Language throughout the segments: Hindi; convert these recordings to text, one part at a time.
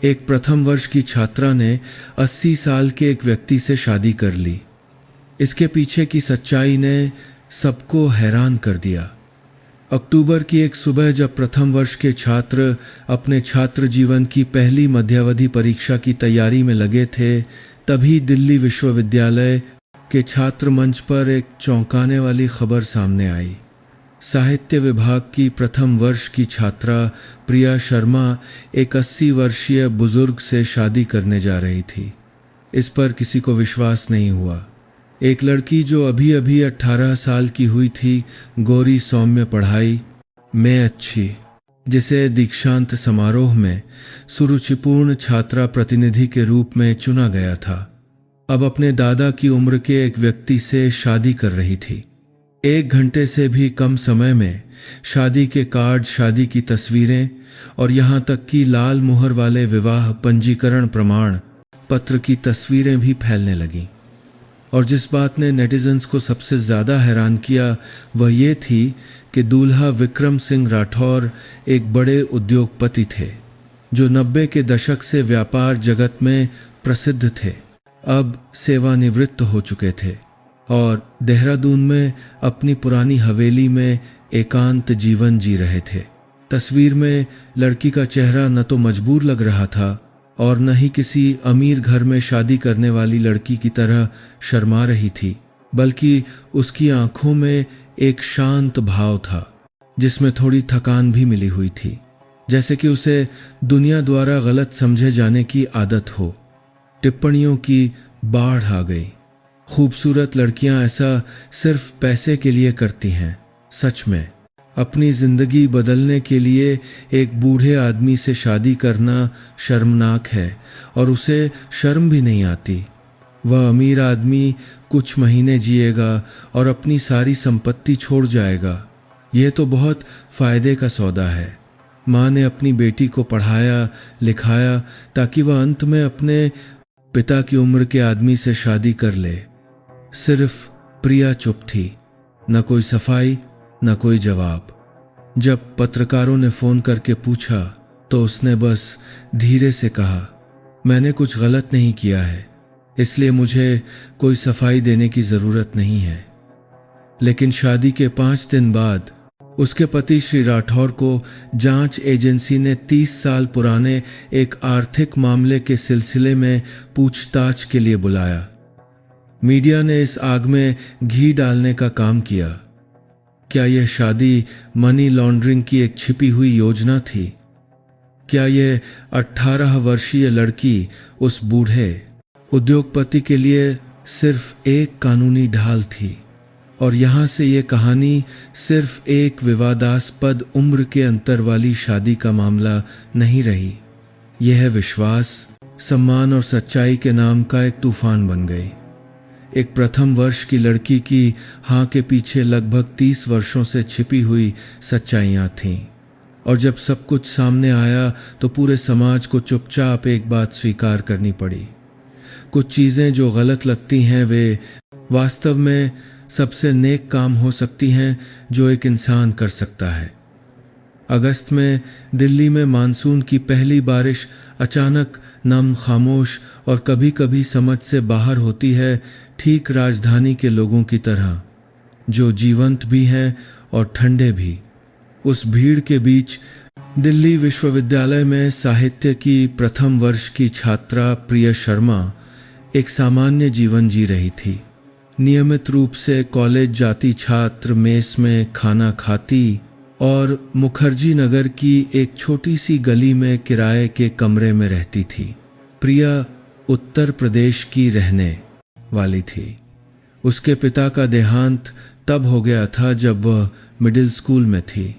एक प्रथम वर्ष की छात्रा ने 80 साल के एक व्यक्ति से शादी कर ली। इसके पीछे की सच्चाई ने सबको हैरान कर दिया। अक्टूबर की एक सुबह जब प्रथम वर्ष के छात्र अपने छात्र जीवन की पहली मध्यावधि परीक्षा की तैयारी में लगे थे, तभी दिल्ली विश्वविद्यालय के छात्र मंच पर एक चौंकाने वाली खबर सामने आई। साहित्य विभाग की प्रथम वर्ष की छात्रा प्रिया शर्मा एक 80 वर्षीय बुजुर्ग से शादी करने जा रही थी। इस पर किसी को विश्वास नहीं हुआ। एक लड़की जो अभी अभी 18 साल की हुई थी, गोरी सौम्य पढ़ाई में अच्छी, जिसे दीक्षांत समारोह में सुरुचिपूर्ण छात्रा प्रतिनिधि के रूप में चुना गया था, अब अपने दादा की उम्र के एक व्यक्ति से शादी कर रही थी। 1 घंटे से भी कम समय में शादी के कार्ड, शादी की तस्वीरें और यहाँ तक कि लाल मुहर वाले विवाह पंजीकरण प्रमाण पत्र की तस्वीरें भी फैलने लगीं। और जिस बात ने नेटिजन्स को सबसे ज़्यादा हैरान किया वह ये थी कि दूल्हा विक्रम सिंह राठौर एक बड़े उद्योगपति थे, जो 90 के दशक से व्यापार जगत में प्रसिद्ध थे। अब सेवानिवृत्त हो चुके थे और देहरादून में अपनी पुरानी हवेली में एकांत जीवन जी रहे थे। तस्वीर में लड़की का चेहरा न तो मजबूर लग रहा था और न ही किसी अमीर घर में शादी करने वाली लड़की की तरह शर्मा रही थी, बल्कि उसकी आंखों में एक शांत भाव था जिसमें थोड़ी थकान भी मिली हुई थी, जैसे कि उसे दुनिया द्वारा गलत समझे जाने की आदत हो। टिप्पणियों की बाढ़ आ गई। खूबसूरत लड़कियां ऐसा सिर्फ पैसे के लिए करती हैं। सच में अपनी जिंदगी बदलने के लिए एक बूढ़े आदमी से शादी करना शर्मनाक है और उसे शर्म भी नहीं आती। वह अमीर आदमी कुछ महीने जिएगा और अपनी सारी संपत्ति छोड़ जाएगा। यह तो बहुत फायदे का सौदा है। माँ ने अपनी बेटी को पढ़ाया लिखाया ताकि वह अंत में अपने पिता की उम्र के आदमी से शादी कर ले। सिर्फ प्रिया चुप थी, न कोई सफाई न कोई जवाब। जब पत्रकारों ने फोन करके पूछा तो उसने बस धीरे से कहा, मैंने कुछ गलत नहीं किया है, इसलिए मुझे कोई सफाई देने की जरूरत नहीं है। लेकिन शादी के 5 दिन बाद उसके पति श्री राठौर को जांच एजेंसी ने 30 साल पुराने एक आर्थिक मामले के सिलसिले में पूछताछ के लिए बुलाया। मीडिया ने इस आग में घी डालने का काम किया। क्या यह शादी मनी लॉन्ड्रिंग की एक छिपी हुई योजना थी? क्या यह 18 वर्षीय लड़की उस बूढ़े उद्योगपति के लिए सिर्फ एक कानूनी ढाल थी? और यहाँ से ये कहानी सिर्फ एक विवादास्पद उम्र के अंतर वाली शादी का मामला नहीं रही। यह विश्वास, सम्मान और सच्चाई के नाम का एक तूफान बन गई। एक प्रथम वर्ष की लड़की की हाँ के पीछे लगभग 30 वर्षों से छिपी हुई सच्चाइयाँ थीं। और जब सब कुछ सामने आया तो पूरे समाज को चुपचाप एक बात स्वीकार करनी पड़ी। कुछ चीज़ें जो गलत लगती हैं वे वास्तव में सबसे नेक काम हो सकती हैं जो एक इंसान कर सकता है। अगस्त में दिल्ली में मानसून की पहली बारिश अचानक नम, खामोश और कभी कभी समझ से बाहर होती है, ठीक राजधानी के लोगों की तरह, जो जीवंत भी हैं और ठंडे भी। उस भीड़ के बीच दिल्ली विश्वविद्यालय में साहित्य की प्रथम वर्ष की छात्रा प्रिया शर्मा एक सामान्य जीवन जी रही थी। नियमित रूप से कॉलेज जाती छात्र, मेस में खाना खाती और मुखर्जी नगर की एक छोटी सी गली में किराए के कमरे में रहती थी। प्रिया उत्तर प्रदेश की रहने वाली थी। उसके पिता का देहांत तब हो गया था जब वह मिडिल स्कूल में थी।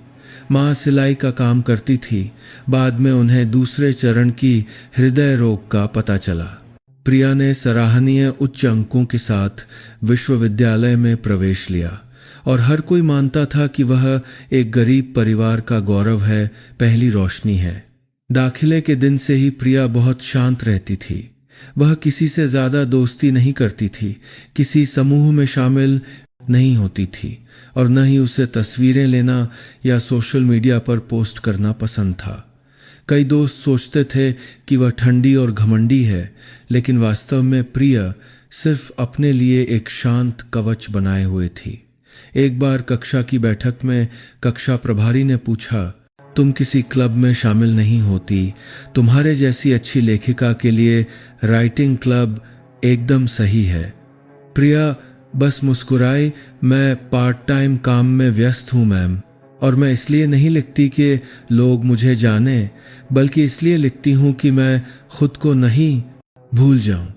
माँ सिलाई का काम करती थी। बाद में उन्हें दूसरे चरण की हृदय रोग का पता चला। प्रिया ने सराहनीय उच्च अंकों के साथ विश्वविद्यालय में प्रवेश लिया और हर कोई मानता था कि वह एक गरीब परिवार का गौरव है, पहली रोशनी है। दाखिले के दिन से ही प्रिया बहुत शांत रहती थी। वह किसी से ज़्यादा दोस्ती नहीं करती थी, किसी समूह में शामिल नहीं होती थी और न ही उसे तस्वीरें लेना या सोशल मीडिया पर पोस्ट करना पसंद था। कई दोस्त सोचते थे कि वह ठंडी और घमंडी है, लेकिन वास्तव में प्रिया सिर्फ अपने लिए एक शांत कवच बनाए हुए थी। एक बार कक्षा की बैठक में कक्षा प्रभारी ने पूछा, तुम किसी क्लब में शामिल नहीं होती? तुम्हारे जैसी अच्छी लेखिका के लिए राइटिंग क्लब एकदम सही है। प्रिया बस मुस्कुराई, मैं पार्ट टाइम काम में व्यस्त हूँ मैम, और मैं इसलिए नहीं लिखती कि लोग मुझे जाने, बल्कि इसलिए लिखती हूँ कि मैं खुद को नहीं भूल जाऊं।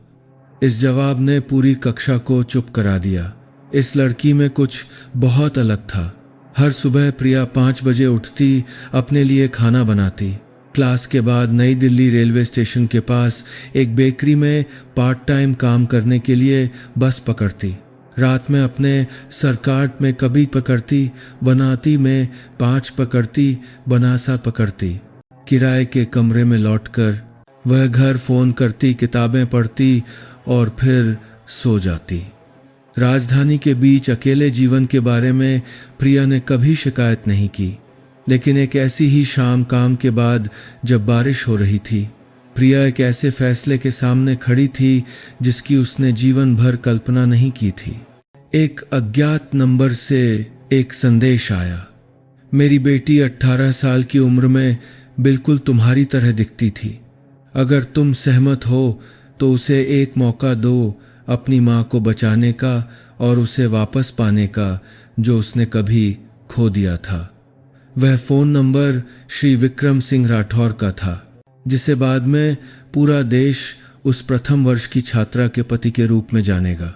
इस जवाब ने पूरी कक्षा को चुप करा दिया। इस लड़की में कुछ बहुत अलग था। हर सुबह प्रिया 5 बजे उठती, अपने लिए खाना बनाती, क्लास के बाद नई दिल्ली रेलवे स्टेशन के पास एक बेकरी में पार्ट टाइम काम करने के लिए बस पकड़ती। रात में अपने सरकार्ट में कभी पकड़ती, बनाती में 5 पकड़ती, बनासा पकड़ती। किराए के कमरे में लौटकर वह घर फोन करती, किताबें पढ़ती और फिर सो जाती। राजधानी के बीच अकेले जीवन के बारे में प्रिया ने कभी शिकायत नहीं की, लेकिन एक ऐसी ही शाम काम के बाद जब बारिश हो रही थी, प्रिया एक ऐसे फैसले के सामने खड़ी थी जिसकी उसने जीवन भर कल्पना नहीं की थी। एक अज्ञात नंबर से एक संदेश आया। मेरी बेटी 18 साल की उम्र में बिल्कुल तुम्हारी तरह दिखती थी। अगर तुम सहमत हो तो उसे एक मौका दो अपनी माँ को बचाने का और उसे वापस पाने का जो उसने कभी खो दिया था। वह फ़ोन नंबर श्री विक्रम सिंह राठौर का था, जिसे बाद में पूरा देश उस प्रथम वर्ष की छात्रा के पति के रूप में जानेगा।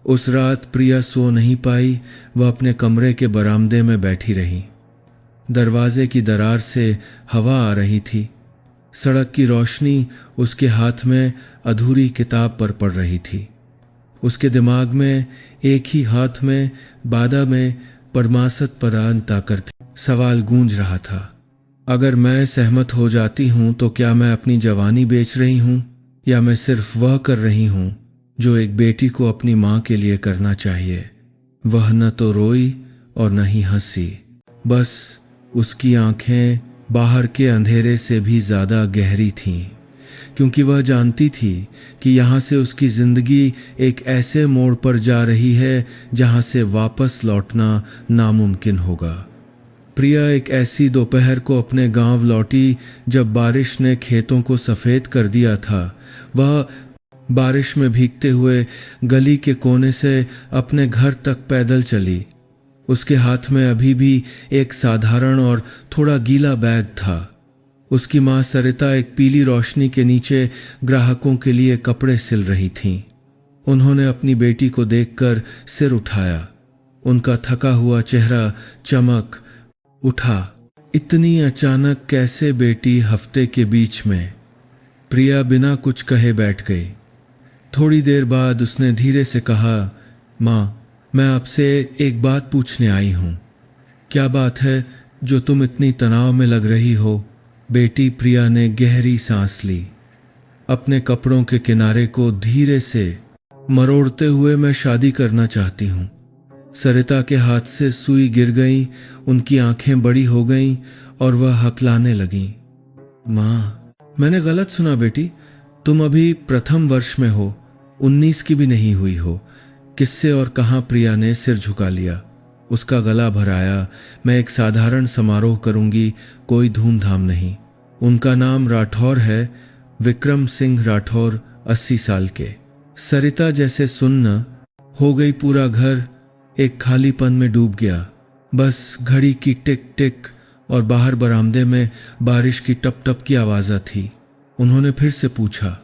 उस रात प्रिया सो नहीं पाई। वह अपने कमरे के बरामदे में बैठी रही। दरवाजे की दरार से हवा आ रही थी। सड़क की रोशनी उसके हाथ में अधूरी किताब पर पड़ रही थी। उसके दिमाग में एक ही हाथ में बादा में परमासत परान ताकर सवाल गूंज रहा था। अगर मैं सहमत हो जाती हूँ तो क्या मैं अपनी जवानी बेच रही हूँ, या मैं सिर्फ वह कर रही हूँ जो एक बेटी को अपनी माँ के लिए करना चाहिए। वह न तो रोई और न ही हंसी, बस उसकी आंखें बाहर के अंधेरे से भी ज़्यादा गहरी थीं, क्योंकि वह जानती थी कि यहाँ से उसकी ज़िंदगी एक ऐसे मोड़ पर जा रही है जहाँ से वापस लौटना नामुमकिन होगा। प्रिया एक ऐसी दोपहर को अपने गांव लौटी जब बारिश ने खेतों को सफ़ेद कर दिया था। वह बारिश में भीगते हुए गली के कोने से अपने घर तक पैदल चली। उसके हाथ में अभी भी एक साधारण और थोड़ा गीला बैग था। उसकी माँ सरिता एक पीली रोशनी के नीचे ग्राहकों के लिए कपड़े सिल रही थीं। उन्होंने अपनी बेटी को देखकर सिर उठाया। उनका थका हुआ चेहरा चमक उठा। इतनी अचानक कैसे बेटी, हफ्ते के बीच में? प्रिया बिना कुछ कहे बैठ गई। थोड़ी देर बाद उसने धीरे से कहा, माँ, मैं आपसे एक बात पूछने आई हूँ। क्या बात है जो तुम इतनी तनाव में लग रही हो? बेटी प्रिया ने गहरी सांस ली। अपने कपड़ों के किनारे को धीरे से मरोड़ते हुए, मैं शादी करना चाहती हूँ। सरिता के हाथ से सुई गिर गई, उनकी आंखें बड़ी हो गईं और वह हकलाने लगीं। माँ, मैंने गलत सुना बेटी, तुम अभी प्रथम वर्ष में हो, 19 की भी नहीं हुई हो। किससे और कहाँ? प्रिया ने सिर झुका लिया। उसका गला भराया। मैं एक साधारण समारोह करूंगी, कोई धूमधाम नहीं। उनका नाम राठौर है, विक्रम सिंह राठौर, 80 साल के। सरिता जैसे सुन्न हो गई। पूरा घर एक खालीपन में डूब गया। बस घड़ी की टिक टिक और बाहर बरामदे में बारिश की टप टप की आवाज़ थी। उन्होंने फिर से पूछा।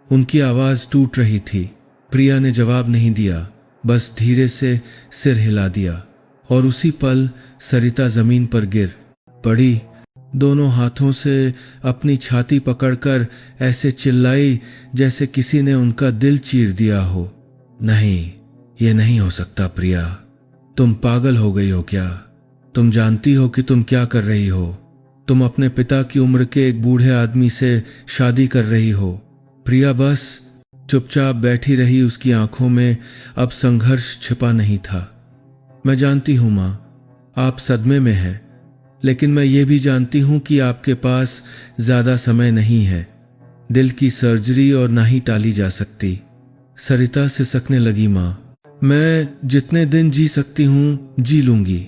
उनकी आवाज़ टूट रही थी। प्रिया ने जवाब नहीं दिया, बस धीरे से सिर हिला दिया। और उसी पल सरिता जमीन पर गिर पड़ी। दोनों हाथों से अपनी छाती पकड़कर ऐसे चिल्लाई जैसे किसी ने उनका दिल चीर दिया हो। नहीं, ये नहीं हो सकता प्रिया, तुम पागल हो गई हो क्या? तुम जानती हो कि तुम क्या कर रही हो? तुम अपने पिता की उम्र के एक बूढ़े आदमी से शादी कर रही हो। प्रिया बस चुपचाप बैठी रही। उसकी आंखों में अब संघर्ष छिपा नहीं था। मैं जानती हूं माँ, आप सदमे में हैं, लेकिन मैं ये भी जानती हूं कि आपके पास ज्यादा समय नहीं है। दिल की सर्जरी और ना ही टाली जा सकती। सरिता सिसकने लगी। मां, मैं जितने दिन जी सकती हूं जी लूंगी,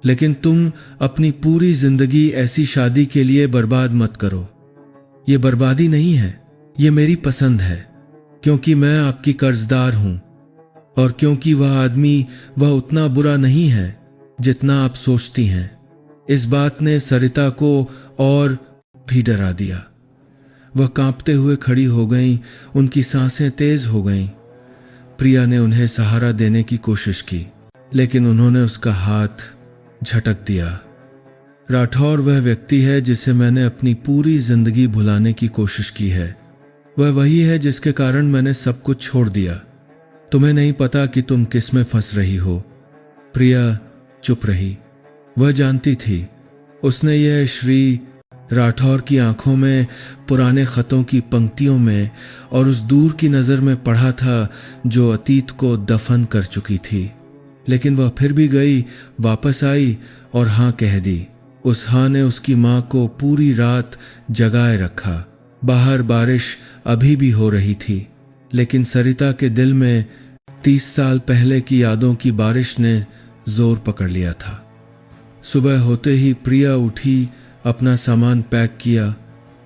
लेकिन तुम अपनी पूरी जिंदगी ऐसी शादी के लिए बर्बाद मत करो। ये बर्बादी नहीं है, ये मेरी पसंद है, क्योंकि मैं आपकी कर्जदार हूं और क्योंकि वह आदमी वह उतना बुरा नहीं है जितना आप सोचती हैं। इस बात ने सरिता को और भी डरा दिया। वह कांपते हुए खड़ी हो गईं, उनकी सांसें तेज हो गईं। प्रिया ने उन्हें सहारा देने की कोशिश की, लेकिन उन्होंने उसका हाथ झटक दिया। राठौर वह व्यक्ति है जिसे मैंने अपनी पूरी जिंदगी भुलाने की कोशिश की है। वह वही है जिसके कारण मैंने सब कुछ छोड़ दिया। तुम्हें नहीं पता कि तुम किस में फंस रही हो। प्रिया चुप रही। वह जानती थी। उसने यह श्री राठौर की आंखों में, पुराने खतों की पंक्तियों में और उस दूर की नज़र में पढ़ा था जो अतीत को दफन कर चुकी थी। लेकिन वह फिर भी गई, वापस आई और हाँ कह दी। उस हाँ ने उसकी माँ को पूरी रात जगाए रखा। बाहर बारिश अभी भी हो रही थी, लेकिन सरिता के दिल में 30 साल पहले की यादों की बारिश ने जोर पकड़ लिया था। सुबह होते ही प्रिया उठी, अपना सामान पैक किया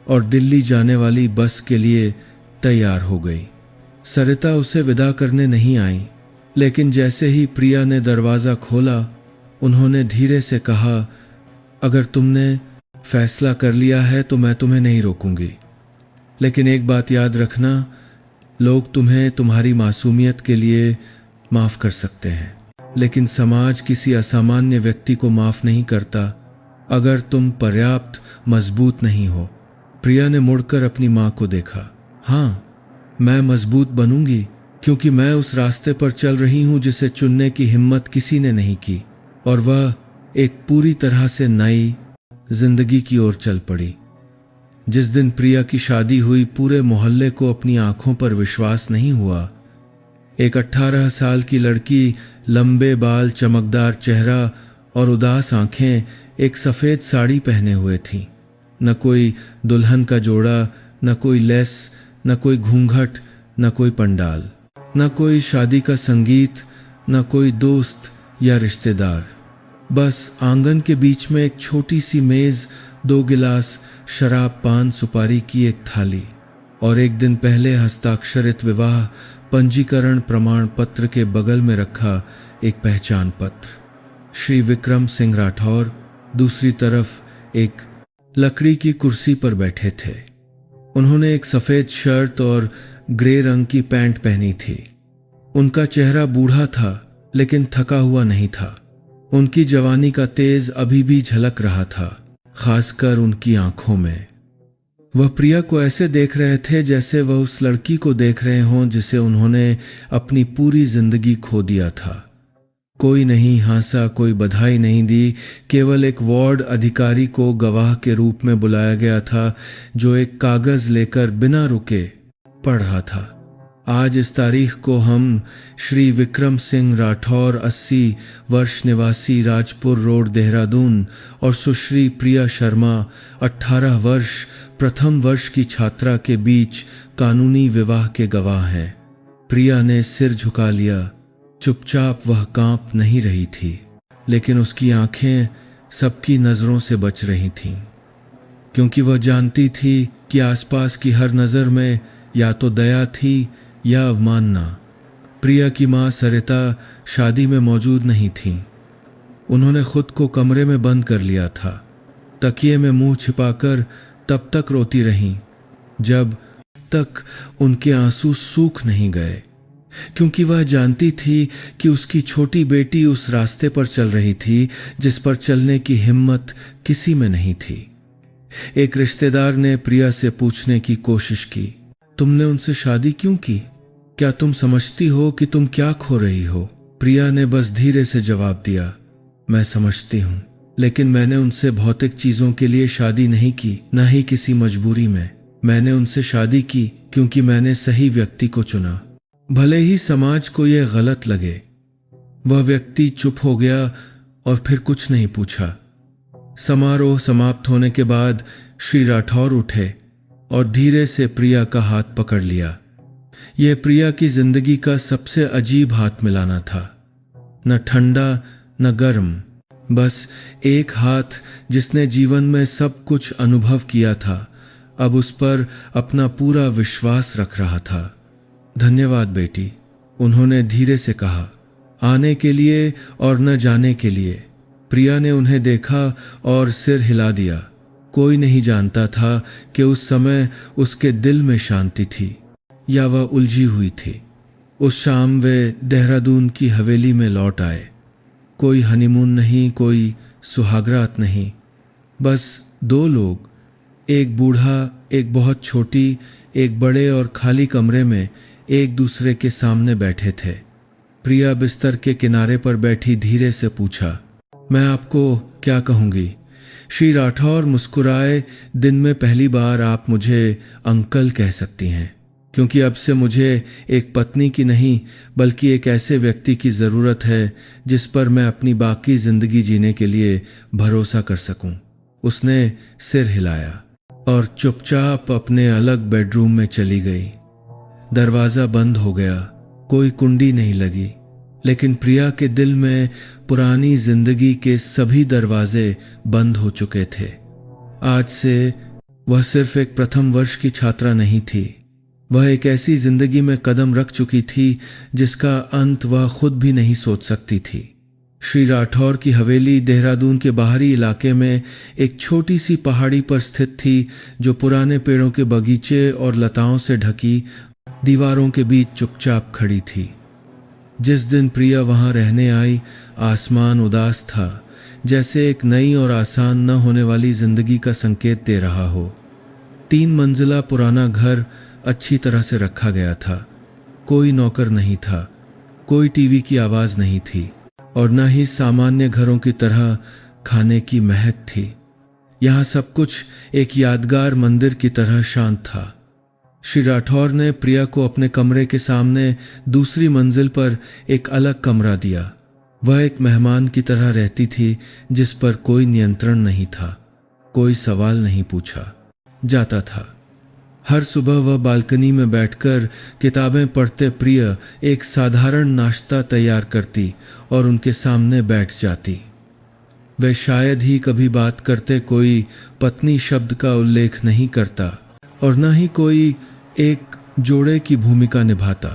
और दिल्ली जाने वाली बस के लिए तैयार हो गई। सरिता उसे विदा करने नहीं आई, लेकिन जैसे ही प्रिया ने दरवाज़ा खोला, उन्होंने धीरे से कहा, अगर तुमने फैसला कर लिया है तो मैं तुम्हें नहीं रोकूंगी, लेकिन एक बात याद रखना, लोग तुम्हें तुम्हारी मासूमियत के लिए माफ़ कर सकते हैं, लेकिन समाज किसी असामान्य व्यक्ति को माफ़ नहीं करता अगर तुम पर्याप्त मजबूत नहीं हो। प्रिया ने मुड़कर अपनी माँ को देखा। हाँ, मैं मजबूत बनूंगी, क्योंकि मैं उस रास्ते पर चल रही हूं जिसे चुनने की हिम्मत किसी ने नहीं की, और वह एक पूरी तरह से नई जिंदगी की ओर चल पड़ी। जिस दिन प्रिया की शादी हुई, पूरे मोहल्ले को अपनी आंखों पर विश्वास नहीं हुआ। एक 18 साल की लड़की, लंबे बाल, चमकदार चेहरा और उदास आंखें, एक सफ़ेद साड़ी पहने हुए थी। न कोई दुल्हन का जोड़ा, न कोई लेस, न कोई घूंघट, न कोई पंडाल, न कोई शादी का संगीत, न कोई दोस्त या रिश्तेदार। बस आंगन के बीच में एक छोटी सी मेज, 2 गिलास शराब, पान सुपारी की एक थाली और एक दिन पहले हस्ताक्षरित विवाह पंजीकरण प्रमाण पत्र के बगल में रखा एक पहचान पत्र। श्री विक्रम सिंह राठौर दूसरी तरफ एक लकड़ी की कुर्सी पर बैठे थे। उन्होंने एक सफ़ेद शर्ट और ग्रे रंग की पैंट पहनी थी। उनका चेहरा बूढ़ा था, लेकिन थका हुआ नहीं था। उनकी जवानी का तेज अभी भी झलक रहा था, खासकर उनकी आंखों में। वह प्रिया को ऐसे देख रहे थे जैसे वह उस लड़की को देख रहे हों जिसे उन्होंने अपनी पूरी जिंदगी खो दिया था। कोई नहीं हंसा, कोई बधाई नहीं दी। केवल एक वार्ड अधिकारी को गवाह के रूप में बुलाया गया था, जो एक कागज लेकर बिना रुके पढ़ रहा था। आज इस तारीख को हम श्री विक्रम सिंह राठौर, 80 वर्ष, निवासी, राजपुर रोड, देहरादून, और सुश्री प्रिया शर्मा, 18 वर्ष, प्रथम वर्ष की छात्रा के बीच कानूनी विवाह के गवाह हैं। प्रिया ने सिर झुका लिया। चुपचाप वह कांप नहीं रही थी, लेकिन उसकी आंखें सबकी नज़रों से बच रही थीं, क्योंकि वह जानती थी कि आसपास की हर नज़र में या तो दया थी या अवमानना। प्रिया की माँ सरिता शादी में मौजूद नहीं थी। उन्होंने खुद को कमरे में बंद कर लिया था। तकिए में मुंह छिपाकर तब तक रोती रहीं जब तक उनके आंसू सूख नहीं गए, क्योंकि वह जानती थी कि उसकी छोटी बेटी उस रास्ते पर चल रही थी जिस पर चलने की हिम्मत किसी में नहीं थी। एक रिश्तेदार ने प्रिया से पूछने की कोशिश की, तुमने उनसे शादी क्यों की? क्या तुम समझती हो कि तुम क्या खो रही हो? प्रिया ने बस धीरे से जवाब दिया, मैं समझती हूँ, लेकिन मैंने उनसे भौतिक चीजों के लिए शादी नहीं की, न ही किसी मजबूरी में। मैंने उनसे शादी की क्योंकि मैंने सही व्यक्ति को चुना, भले ही समाज को यह गलत लगे। वह व्यक्ति चुप हो गया और फिर कुछ नहीं पूछा। समारोह समाप्त होने के बाद श्री राठौर उठे और धीरे से प्रिया का हाथ पकड़ लिया। यह प्रिया की जिंदगी का सबसे अजीब हाथ मिलाना था। न ठंडा न गर्म, बस एक हाथ जिसने जीवन में सब कुछ अनुभव किया था, अब उस पर अपना पूरा विश्वास रख रहा था। धन्यवाद बेटी, उन्होंने धीरे से कहा, आने के लिए और न जाने के लिए। प्रिया ने उन्हें देखा और सिर हिला दिया। कोई नहीं जानता था कि उस समय उसके दिल में शांति थी या वह उलझी हुई थी। उस शाम वे देहरादून की हवेली में लौट आए। कोई हनीमून नहीं, कोई सुहागरात नहीं, बस दो लोग, एक बूढ़ा, एक बहुत छोटी, एक बड़े और खाली कमरे में एक दूसरे के सामने बैठे थे। प्रिया बिस्तर के किनारे पर बैठी धीरे से पूछा, मैं आपको क्या कहूँगी? श्री राठौर मुस्कुराए, दिन में पहली बार आप मुझे अंकल कह सकती हैं, क्योंकि अब से मुझे एक पत्नी की नहीं बल्कि एक ऐसे व्यक्ति की ज़रूरत है जिस पर मैं अपनी बाकी ज़िंदगी जीने के लिए भरोसा कर सकूं। उसने सिर हिलाया और चुपचाप अपने अलग बेडरूम में चली गई। दरवाज़ा बंद हो गया, कोई कुंडी नहीं लगी, लेकिन प्रिया के दिल में पुरानी जिंदगी के सभी दरवाजे बंद हो चुके थे। आज से वह सिर्फ एक प्रथम वर्ष की छात्रा नहीं थी, वह एक ऐसी जिंदगी में कदम रख चुकी थी जिसका अंत वह खुद भी नहीं सोच सकती थी। श्री राठौर की हवेली देहरादून के बाहरी इलाके में एक छोटी सी पहाड़ी पर स्थित थी, जो पुराने पेड़ों के बगीचे और लताओं से ढकी दीवारों के बीच चुपचाप खड़ी थी। जिस दिन प्रिया वहां रहने आई, आसमान उदास था, जैसे एक नई और आसान न होने वाली जिंदगी का संकेत दे रहा हो। 3 मंजिला पुराना घर अच्छी तरह से रखा गया था। कोई नौकर नहीं था, कोई टीवी की आवाज नहीं थी और न ही सामान्य घरों की तरह खाने की महक थी। यहाँ सब कुछ एक यादगार मंदिर की तरह शांत था। श्री राठौर ने प्रिया को अपने कमरे के सामने दूसरी मंजिल पर एक अलग कमरा दिया। वह एक मेहमान की तरह रहती थी, जिस पर कोई नियंत्रण नहीं था, कोई सवाल नहीं पूछा जाता था। हर सुबह वह बालकनी में बैठकर किताबें पढ़ते प्रिया एक साधारण नाश्ता तैयार करती और उनके सामने बैठ जाती। वे शायद ही कभी बात करते, कोई पत्नी शब्द का उल्लेख नहीं करता और न ही कोई एक जोड़े की भूमिका निभाता।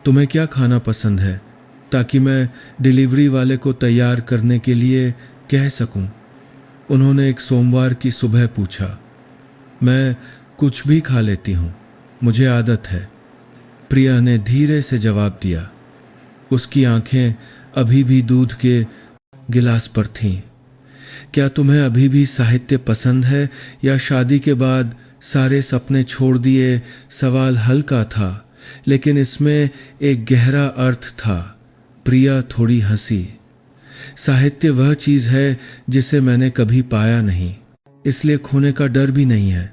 तुम्हें क्या खाना पसंद है, ताकि मैं डिलीवरी वाले को तैयार करने के लिए कह सकूं? उन्होंने एक सोमवार की सुबह पूछा। मैं कुछ भी खा लेती हूं, मुझे आदत है, प्रिया ने धीरे से जवाब दिया। उसकी आंखें अभी भी दूध के गिलास पर थीं। क्या तुम्हें अभी भी साहित्य पसंद है या शादी के बाद सारे सपने छोड़ दिए? सवाल हल्का था, लेकिन इसमें एक गहरा अर्थ था। प्रिया थोड़ी हंसी। साहित्य वह चीज है जिसे मैंने कभी पाया नहीं, इसलिए खोने का डर भी नहीं है।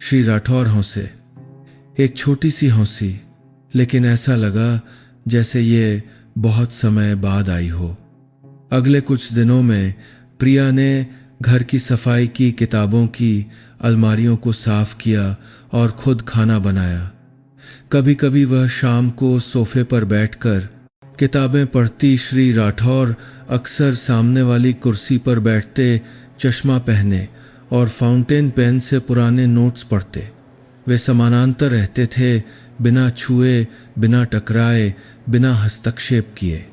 श्री राठौर हंसे, एक छोटी सी हंसी, लेकिन ऐसा लगा जैसे ये बहुत समय बाद आई हो। अगले कुछ दिनों में प्रिया ने घर की सफाई की, किताबों की अलमारियों को साफ किया और खुद खाना बनाया। कभी कभी वह शाम को सोफे पर बैठकर किताबें पढ़ती। श्री राठौर अक्सर सामने वाली कुर्सी पर बैठते, चश्मा पहने और फाउंटेन पेन से पुराने नोट्स पढ़ते। वे समानांतर रहते थे, बिना छुए, बिना टकराए, बिना हस्तक्षेप किए।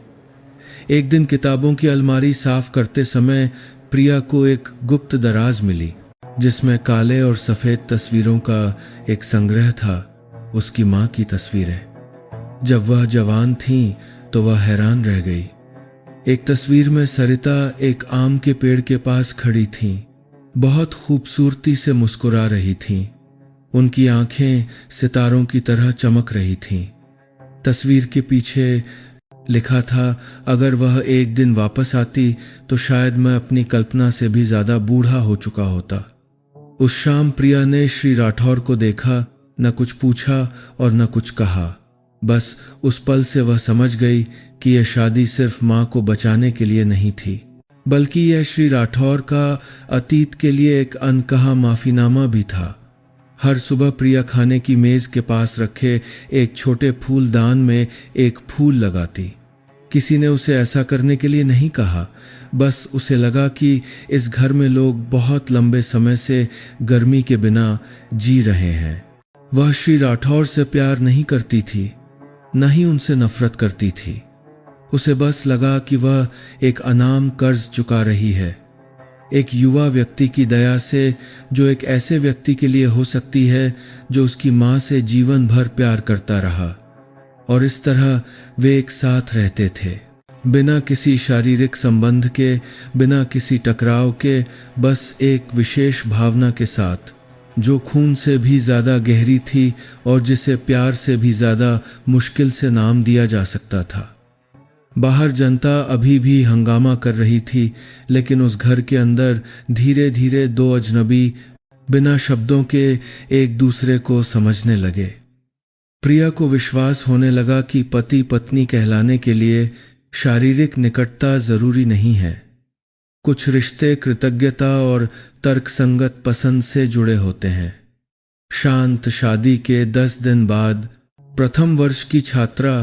एक दिन किताबों की अलमारी साफ करते समय प्रिया को एक गुप्त दराज मिली, जिसमें काले और सफ़ेद तस्वीरों का एक संग्रह था, उसकी माँ की तस्वीरें। जब वह जवान थीं तो वह हैरान रह गई। एक तस्वीर में सरिता एक आम के पेड़ के पास खड़ी थीं, बहुत खूबसूरती से मुस्कुरा रही थीं। उनकी आंखें सितारों की तरह चमक रही थीं। तस्वीर के पीछे लिखा था, अगर वह एक दिन वापस आती तो शायद मैं अपनी कल्पना से भी ज्यादा बूढ़ा हो चुका होता। उस शाम प्रिया ने श्री राठौर को देखा, न कुछ पूछा और न कुछ कहा। बस उस पल से वह समझ गई कि यह शादी सिर्फ माँ को बचाने के लिए नहीं थी, बल्कि यह श्री राठौर का अतीत के लिए एक अनकहा माफीनामा भी था। हर सुबह प्रिया खाने की मेज के पास रखे एक छोटे फूलदान में एक फूल लगाती। किसी ने उसे ऐसा करने के लिए नहीं कहा, बस उसे लगा कि इस घर में लोग बहुत लंबे समय से गर्मी के बिना जी रहे हैं। वह श्री राठौर से प्यार नहीं करती थी, न ही उनसे नफरत करती थी। उसे बस लगा कि वह एक अनाम कर्ज चुका रही है, एक युवा व्यक्ति की दया से, जो एक ऐसे व्यक्ति के लिए हो सकती है जो उसकी माँ से जीवन भर प्यार करता रहा। और इस तरह वे एक साथ रहते थे, बिना किसी शारीरिक संबंध के, बिना किसी टकराव के, बस एक विशेष भावना के साथ, जो खून से भी ज़्यादा गहरी थी और जिसे प्यार से भी ज़्यादा मुश्किल से नाम दिया जा सकता था। बाहर जनता अभी भी हंगामा कर रही थी, लेकिन उस घर के अंदर धीरे धीरे दो अजनबी बिना शब्दों के एक दूसरे को समझने लगे। प्रिया को विश्वास होने लगा कि पति पत्नी कहलाने के लिए शारीरिक निकटता जरूरी नहीं है। कुछ रिश्ते कृतज्ञता और तर्कसंगत पसंद से जुड़े होते हैं। शांत शादी के 10 दिन बाद प्रथम वर्ष की छात्रा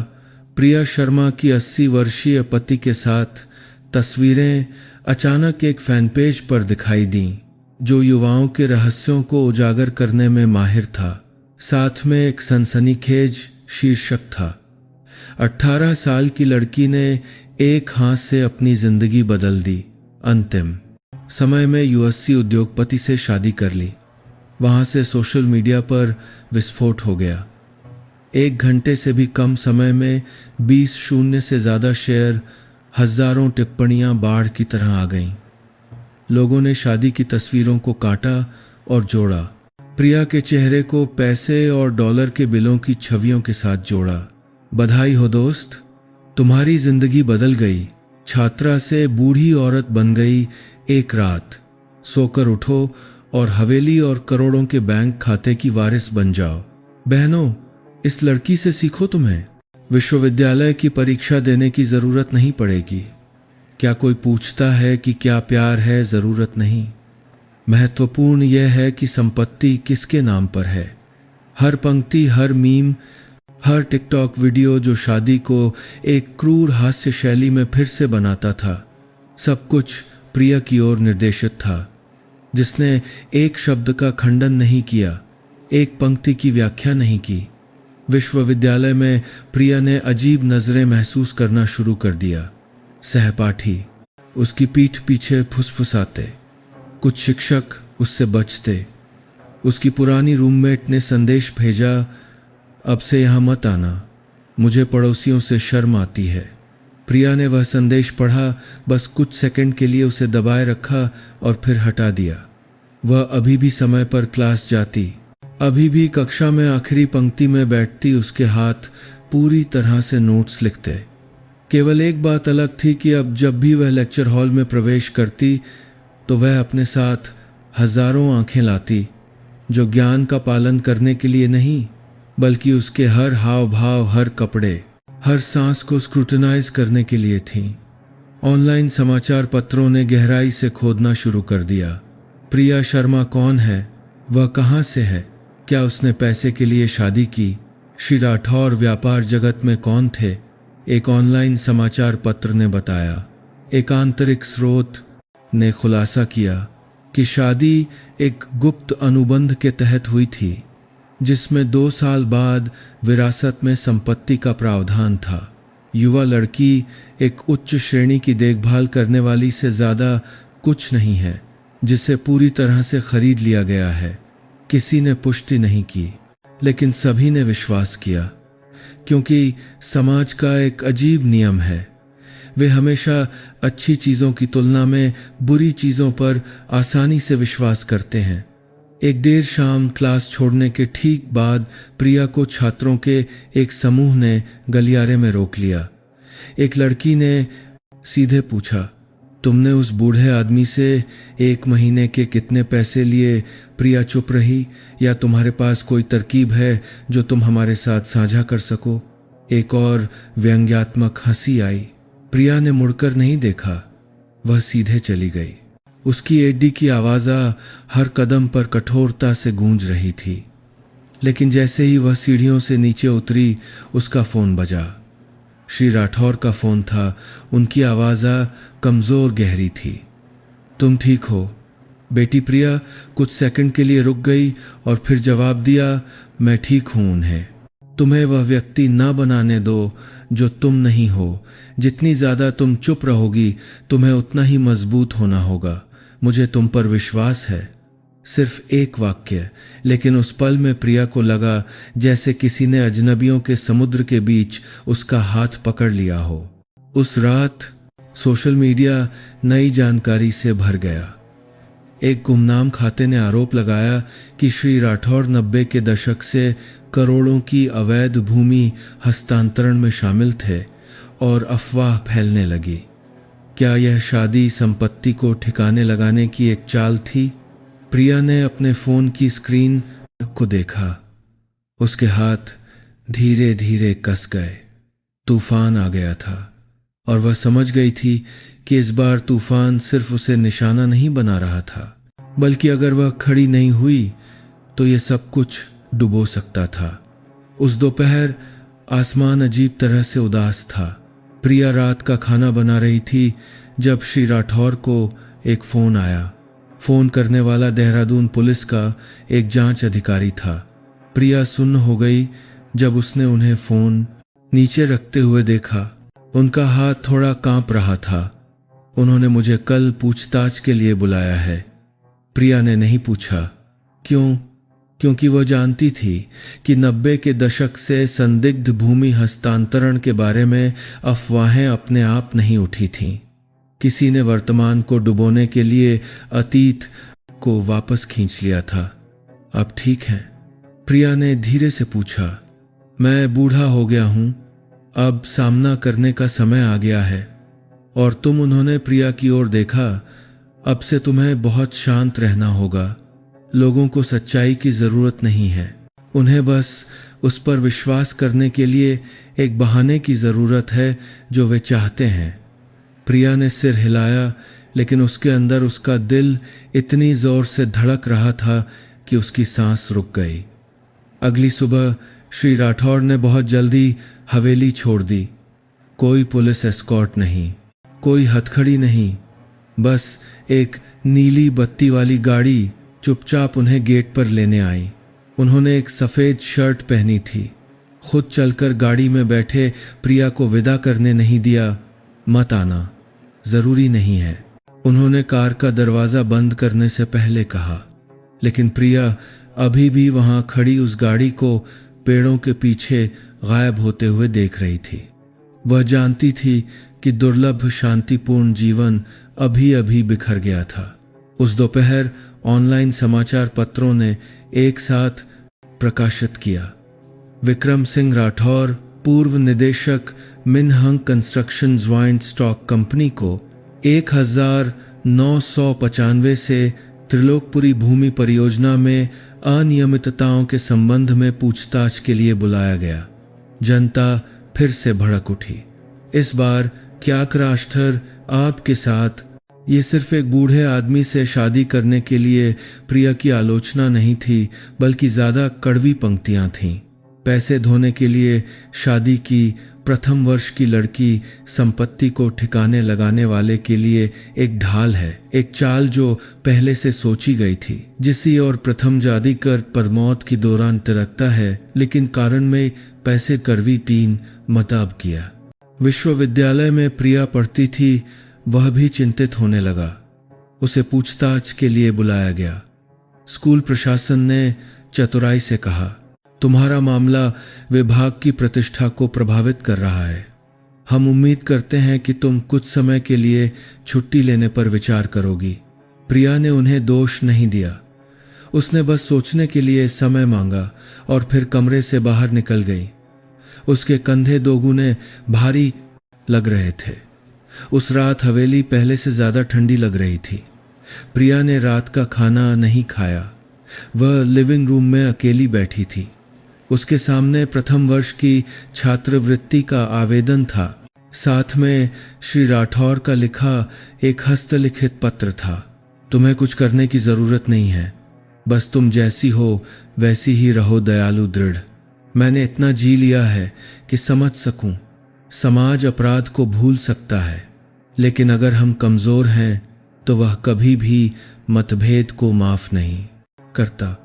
प्रिया शर्मा की 80 वर्षीय पति के साथ तस्वीरें अचानक एक फैन पेज पर दिखाई दीं, जो युवाओं के रहस्यों को उजागर करने में माहिर था। साथ में एक सनसनीखेज शीर्षक था, 18 साल की लड़की ने एक हाथ से अपनी जिंदगी बदल दी, अंतिम समय में यूएससी उद्योगपति से शादी कर ली। वहां से सोशल मीडिया पर विस्फोट हो गया। 1 घंटे से भी कम समय में 20 शून्य से ज़्यादा शेयर, हजारों टिप्पणियां बाढ़ की तरह आ गईं। लोगों ने शादी की तस्वीरों को काटा और जोड़ा, प्रिया के चेहरे को पैसे और डॉलर के बिलों की छवियों के साथ जोड़ा। बधाई हो दोस्त, तुम्हारी जिंदगी बदल गई। छात्रा से बूढ़ी औरत बन गई एक रात। सोकर उठो और हवेली और करोड़ों के बैंक खाते की वारिस बन जाओ। बहनों, इस लड़की से सीखो, तुम्हें विश्वविद्यालय की परीक्षा देने की जरूरत नहीं पड़ेगी। क्या कोई पूछता है कि क्या प्यार है? जरूरत नहीं। महत्वपूर्ण यह है कि संपत्ति किसके नाम पर है। हर पंक्ति, हर मीम, हर टिकटॉक वीडियो जो शादी को एक क्रूर हास्य शैली में फिर से बनाता था, सब कुछ प्रिया की ओर निर्देशित था, जिसने एक शब्द का खंडन नहीं किया, एक पंक्ति की व्याख्या नहीं की। विश्वविद्यालय में प्रिया ने अजीब नजरें महसूस करना शुरू कर दिया। सहपाठी उसकी पीठ पीछे फुसफुसाते, कुछ शिक्षक उससे बचते। उसकी पुरानी रूममेट ने संदेश भेजा, अब से यहाँ मत आना, मुझे पड़ोसियों से शर्म आती है। प्रिया ने वह संदेश पढ़ा, बस कुछ सेकंड के लिए उसे दबाए रखा और फिर हटा दिया। वह अभी भी समय पर क्लास जाती, अभी भी कक्षा में आखिरी पंक्ति में बैठती, उसके हाथ पूरी तरह से नोट्स लिखते। केवल एक बात अलग थी कि अब जब भी वह लेक्चर हॉल में प्रवेश करती तो वह अपने साथ हजारों आंखें लाती, जो ज्ञान का पालन करने के लिए नहीं, बल्कि उसके हर हाव भाव, हर कपड़े, हर सांस को स्क्रूटनाइज करने के लिए थीं। ऑनलाइन समाचार पत्रों ने गहराई से खोदना शुरू कर दिया। प्रिया शर्मा कौन है? वह कहाँ से है? क्या उसने पैसे के लिए शादी की? श्री राठौर व्यापार जगत में कौन थे? एक ऑनलाइन समाचार पत्र ने बताया। एक आंतरिक स्रोत ने खुलासा किया कि शादी एक गुप्त अनुबंध के तहत हुई थी, जिसमें 2 साल बाद विरासत में संपत्ति का प्रावधान था। युवा लड़की एक उच्च श्रेणी की देखभाल करने वाली से ज़्यादा कुछ नहीं है, जिसे पूरी तरह से खरीद लिया गया है। किसी ने पुष्टि नहीं की, लेकिन सभी ने विश्वास किया, क्योंकि समाज का एक अजीब नियम है। वे हमेशा अच्छी चीज़ों की तुलना में बुरी चीज़ों पर आसानी से विश्वास करते हैं। एक देर शाम क्लास छोड़ने के ठीक बाद प्रिया को छात्रों के एक समूह ने गलियारे में रोक लिया। एक लड़की ने सीधे पूछा, तुमने उस बूढ़े आदमी से 1 महीने के कितने पैसे लिए? प्रिया चुप रही। या तुम्हारे पास कोई तरकीब है जो तुम हमारे साथ साझा कर सको? एक और व्यंग्यात्मक हंसी आई। प्रिया ने मुड़कर नहीं देखा। वह सीधे चली गई। उसकी एडी की आवाज़ हर कदम पर कठोरता से गूंज रही थी। लेकिन जैसे ही वह सीढ़ियों से नीचे उतरी, उसका फ़ोन बजा। श्री राठौर का फ़ोन था। उनकी आवाज़ कमज़ोर गहरी थी। तुम ठीक हो? बेटी प्रिया कुछ सेकंड के लिए रुक गई और फिर जवाब दिया, मैं ठीक हूं उन्हें। तुम्हें वह व्यक्ति ना बनाने दो जो तुम नहीं हो। जितनी ज़्यादा तुम चुप रहोगी, तुम्हें उतना ही मजबूत होना होगा। मुझे तुम पर विश्वास है। सिर्फ एक वाक्य, लेकिन उस पल में प्रिया को लगा जैसे किसी ने अजनबियों के समुद्र के बीच उसका हाथ पकड़ लिया हो। उस रात सोशल मीडिया नई जानकारी से भर गया। एक गुमनाम खाते ने आरोप लगाया कि श्री राठौर 90 के दशक से करोड़ों की अवैध भूमि हस्तांतरण में शामिल थे और अफवाह फैलने लगी। क्या यह शादी संपत्ति को ठिकाने लगाने की एक चाल थी? प्रिया ने अपने फ़ोन की स्क्रीन को देखा। उसके हाथ धीरे धीरे कस गए। तूफान आ गया था और वह समझ गई थी कि इस बार तूफान सिर्फ उसे निशाना नहीं बना रहा था, बल्कि अगर वह खड़ी नहीं हुई तो ये सब कुछ डुबो सकता था। उस दोपहर आसमान अजीब तरह से उदास था। प्रिया रात का खाना बना रही थी जब श्री राठौर को एक फ़ोन आया। फ़ोन करने वाला देहरादून पुलिस का एक जांच अधिकारी था। प्रिया सुन्न हो गई जब उसने उन्हें फ़ोन नीचे रखते हुए देखा। उनका हाथ थोड़ा कांप रहा था। उन्होंने मुझे कल पूछताछ के लिए बुलाया है। प्रिया ने नहीं पूछा क्यों, क्योंकि वह जानती थी कि 90 के दशक से संदिग्ध भूमि हस्तांतरण के बारे में अफवाहें अपने आप नहीं उठी थीं। किसी ने वर्तमान को डुबोने के लिए अतीत को वापस खींच लिया था। अब ठीक है? प्रिया ने धीरे से पूछा। मैं बूढ़ा हो गया हूं, अब सामना करने का समय आ गया है। और तुम? उन्होंने प्रिया की ओर देखा। अब से तुम्हें बहुत शांत रहना होगा। लोगों को सच्चाई की जरूरत नहीं है, उन्हें बस उस पर विश्वास करने के लिए एक बहाने की जरूरत है जो वे चाहते हैं। प्रिया ने सिर हिलाया, लेकिन उसके अंदर उसका दिल इतनी जोर से धड़क रहा था कि उसकी सांस रुक गई। अगली सुबह श्री राठौर ने बहुत जल्दी हवेली छोड़ दी। कोई पुलिस एस्कॉर्ट नहीं, कोई हथकड़ी नहीं, बस एक नीली बत्ती वाली गाड़ी चुपचाप उन्हें गेट पर लेने आई। उन्होंने एक सफ़ेद शर्ट पहनी थी। खुद चलकर गाड़ी में बैठे प्रिया को विदा करने नहीं दिया। मत आना, ज़रूरी नहीं है, उन्होंने कार का दरवाज़ा बंद करने से पहले कहा। लेकिन प्रिया अभी भी वहां खड़ी उस गाड़ी को पेड़ों के पीछे गायब होते हुए देख रही थी। वह जानती थी कि दुर्लभ शांतिपूर्ण जीवन अभी अभी बिखर गया था। उस दोपहर ऑनलाइन समाचार पत्रों ने एक साथ प्रकाशित किया। विक्रम सिंह राठौर, पूर्व निदेशक मिनहंग कंस्ट्रक्शन ज्वाइंट स्टॉक कंपनी को 1995 से त्रिलोकपुरी भूमि परियोजना में अनियमितताओं के संबंध में पूछताछ के लिए बुलाया गया। जनता फिर से भड़क उठी। इस बार क्याक राष्ट्र आपके साथ। ये सिर्फ एक बूढ़े आदमी से शादी करने के लिए प्रिया की आलोचना नहीं थी, बल्कि ज्यादा कड़वी पंक्तियां थीं। पैसे धोने के लिए शादी की, प्रथम वर्ष की लड़की संपत्ति को ठिकाने लगाने वाले के लिए एक ढाल है, एक चाल जो पहले से सोची गई थी। जिसी और प्रथम जादी कर पर मौत की दौरान तिरकता है, लेकिन कारण में पैसे करवी 3 मताब किया। विश्वविद्यालय में प्रिया पढ़ती थी, वह भी चिंतित होने लगा। उसे पूछताछ के लिए बुलाया गया। स्कूल प्रशासन ने चतुराई से कहा, तुम्हारा मामला विभाग की प्रतिष्ठा को प्रभावित कर रहा है। हम उम्मीद करते हैं कि तुम कुछ समय के लिए छुट्टी लेने पर विचार करोगी। प्रिया ने उन्हें दोष नहीं दिया। उसने बस सोचने के लिए समय मांगा और फिर कमरे से बाहर निकल गई। उसके कंधे दोगुने भारी लग रहे थे। उस रात हवेली पहले से ज्यादा ठंडी लग रही थी। प्रिया ने रात का खाना नहीं खाया। वह लिविंग रूम में अकेली बैठी थी। उसके सामने प्रथम वर्ष की छात्रवृत्ति का आवेदन था, साथ में श्री राठौर का लिखा एक हस्तलिखित पत्र था। तुम्हें कुछ करने की जरूरत नहीं है, बस तुम जैसी हो वैसी ही रहो, दयालु दृढ़। मैंने इतना जी लिया है कि समझ सकूं, समाज अपराध को भूल सकता है, लेकिन अगर हम कमजोर हैं तो वह कभी भी मतभेद को माफ नहीं करता।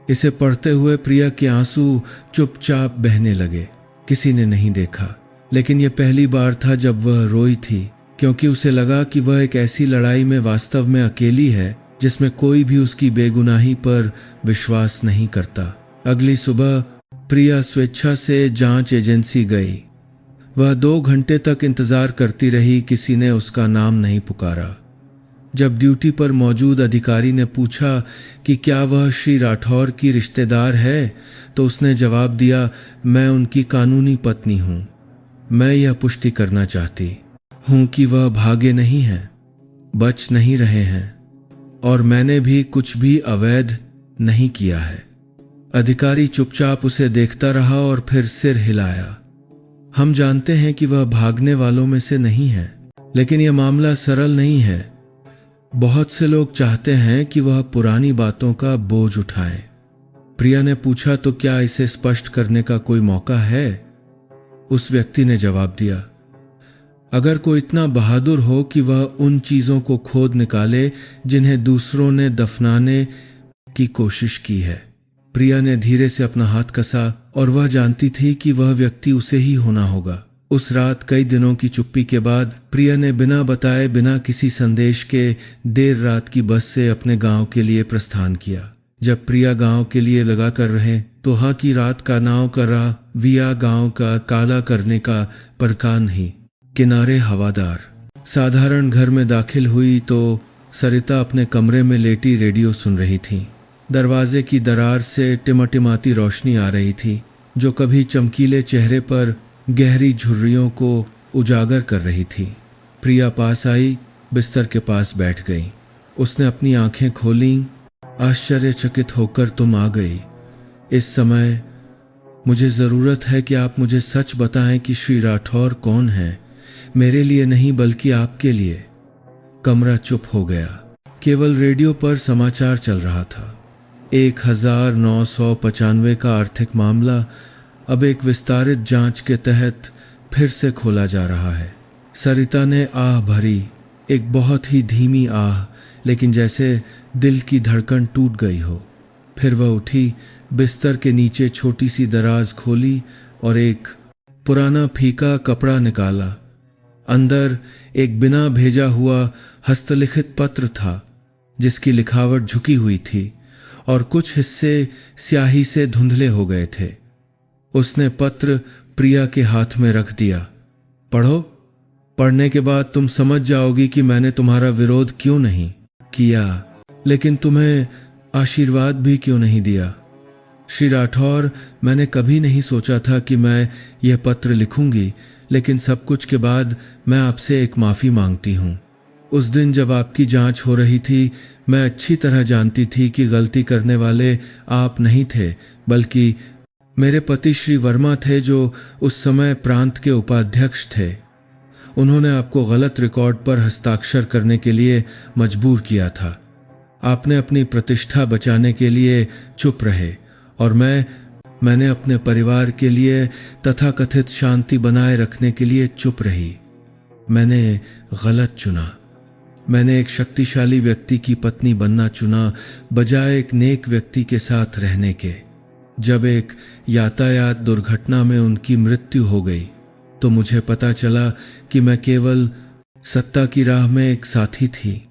इसे पढ़ते हुए प्रिया के आंसू चुपचाप बहने लगे। किसी ने नहीं देखा, लेकिन यह पहली बार था जब वह रोई थी, क्योंकि उसे लगा कि वह एक ऐसी लड़ाई में वास्तव में अकेली है जिसमें कोई भी उसकी बेगुनाही पर विश्वास नहीं करता। अगली सुबह प्रिया स्वेच्छा से जांच एजेंसी गई। वह 2 घंटे तक इंतजार करती रही, किसी ने उसका नाम नहीं पुकारा। जब ड्यूटी पर मौजूद अधिकारी ने पूछा कि क्या वह श्री राठौर की रिश्तेदार है, तो उसने जवाब दिया, मैं उनकी कानूनी पत्नी हूं। मैं यह पुष्टि करना चाहती हूं कि वह भागे नहीं हैं, बच नहीं रहे हैं, और मैंने भी कुछ भी अवैध नहीं किया है। अधिकारी चुपचाप उसे देखता रहा और फिर सिर हिलाया। हम जानते हैं कि वह भागने वालों में से नहीं है, लेकिन यह मामला सरल नहीं है। बहुत से लोग चाहते हैं कि वह पुरानी बातों का बोझ उठाए। प्रिया ने पूछा, तो क्या इसे स्पष्ट करने का कोई मौका है? उस व्यक्ति ने जवाब दिया, अगर कोई इतना बहादुर हो कि वह उन चीजों को खोद निकाले जिन्हें दूसरों ने दफनाने की कोशिश की है। प्रिया ने धीरे से अपना हाथ कसा, और वह जानती थी कि वह व्यक्ति उसे ही होना होगा। उस रात कई दिनों की चुप्पी के बाद प्रिया ने बिना बताए, बिना किसी संदेश के देर रात की बस से अपने गांव के लिए प्रस्थान किया। जब प्रिया गांव के लिए लगा कर रहे तो हाँ की रात का नाव का राह विया गांव का काला करने का परका नहीं, किनारे हवादार। साधारण घर में दाखिल हुई तो सरिता अपने कमरे में लेटी रेडियो सुन रही थी। दरवाजे की दरार से टिमटिमाती रोशनी आ रही थी, जो कभी चमकीले चेहरे पर गहरी झुर्रियों को उजागर कर रही थी। प्रिया पास आई, बिस्तर के पास बैठ गई। उसने अपनी आंखें खोलीं। आश्चर्यचकित होकर, तुम आ गई इस समय। मुझे ज़रूरत है कि आप मुझे सच बताएं कि श्री राठौर कौन है, मेरे लिए नहीं बल्कि आपके लिए। कमरा चुप हो गया। केवल रेडियो पर समाचार चल रहा था। 1995 का आर्थिक मामला अब एक विस्तारित जांच के तहत फिर से खोला जा रहा है। सरिता ने आह भरी, एक बहुत ही धीमी आह, लेकिन जैसे दिल की धड़कन टूट गई हो। फिर वह उठी, बिस्तर के नीचे छोटी सी दराज खोली और एक पुराना फीका कपड़ा निकाला। अंदर एक बिना भेजा हुआ हस्तलिखित पत्र था, जिसकी लिखावट झुकी हुई थी और कुछ हिस्से स्याही से धुंधले हो गए थे। उसने पत्र प्रिया के हाथ में रख दिया। पढ़ो, पढ़ने के बाद तुम समझ जाओगी कि मैंने तुम्हारा विरोध क्यों नहीं किया, लेकिन तुम्हें आशीर्वाद भी क्यों नहीं दिया। श्री राठौर, मैंने कभी नहीं सोचा था कि मैं यह पत्र लिखूंगी, लेकिन सब कुछ के बाद मैं आपसे एक माफ़ी मांगती हूँ। उस दिन जब आपकी जांच हो रही थी, मैं अच्छी तरह जानती थी कि गलती करने वाले आप नहीं थे, बल्कि मेरे पति श्री वर्मा थे, जो उस समय प्रांत के उपाध्यक्ष थे। उन्होंने आपको गलत रिकॉर्ड पर हस्ताक्षर करने के लिए मजबूर किया था। आपने अपनी प्रतिष्ठा बचाने के लिए चुप रहे, और मैंने अपने परिवार के लिए तथाकथित शांति बनाए रखने के लिए चुप रही। मैंने गलत चुना। मैंने एक शक्तिशाली व्यक्ति की पत्नी बनना चुना, बजाय एक नेक व्यक्ति के साथ रहने के। जब एक यातायात दुर्घटना में उनकी मृत्यु हो गई, तो मुझे पता चला कि मैं केवल सत्ता की राह में एक साथी थी।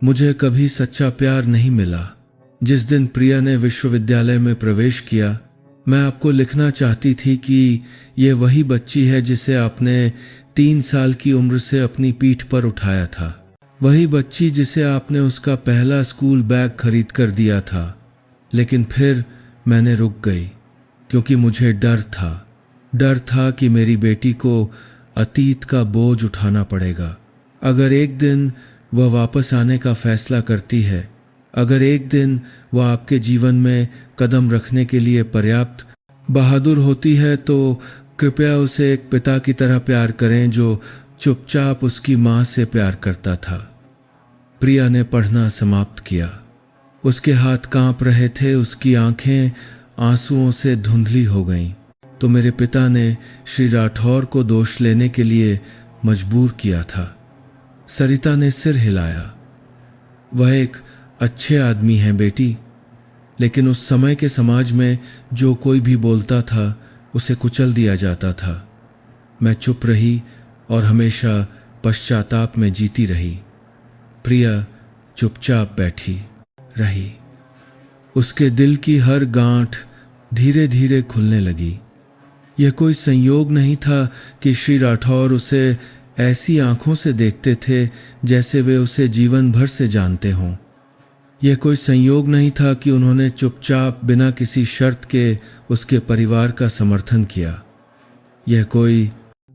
मुझे कभी सच्चा प्यार नहीं मिला। जिस दिन प्रिया ने विश्वविद्यालय में प्रवेश किया, मैं आपको लिखना चाहती थी कि ये वही बच्ची है जिसे आपने 3 साल की उम्र से अपनी पीठ पर उठाया था। वही बच्ची जिसे आपने उसका पहला स्कूल बैग खरीद कर दिया था। लेकिन फिर मैंने रुक गई, क्योंकि मुझे डर था कि मेरी बेटी को अतीत का बोझ उठाना पड़ेगा। अगर एक दिन वह वापस आने का फैसला करती है, अगर एक दिन वह आपके जीवन में कदम रखने के लिए पर्याप्त बहादुर होती है, तो कृपया उसे एक पिता की तरह प्यार करें जो चुपचाप उसकी मां से प्यार करता था। प्रिया ने पढ़ना समाप्त किया। उसके हाथ कांप रहे थे, उसकी आंखें आंसुओं से धुंधली हो गईं। तो मेरे पिता ने श्री राठौर को दोष लेने के लिए मजबूर किया था। सरिता ने सिर हिलाया। वह एक अच्छे आदमी हैं बेटी, लेकिन उस समय के समाज में जो कोई भी बोलता था उसे कुचल दिया जाता था। मैं चुप रही और हमेशा पश्चाताप में जीती रही। प्रिया चुपचाप बैठी रही। उसके दिल की हर गांठ धीरे धीरे खुलने लगी। यह कोई संयोग नहीं था कि श्री राठौर उसे ऐसी आंखों से देखते थे जैसे वे उसे जीवन भर से जानते हों। यह कोई संयोग नहीं था कि उन्होंने चुपचाप बिना किसी शर्त के उसके परिवार का समर्थन किया। यह कोई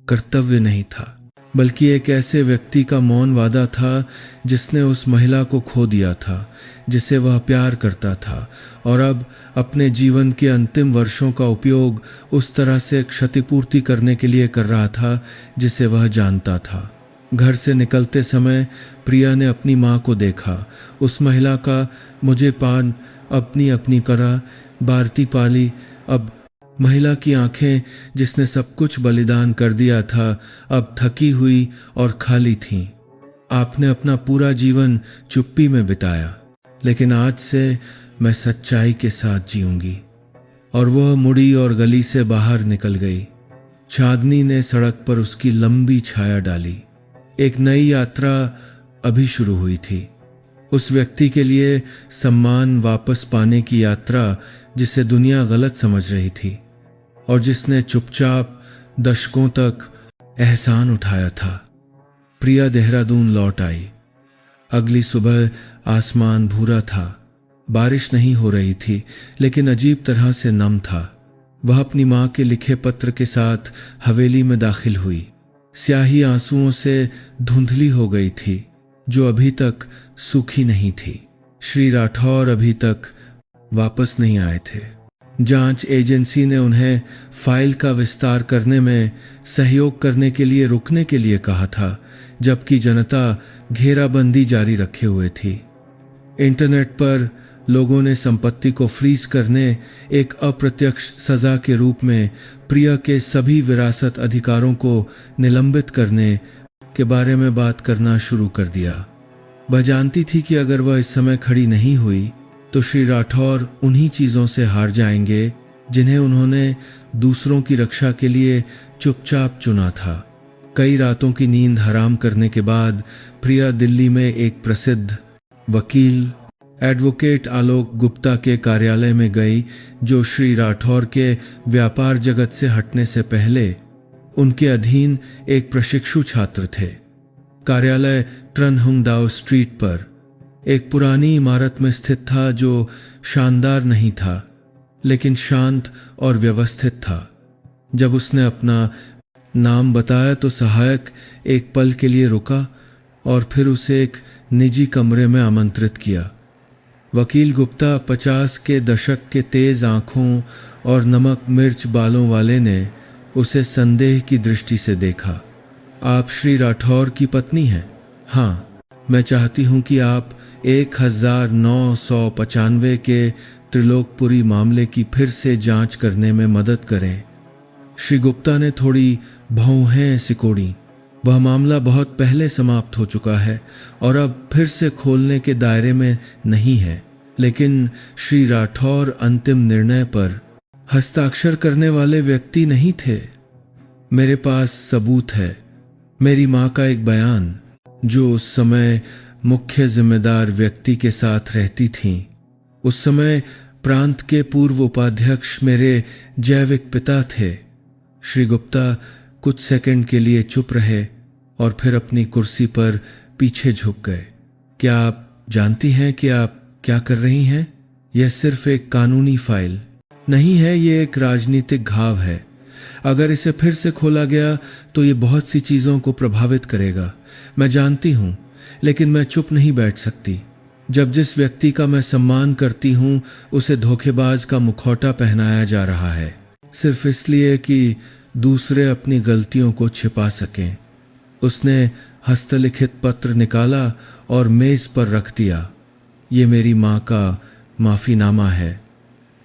कर्तव्य नहीं था, बल्कि एक ऐसे व्यक्ति का मौन वादा था जिसने उस महिला को खो दिया था, जिसे वह प्यार करता था, और अब अपने जीवन के अंतिम वर्षों का उपयोग उस तरह से क्षतिपूर्ति करने के लिए कर रहा था जिसे वह जानता था। घर से निकलते समय प्रिया ने अपनी माँ को देखा। उस महिला का मुझे पान अपनी अपनी करा भारती पाली। अब महिला की आंखें, जिसने सब कुछ बलिदान कर दिया था, अब थकी हुई और खाली थीं। आपने अपना पूरा जीवन चुप्पी में बिताया, लेकिन आज से मैं सच्चाई के साथ जीऊंगी। और वह मुड़ी और गली से बाहर निकल गई। चांदनी ने सड़क पर उसकी लंबी छाया डाली। एक नई यात्रा अभी शुरू हुई थी। उस व्यक्ति के लिए सम्मान वापस पाने की यात्रा जिसे दुनिया गलत समझ रही थी और जिसने चुपचाप दशकों तक एहसान उठाया था। प्रिया देहरादून लौट आई। अगली सुबह आसमान भूरा था। बारिश नहीं हो रही थी, लेकिन अजीब तरह से नम था। वह अपनी माँ के लिखे पत्र के साथ हवेली में दाखिल हुई। स्याही आंसुओं से धुंधली हो गई थी, जो अभी तक सूखी नहीं थी। श्री राठौर अभी तक वापस नहीं आए थे। जांच एजेंसी ने उन्हें फाइल का विस्तार करने में सहयोग करने के लिए रुकने के लिए कहा था, जबकि जनता घेराबंदी जारी रखे हुए थी। इंटरनेट पर लोगों ने संपत्ति को फ्रीज करने, एक अप्रत्यक्ष सजा के रूप में प्रिया के सभी विरासत अधिकारों को निलंबित करने के बारे में बात करना शुरू कर दिया। वह जानती थी कि अगर वह इस समय खड़ी नहीं हुई तो श्री राठौर उन्हीं चीज़ों से हार जाएंगे जिन्हें उन्होंने दूसरों की रक्षा के लिए चुपचाप चुना था। कई रातों की नींद हराम करने के बाद प्रिया दिल्ली में एक प्रसिद्ध वकील एडवोकेट आलोक गुप्ता के कार्यालय में गई, जो श्री राठौर के व्यापार जगत से हटने से पहले उनके अधीन एक प्रशिक्षु छात्र थे। कार्यालय ट्रनहुंगदाओ स्ट्रीट पर एक पुरानी इमारत में स्थित था, जो शानदार नहीं था लेकिन शांत और व्यवस्थित था। जब उसने अपना नाम बताया तो सहायक एक पल के लिए रुका और फिर उसे एक निजी कमरे में आमंत्रित किया। वकील गुप्ता 50 के दशक के तेज आंखों और नमक मिर्च बालों वाले ने उसे संदेह की दृष्टि से देखा। आप श्री राठौर की पत्नी हैं? हाँ, मैं चाहती हूं कि आप 1995 के त्रिलोकपुरी मामले की फिर से जांच करने में मदद करें। श्री गुप्ता ने थोड़ी भौहें सिकोड़ी। वह मामला बहुत पहले समाप्त हो चुका है और अब फिर से खोलने के दायरे में नहीं है, लेकिन श्री राठौर अंतिम निर्णय पर हस्ताक्षर करने वाले व्यक्ति नहीं थे। मेरे पास सबूत है। मेरी माँ का एक बयान, जो उस समय मुख्य जिम्मेदार व्यक्ति के साथ रहती थीं। उस समय प्रांत के पूर्व उपाध्यक्ष मेरे जैविक पिता थे। श्री गुप्ता कुछ सेकंड के लिए चुप रहे और फिर अपनी कुर्सी पर पीछे झुक गए। क्या आप जानती हैं कि आप क्या कर रही हैं? यह सिर्फ एक कानूनी फाइल नहीं है, ये एक राजनीतिक घाव है। अगर इसे फिर से खोला गया तो ये बहुत सी चीज़ों को प्रभावित करेगा। मैं जानती हूँ, लेकिन मैं चुप नहीं बैठ सकती। जब जिस व्यक्ति का मैं सम्मान करती हूँ, उसे धोखेबाज का मुखौटा पहनाया जा रहा है, सिर्फ इसलिए कि दूसरे अपनी गलतियों को छिपा सकें। उसने हस्तलिखित पत्र निकाला और मेज पर रख दिया। ये मेरी माँ का माफ़ीनामा है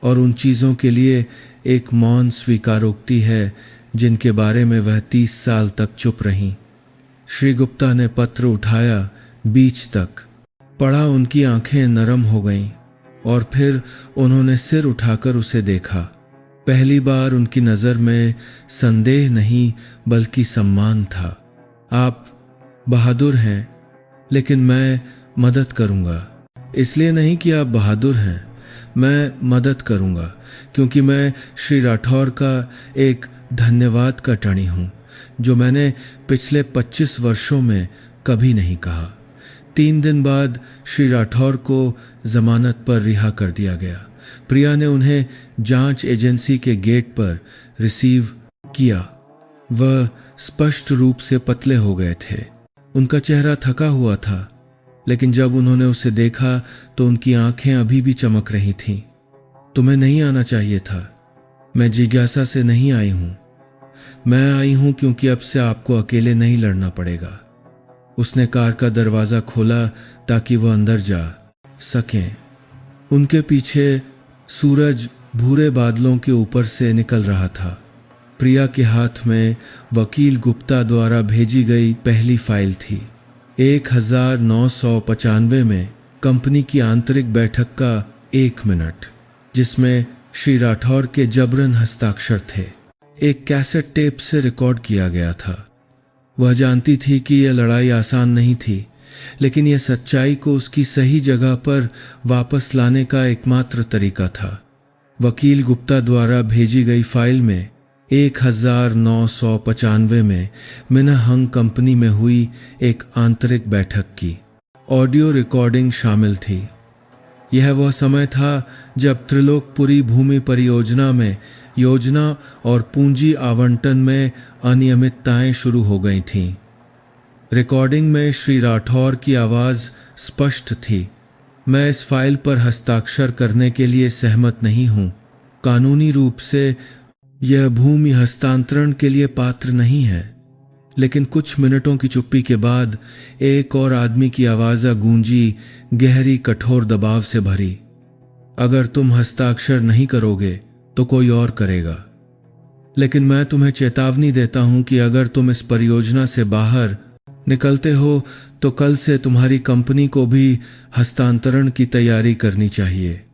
और उन चीज़ों के लिए एक मौन स्वीकारोक्ति है जिनके बारे में वह 30 साल तक चुप रहीं। श्री गुप्ता ने पत्र उठाया, बीच तक पढ़ा। उनकी आंखें नरम हो गईं और फिर उन्होंने सिर उठाकर उसे देखा। पहली बार उनकी नज़र में संदेह नहीं बल्कि सम्मान था। आप बहादुर हैं, लेकिन मैं मदद करूंगा। इसलिए नहीं कि आप बहादुर हैं, मैं मदद करूंगा क्योंकि मैं श्री राठौर का एक धन्यवाद का टणी हूं, जो मैंने पिछले 25 वर्षों में कभी नहीं कहा। 3 दिन बाद श्री राठौर को जमानत पर रिहा कर दिया गया। प्रिया ने उन्हें जांच एजेंसी के गेट पर रिसीव किया। वह स्पष्ट रूप से पतले हो गए थे। उनका चेहरा थका हुआ था, लेकिन जब उन्होंने उसे देखा तो उनकी आंखें अभी भी चमक रही थीं। तुम्हें नहीं आना चाहिए था। मैं जिज्ञासा से नहीं आई हूं। मैं आई हूं क्योंकि अब से आपको अकेले नहीं लड़ना पड़ेगा। उसने कार का दरवाजा खोला ताकि वह अंदर जा सकें। उनके पीछे सूरज भूरे बादलों के ऊपर से निकल रहा था। प्रिया के हाथ में वकील गुप्ता द्वारा भेजी गई पहली फाइल थी। 1995 में कंपनी की आंतरिक बैठक का 1 मिनट, जिसमें श्री राठौर के जबरन हस्ताक्षर थे, एक कैसेट टेप से रिकॉर्ड किया गया था। वह जानती थी कि यह लड़ाई आसान नहीं थी, लेकिन यह सच्चाई को उसकी सही जगह पर वापस लाने का एकमात्र तरीका था। वकील गुप्ता द्वारा भेजी गई फाइल में 1995 में मिनहंग कंपनी में हुई एक आंतरिक बैठक की ऑडियो रिकॉर्डिंग शामिल थी। यह वह समय था जब त्रिलोकपुरी भूमि परियोजना में योजना और पूंजी आवंटन में अनियमितताएं शुरू हो गई थीं। रिकॉर्डिंग में श्री राठौर की आवाज़ स्पष्ट थी। मैं इस फाइल पर हस्ताक्षर करने के लिए सहमत नहीं हूं। कानूनी रूप से यह भूमि हस्तांतरण के लिए पात्र नहीं है। लेकिन कुछ मिनटों की चुप्पी के बाद एक और आदमी की आवाज़ गूंजी, गहरी कठोर दबाव से भरी। अगर तुम हस्ताक्षर नहीं करोगे तो कोई और करेगा। लेकिन मैं तुम्हें चेतावनी देता हूं कि अगर तुम इस परियोजना से बाहर निकलते हो तो कल से तुम्हारी कंपनी को भी हस्तांतरण की तैयारी करनी चाहिए।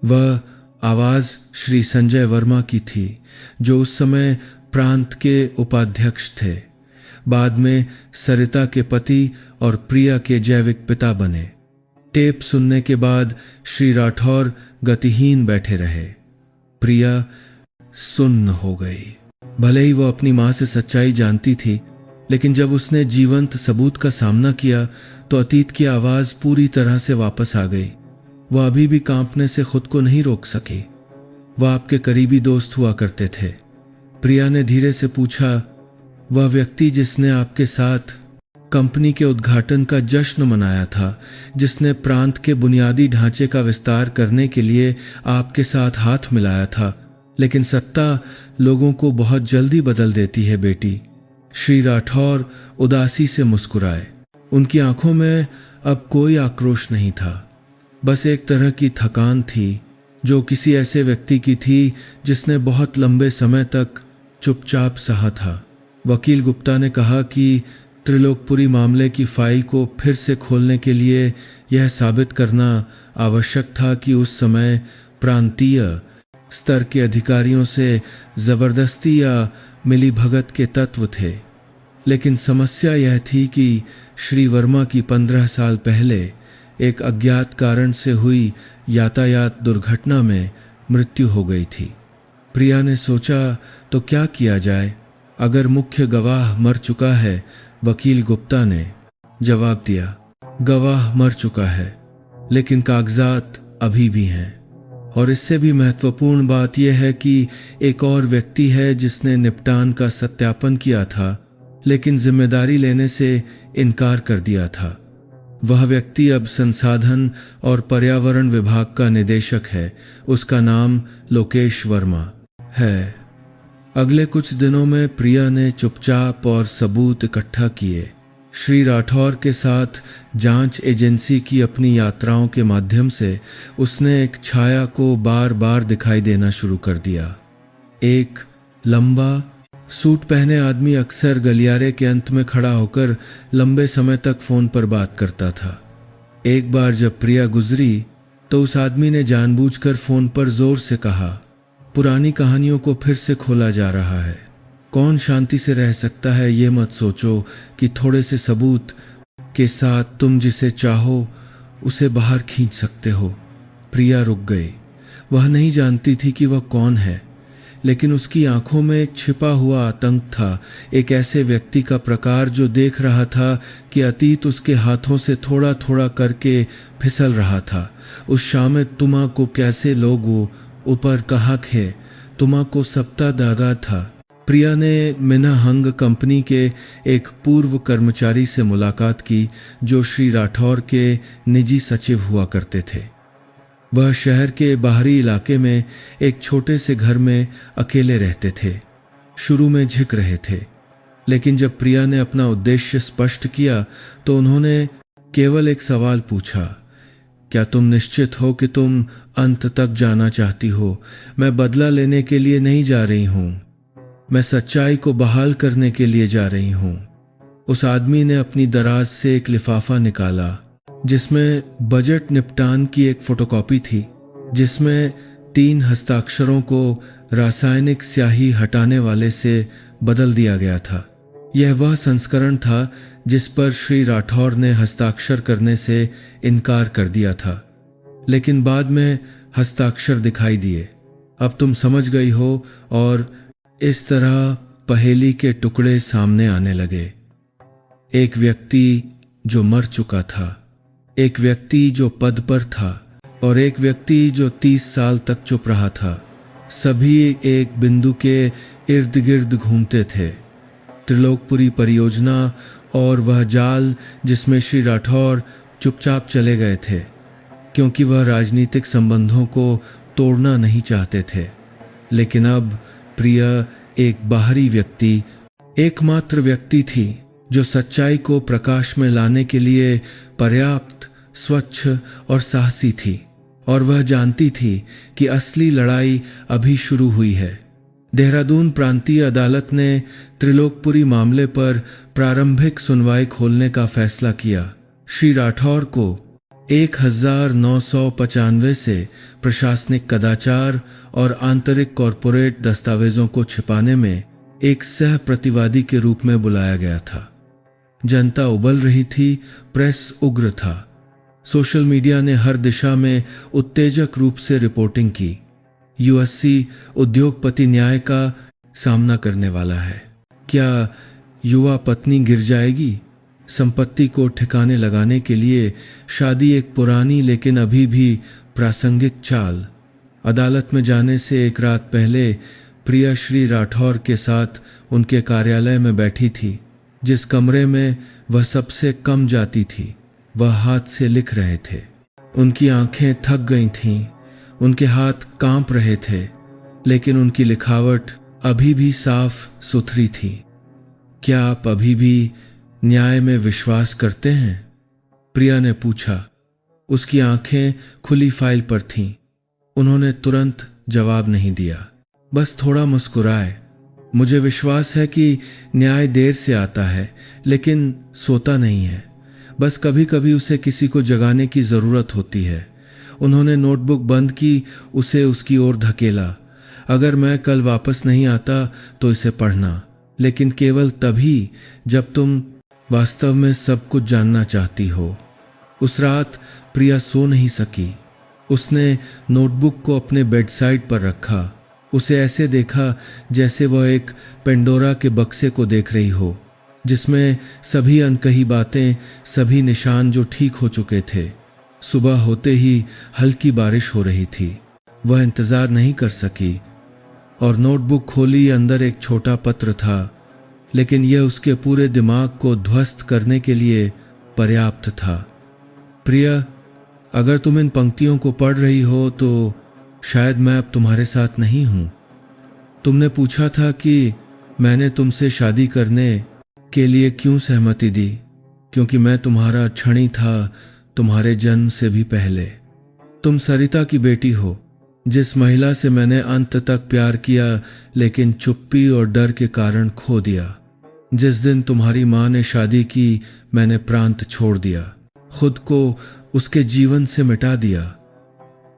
वह आवाज़ श्री संजय वर्मा की थी, जो उस समय प्रांत के उपाध्यक्ष थे। बाद में सरिता के पति और प्रिया के जैविक पिता बने। टेप सुनने के बाद श्री राठौर गतिहीन बैठे रहे। प्रिया सुन्न हो गई। भले ही वो अपनी मां से सच्चाई जानती थी, लेकिन जब उसने जीवंत सबूत का सामना किया तो अतीत की आवाज पूरी तरह से वापस आ गई। वह अभी भी कांपने से खुद को नहीं रोक सकी। वह आपके करीबी दोस्त हुआ करते थे। प्रिया ने धीरे से पूछा, वह व्यक्ति जिसने आपके साथ कंपनी के उद्घाटन का जश्न मनाया था, जिसने प्रांत के बुनियादी ढांचे का विस्तार करने के लिए आपके साथ हाथ मिलाया था। लेकिन सत्ता लोगों को बहुत जल्दी बदल देती है बेटी। श्री राठौर उदासी से मुस्कुराए। उनकी आंखों में अब कोई आक्रोश नहीं था, बस एक तरह की थकान थी जो किसी ऐसे व्यक्ति की थी जिसने बहुत लंबे समय तक चुपचाप सहा था। वकील गुप्ता ने कहा कि त्रिलोकपुरी मामले की फाइल को फिर से खोलने के लिए यह साबित करना आवश्यक था कि उस समय प्रांतीय स्तर के अधिकारियों से जबरदस्ती या मिलीभगत के तत्व थे। लेकिन समस्या यह थी कि श्री वर्मा की 15 साल पहले एक अज्ञात कारण से हुई यातायात दुर्घटना में मृत्यु हो गई थी। प्रिया ने सोचा, तो क्या किया जाए अगर मुख्य गवाह मर चुका है। वकील गुप्ता ने जवाब दिया, गवाह मर चुका है, लेकिन कागजात अभी भी हैं। और इससे भी महत्वपूर्ण बात यह है कि एक और व्यक्ति है जिसने निपटान का सत्यापन किया था, लेकिन जिम्मेदारी लेने से इनकार कर दिया था। वह व्यक्ति अब संसाधन और पर्यावरण विभाग का निदेशक है। उसका नाम लोकेश वर्मा है। अगले कुछ दिनों में प्रिया ने चुपचाप और सबूत इकट्ठा किए। श्री राठौर के साथ जांच एजेंसी की अपनी यात्राओं के माध्यम से उसने एक छाया को बार बार दिखाई देना शुरू कर दिया। एक लंबा सूट पहने आदमी अक्सर गलियारे के अंत में खड़ा होकर लंबे समय तक फोन पर बात करता था। एक बार जब प्रिया गुजरी तो उस आदमी ने जानबूझकर फोन पर जोर से कहा, पुरानी कहानियों को फिर से खोला जा रहा है। कौन शांति से रह सकता है, ये मत सोचो कि थोड़े से सबूत के साथ तुम जिसे चाहो उसे बाहर खींच सकते हो। प्रिया रुक गई। वह नहीं जानती थी कि वह कौन है, लेकिन उसकी आंखों में एक छिपा हुआ आतंक था, एक ऐसे व्यक्ति का प्रकार जो देख रहा था कि अतीत उसके हाथों से थोड़ा थोड़ा करके फिसल रहा था। उस शाम में तुमा को कैसे लोगों ऊपर कहा है, तुमा को सप्ताह दागा था। प्रिया ने मिनाहंग कंपनी के एक पूर्व कर्मचारी से मुलाकात की जो श्री राठौर के निजी सचिव हुआ करते थे। वह शहर के बाहरी इलाके में एक छोटे से घर में अकेले रहते थे। शुरू में झिक रहे थे, लेकिन जब प्रिया ने अपना उद्देश्य स्पष्ट किया तो उन्होंने केवल एक सवाल पूछा, क्या तुम निश्चित हो कि तुम अंत तक जाना चाहती हो? मैं बदला लेने के लिए नहीं जा रही हूं, मैं सच्चाई को बहाल करने के लिए जा रही हूं। उस आदमी ने अपनी दराज से एक लिफाफा निकाला जिसमें बजट निपटान की एक फोटोकॉपी थी, जिसमें 3 हस्ताक्षरों को रासायनिक स्याही हटाने वाले से बदल दिया गया था। यह वह संस्करण था जिस पर श्री राठौर ने हस्ताक्षर करने से इनकार कर दिया था, लेकिन बाद में हस्ताक्षर दिखाई दिए। अब तुम समझ गई हो। और इस तरह पहेली के टुकड़े सामने आने लगे। एक व्यक्ति जो मर चुका था, एक व्यक्ति जो पद पर था और एक व्यक्ति जो 30 साल तक चुप रहा था। सभी एक बिंदु के इर्द गिर्द घूमते थे, त्रिलोकपुरी परियोजना और वह जाल जिसमें श्री राठौर चुपचाप चले गए थे, क्योंकि वह राजनीतिक संबंधों को तोड़ना नहीं चाहते थे। लेकिन अब प्रिया एक बाहरी व्यक्ति, एकमात्र व्यक्ति थी जो सच्चाई को प्रकाश में लाने के लिए पर्याप्त, स्वच्छ और साहसी थी। और वह जानती थी कि असली लड़ाई अभी शुरू हुई है। देहरादून प्रांतीय अदालत ने त्रिलोकपुरी मामले पर प्रारंभिक सुनवाई खोलने का फैसला किया। श्री राठौर को 1995 से प्रशासनिक कदाचार और आंतरिक कॉरपोरेट दस्तावेजों को छिपाने में एक सह प्रतिवादी के रूप में बुलाया गया था। जनता उबल रही थी, प्रेस उग्र था, सोशल मीडिया ने हर दिशा में उत्तेजक रूप से रिपोर्टिंग की। यूएससी उद्योगपति न्याय का सामना करने वाला है। क्या युवा पत्नी गिर जाएगी? संपत्ति को ठिकाने लगाने के लिए शादी एक पुरानी लेकिन अभी भी प्रासंगिक चाल। अदालत में जाने से एक रात पहले प्रिया श्री राठौर के साथ उनके कार्यालय में बैठी थी, जिस कमरे में वह सबसे कम जाती थी। वह हाथ से लिख रहे थे। उनकी आंखें थक गई थीं, उनके हाथ कांप रहे थे, लेकिन उनकी लिखावट अभी भी साफ सुथरी थी। क्या आप अभी भी न्याय में विश्वास करते हैं? प्रिया ने पूछा। उसकी आंखें खुली फाइल पर थीं। उन्होंने तुरंत जवाब नहीं दिया, बस थोड़ा मुस्कुराए। मुझे विश्वास है कि न्याय देर से आता है, लेकिन सोता नहीं है। बस कभी कभी उसे किसी को जगाने की जरूरत होती है। उन्होंने नोटबुक बंद की, उसे उसकी ओर धकेला। अगर मैं कल वापस नहीं आता तो इसे पढ़ना, लेकिन केवल तभी जब तुम वास्तव में सब कुछ जानना चाहती हो। उस रात प्रिया सो नहीं सकी। उसने नोटबुक को अपने बेडसाइड पर रखा। उसे ऐसे देखा जैसे वह एक पेंडोरा के बक्से को देख रही हो, जिसमें सभी अनकही बातें, सभी निशान जो ठीक हो चुके थे। सुबह होते ही हल्की बारिश हो रही थी। वह इंतजार नहीं कर सकी और नोटबुक खोली। अंदर एक छोटा पत्र था, लेकिन यह उसके पूरे दिमाग को ध्वस्त करने के लिए पर्याप्त था। प्रिया, अगर तुम इन पंक्तियों को पढ़ रही हो तो शायद मैं अब तुम्हारे साथ नहीं हूं। तुमने पूछा था कि मैंने तुमसे शादी करने के लिए क्यों सहमति दी, क्योंकि मैं तुम्हारा क्षणी था, तुम्हारे जन्म से भी पहले। तुम सरिता की बेटी हो, जिस महिला से मैंने अंत तक प्यार किया लेकिन चुप्पी और डर के कारण खो दिया। जिस दिन तुम्हारी माँ ने शादी की, मैंने प्रांत छोड़ दिया, खुद को उसके जीवन से मिटा दिया।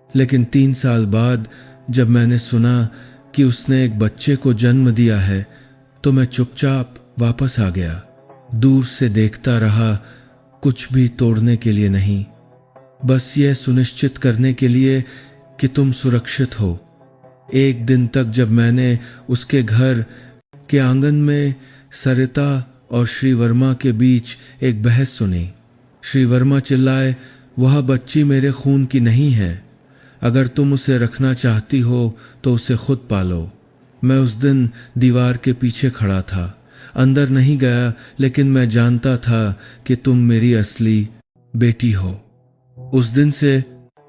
लेकिन 3 साल बाद जब मैंने सुना कि उसने एक बच्चे को जन्म दिया है, तो मैं चुपचाप वापस आ गया। दूर से देखता रहा, कुछ भी तोड़ने के लिए नहीं, बस यह सुनिश्चित करने के लिए कि तुम सुरक्षित हो। एक दिन तक जब मैंने उसके घर के आंगन में सरिता और श्री वर्मा के बीच एक बहस सुनी। श्री वर्मा चिल्लाए, वह बच्ची मेरे खून की नहीं है, अगर तुम उसे रखना चाहती हो तो उसे खुद पालो। मैं उस दिन दीवार के पीछे खड़ा था, अंदर नहीं गया, लेकिन मैं जानता था कि तुम मेरी असली बेटी हो। उस दिन से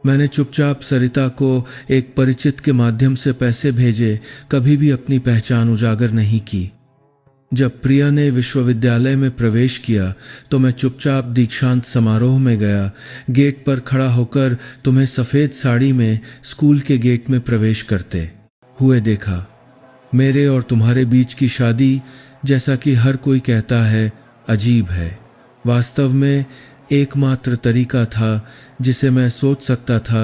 मैंने चुपचाप सरिता को एक परिचित के माध्यम से पैसे भेजे, कभी भी अपनी पहचान उजागर नहीं की। जब प्रिया ने विश्वविद्यालय में प्रवेश किया तो मैं चुपचाप दीक्षांत समारोह में गया। गेट पर खड़ा होकर तुम्हें सफ़ेद साड़ी में स्कूल के गेट में प्रवेश करते हुए देखा। मेरे और तुम्हारे बीच की शादी, जैसा कि हर कोई कहता है, अजीब है। वास्तव में एकमात्र तरीका था जिसे मैं सोच सकता था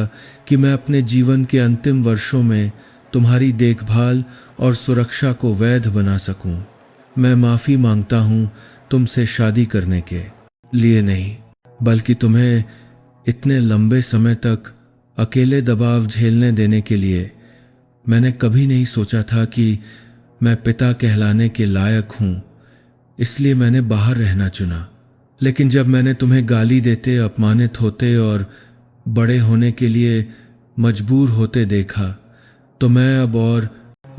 कि मैं अपने जीवन के अंतिम वर्षों में तुम्हारी देखभाल और सुरक्षा को वैध बना सकूं। मैं माफ़ी मांगता हूं तुमसे शादी करने के लिए नहीं, बल्कि तुम्हें इतने लंबे समय तक अकेले दबाव झेलने देने के लिए। मैंने कभी नहीं सोचा था कि मैं पिता कहलाने के लायक हूं, इसलिए मैंने बाहर रहना चुना। लेकिन जब मैंने तुम्हें गाली देते, अपमानित होते और बड़े होने के लिए मजबूर होते देखा, तो मैं अब और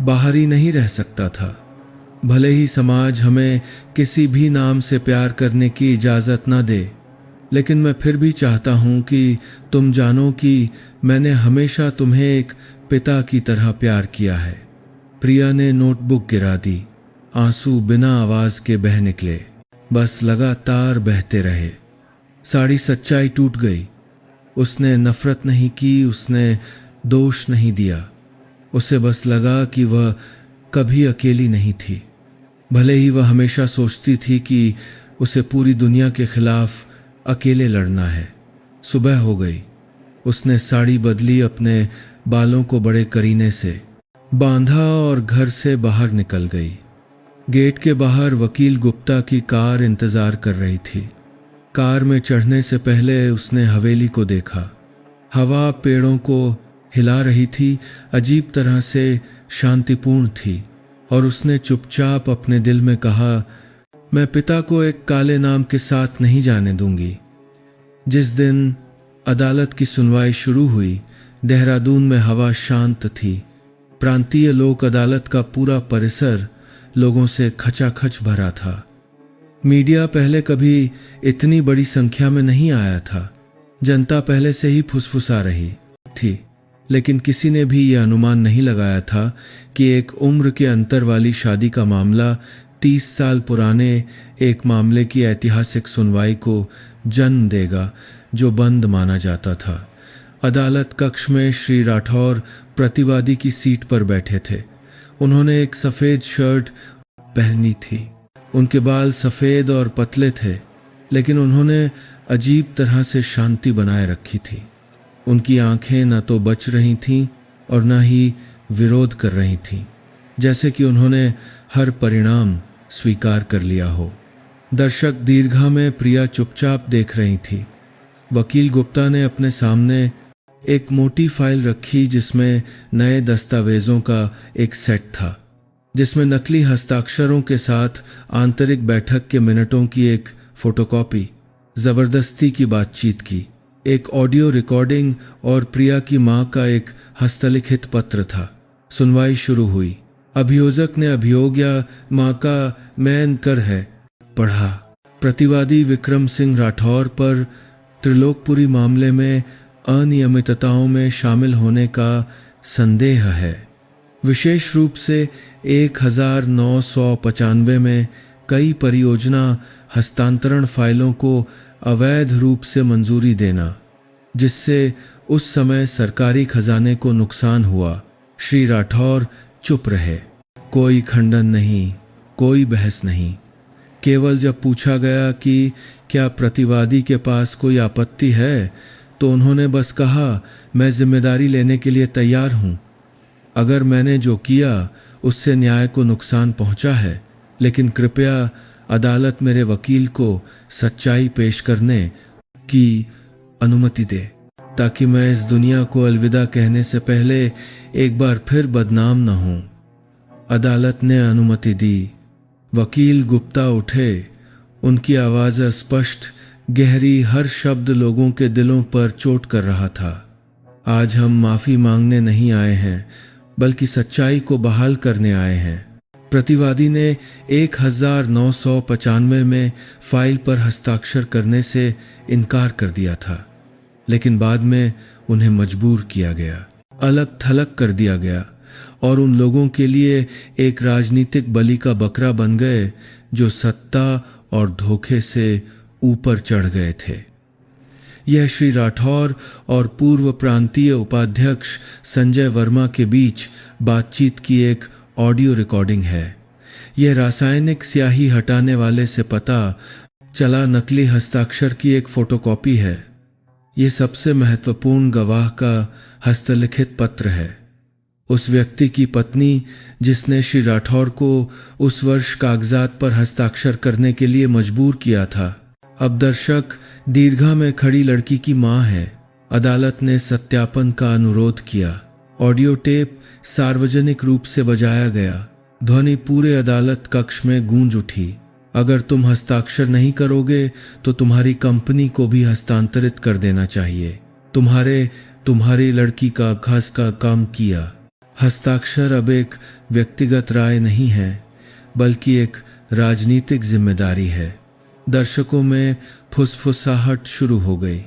बाहर ही नहीं रह सकता था। भले ही समाज हमें किसी भी नाम से प्यार करने की इजाज़त ना दे, लेकिन मैं फिर भी चाहता हूं कि तुम जानो कि मैंने हमेशा तुम्हें एक पिता की तरह प्यार किया है। प्रिया ने नोटबुक गिरा दी। आंसू बिना आवाज़ के बह निकले, बस लगातार बहते रहे। सारी सच्चाई टूट गई। उसने नफरत नहीं की, उसने दोष नहीं दिया। उसे बस लगा कि वह कभी अकेली नहीं थी, भले ही वह हमेशा सोचती थी कि उसे पूरी दुनिया के खिलाफ अकेले लड़ना है। सुबह हो गई। उसने साड़ी बदली, अपने बालों को बड़े करीने से बांधा और घर से बाहर निकल गई। गेट के बाहर वकील गुप्ता की कार इंतजार कर रही थी। कार में चढ़ने से पहले उसने हवेली को देखा। हवा पेड़ों को हिला रही थी, अजीब तरह से शांतिपूर्ण थी, और उसने चुपचाप अपने दिल में कहा, मैं पिता को एक काले नाम के साथ नहीं जाने दूंगी। जिस दिन अदालत की सुनवाई शुरू हुई, देहरादून में हवा शांत थी। प्रांतीय लोक अदालत का पूरा परिसर लोगों से खचाखच भरा था। मीडिया पहले कभी इतनी बड़ी संख्या में नहीं आया था। जनता पहले से ही फुसफुसा रही थी, लेकिन किसी ने भी यह अनुमान नहीं लगाया था कि एक उम्र के अंतर वाली शादी का मामला 30 साल पुराने एक मामले की ऐतिहासिक सुनवाई को जन्म देगा, जो बंद माना जाता था। अदालत कक्ष में श्री राठौर प्रतिवादी की सीट पर बैठे थे। उन्होंने एक सफ़ेद शर्ट पहनी थी। उनके बाल सफ़ेद और पतले थे, लेकिन उन्होंने अजीब तरह से शांति बनाए रखी थी। उनकी आंखें न तो बच रही थीं और न ही विरोध कर रही थीं, जैसे कि उन्होंने हर परिणाम स्वीकार कर लिया हो। दर्शक दीर्घा में प्रिया चुपचाप देख रही थी। वकील गुप्ता ने अपने सामने एक मोटी फाइल रखी, जिसमें नए दस्तावेजों का एक सेट था, जिसमें नकली हस्ताक्षरों के साथ आंतरिक बैठक के मिनटों की एक फोटोकॉपी, जबरदस्ती की बातचीत की एक ऑडियो रिकॉर्डिंग और प्रिया की मां का एक हस्तलिखित पत्र था। सुनवाई शुरू हुई। अभियोजक ने अभियोग या मां का मैन कर है पढ़ा। प्रतिवादी विक्रम सिंह राठौर पर त्रिलोकपुरी मामले में अनियमितताओं में शामिल होने का संदेह है। विशेष रूप से 1995 में कई परियोजना हस्तांतरण फाइलों को अवैध रूप से मंजूरी देना, जिससे उस समय सरकारी खजाने को नुकसान हुआ। श्री राठौर चुप रहे। कोई खंडन नहीं, कोई बहस नहीं। केवल जब पूछा गया कि क्या प्रतिवादी के पास कोई आपत्ति है, तो उन्होंने बस कहा, मैं जिम्मेदारी लेने के लिए तैयार हूं। अगर मैंने जो किया उससे न्याय को नुकसान पहुंचा है, लेकिन कृपया अदालत मेरे वकील को सच्चाई पेश करने की अनुमति दे, ताकि मैं इस दुनिया को अलविदा कहने से पहले एक बार फिर बदनाम न हूं। अदालत ने अनुमति दी। वकील गुप्ता उठे। उनकी आवाज़ स्पष्ट, गहरी, हर शब्द लोगों के दिलों पर चोट कर रहा था। आज हम माफ़ी मांगने नहीं आए हैं, बल्कि सच्चाई को बहाल करने आए हैं। प्रतिवादी ने 1995 में फाइल पर हस्ताक्षर करने से इनकार कर दिया था, लेकिन बाद में उन्हें मजबूर किया गया, अलग थलग कर दिया गया और उन लोगों के लिए एक राजनीतिक बलि का बकरा बन गए जो सत्ता और धोखे से ऊपर चढ़ गए थे। यह श्री राठौर और पूर्व प्रांतीय उपाध्यक्ष संजय वर्मा के बीच बातचीत की एक ऑडियो रिकॉर्डिंग है। यह रासायनिक स्याही हटाने वाले से पता चला नकली हस्ताक्षर की एक फोटोकॉपी है। यह सबसे महत्वपूर्ण गवाह का हस्तलिखित पत्र है। उस व्यक्ति की पत्नी जिसने श्री राठौर को उस वर्ष कागजात पर हस्ताक्षर करने के लिए मजबूर किया था, अब दर्शक दीर्घा में खड़ी लड़की की मां है। अदालत ने सत्यापन का अनुरोध किया। ऑडियो टेप सार्वजनिक रूप से बजाया गया। ध्वनि पूरे अदालत कक्ष में गूंज उठी। अगर तुम हस्ताक्षर नहीं करोगे तो तुम्हारी कंपनी को भी हस्तांतरित कर देना चाहिए। तुम्हारी लड़की का घास का काम किया। हस्ताक्षर अब एक व्यक्तिगत राय नहीं है, बल्कि एक राजनीतिक जिम्मेदारी है। दर्शकों में फुसफुसाहट शुरू हो गई।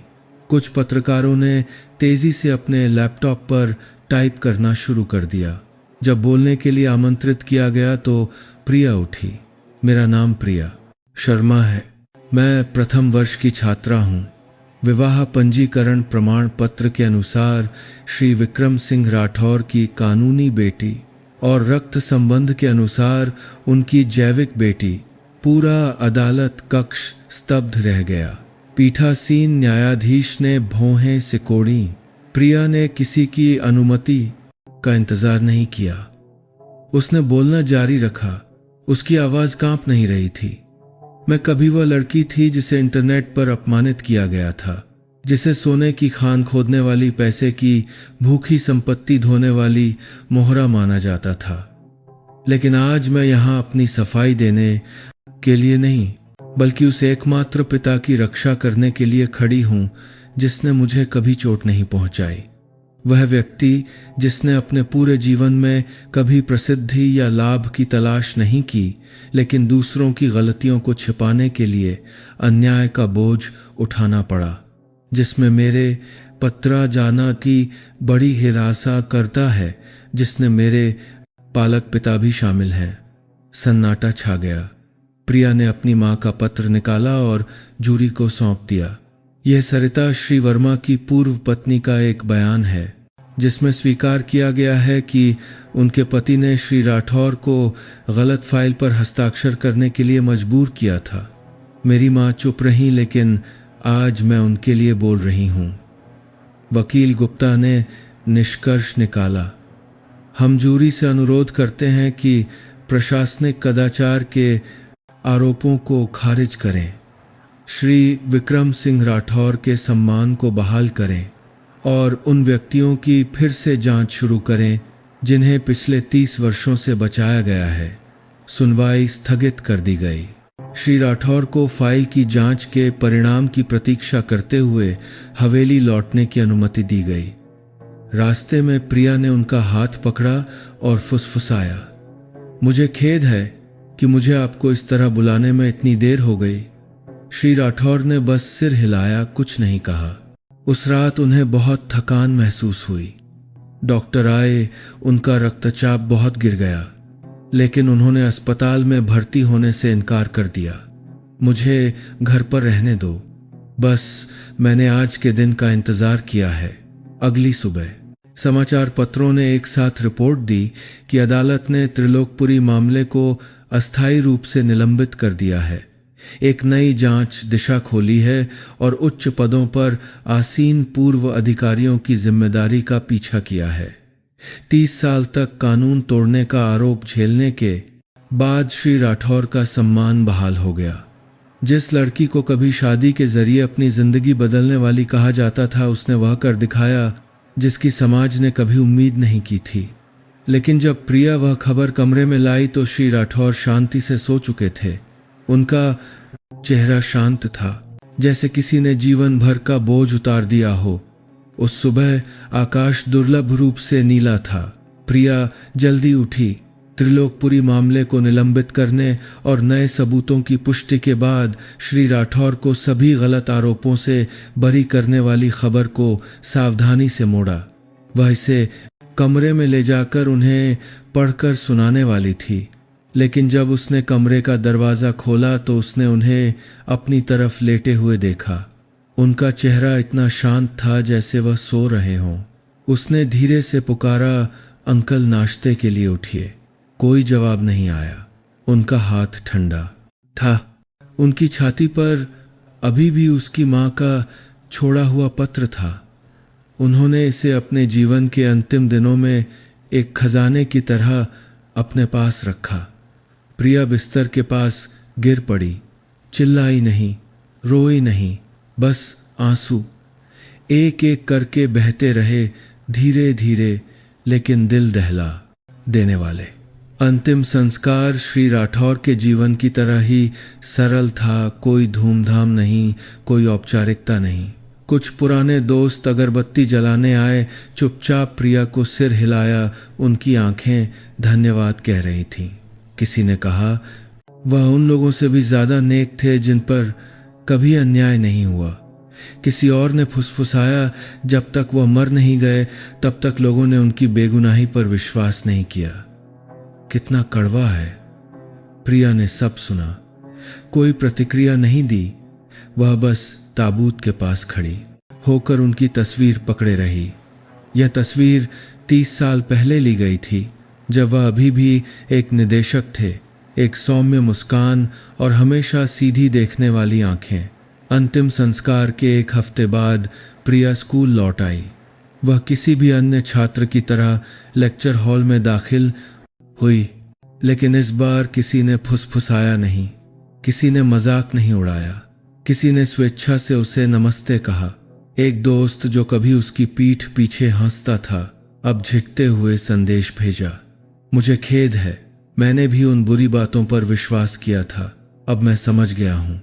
कुछ पत्रकारों ने तेजी से अपने लैपटॉप पर टाइप करना शुरू कर दिया। जब बोलने के लिए आमंत्रित किया गया तो प्रिया उठी। मेरा नाम प्रिया शर्मा है। मैं प्रथम वर्ष की छात्रा हूँ। विवाह पंजीकरण प्रमाण पत्र के अनुसार श्री विक्रम सिंह राठौर की कानूनी बेटी और रक्त संबंध के अनुसार उनकी जैविक बेटी। पूरा अदालत कक्ष स्तब्ध रह गया। पीठासीन न्यायाधीश ने भौहें सिकोड़ी। प्रिया ने किसी की अनुमति का इंतजार नहीं किया। उसने बोलना जारी रखा। उसकी आवाज कांप नहीं रही थी। मैं कभी वह लड़की थी जिसे इंटरनेट पर अपमानित किया गया था, जिसे सोने की खान खोदने वाली, पैसे की भूखी संपत्ति धोने वाली मोहरा माना जाता था। लेकिन आज मैं यहाँ अपनी सफाई देने के लिए नहीं, बल्कि उस एकमात्र पिता की रक्षा करने के लिए खड़ी हूँ जिसने मुझे कभी चोट नहीं पहुंचाई। वह व्यक्ति जिसने अपने पूरे जीवन में कभी प्रसिद्धि या लाभ की तलाश नहीं की, लेकिन दूसरों की गलतियों को छिपाने के लिए अन्याय का बोझ उठाना पड़ा, जिसमें मेरे पत्रा जाना की बड़ी हिरासा करता है, जिसने मेरे पालक पिता भी शामिल हैं। सन्नाटा छा गया। प्रिया ने अपनी माँ का पत्र निकाला और जूरी को सौंप दिया। यह सरिता श्री वर्मा की पूर्व पत्नी का एक बयान है, जिसमें स्वीकार किया गया है कि उनके पति ने श्री राठौर को गलत फाइल पर हस्ताक्षर करने के लिए मजबूर किया था। मेरी माँ चुप रही, लेकिन आज मैं उनके लिए बोल रही हूँ। वकील गुप्ता ने निष्कर्ष निकाला। हम जूरी से अनुरोध करते हैं कि प्रशासनिक कदाचार के आरोपों को खारिज करें, श्री विक्रम सिंह राठौर के सम्मान को बहाल करें और उन व्यक्तियों की फिर से जांच शुरू करें जिन्हें पिछले 30 वर्षों से बचाया गया है। सुनवाई स्थगित कर दी गई। श्री राठौर को फाइल की जांच के परिणाम की प्रतीक्षा करते हुए हवेली लौटने की अनुमति दी गई। रास्ते में प्रिया ने उनका हाथ पकड़ा और फुसफुसाया, मुझे खेद है कि मुझे आपको इस तरह बुलाने में इतनी देर हो गई। श्री राठौर ने बस सिर हिलाया, कुछ नहीं कहा। उस रात उन्हें बहुत थकान महसूस हुई। डॉक्टर आए, उनका रक्तचाप बहुत गिर गया, लेकिन उन्होंने अस्पताल में भर्ती होने से इनकार कर दिया। मुझे घर पर रहने दो, बस मैंने आज के दिन का इंतजार किया है। अगली सुबह समाचार पत्रों ने एक साथ रिपोर्ट दी कि अदालत ने त्रिलोकपुरी मामले को अस्थायी रूप से निलंबित कर दिया है। एक नई जांच दिशा खोली है और उच्च पदों पर आसीन पूर्व अधिकारियों की जिम्मेदारी का पीछा किया है। 30 साल तक कानून तोड़ने का आरोप झेलने के बाद श्री राठौर का सम्मान बहाल हो गया। जिस लड़की को कभी शादी के जरिए अपनी जिंदगी बदलने वाली कहा जाता था, उसने वह कर दिखाया जिसकी समाज ने कभी उम्मीद नहीं की थी। लेकिन जब प्रिया वह खबर कमरे में लाई तो श्री राठौर शांति से सो चुके थे। उनका चेहरा शांत था, जैसे किसी ने जीवन भर का बोझ उतार दिया हो। उस सुबह आकाश दुर्लभ रूप से नीला था। प्रिया जल्दी उठी। त्रिलोकपुरी मामले को निलंबित करने और नए सबूतों की पुष्टि के बाद श्री राठौर को सभी गलत आरोपों से बरी करने वाली खबर को सावधानी से मोड़ा। वह इसे कमरे में ले जाकर उन्हें पढ़कर सुनाने वाली थी, लेकिन जब उसने कमरे का दरवाज़ा खोला तो उसने उन्हें अपनी तरफ लेटे हुए देखा। उनका चेहरा इतना शांत था जैसे वह सो रहे हों। उसने धीरे से पुकारा, अंकल नाश्ते के लिए उठिए। कोई जवाब नहीं आया। उनका हाथ ठंडा था। उनकी छाती पर अभी भी उसकी माँ का छोड़ा हुआ पत्र था। उन्होंने इसे अपने जीवन के अंतिम दिनों में एक खजाने की तरह अपने पास रखा। प्रिया बिस्तर के पास गिर पड़ी। चिल्लाई नहीं, रोई नहीं, बस आंसू एक एक करके बहते रहे, धीरे धीरे लेकिन दिल दहला देने वाले। अंतिम संस्कार श्री राठौर के जीवन की तरह ही सरल था। कोई धूमधाम नहीं, कोई औपचारिकता नहीं। कुछ पुराने दोस्त अगरबत्ती जलाने आए। चुपचाप प्रिया को सिर हिलाया। उनकी आंखें धन्यवाद कह रही थीं। किसी ने कहा, वह उन लोगों से भी ज्यादा नेक थे जिन पर कभी अन्याय नहीं हुआ। किसी और ने फुसफुसाया, जब तक वह मर नहीं गए तब तक लोगों ने उनकी बेगुनाही पर विश्वास नहीं किया। कितना कड़वा है। प्रिया ने सब सुना। कोई प्रतिक्रिया नहीं दी। वह बस ताबूत के पास खड़ी होकर उनकी तस्वीर पकड़े रही। यह तस्वीर 30 साल पहले ली गई थी, जब वह अभी भी एक निदेशक थे। एक सौम्य मुस्कान और हमेशा सीधी देखने वाली आंखें। अंतिम संस्कार के एक हफ्ते बाद प्रिया स्कूल लौट आई। वह किसी भी अन्य छात्र की तरह लेक्चर हॉल में दाखिल हुई, लेकिन इस बार किसी ने फुसफुसाया नहीं, किसी ने मजाक नहीं उड़ाया, किसी ने स्वेच्छा से उसे नमस्ते कहा। एक दोस्त जो कभी उसकी पीठ पीछे हंसता था, अब झिकते हुए संदेश भेजा, मुझे खेद है, मैंने भी उन बुरी बातों पर विश्वास किया था। अब मैं समझ गया हूं,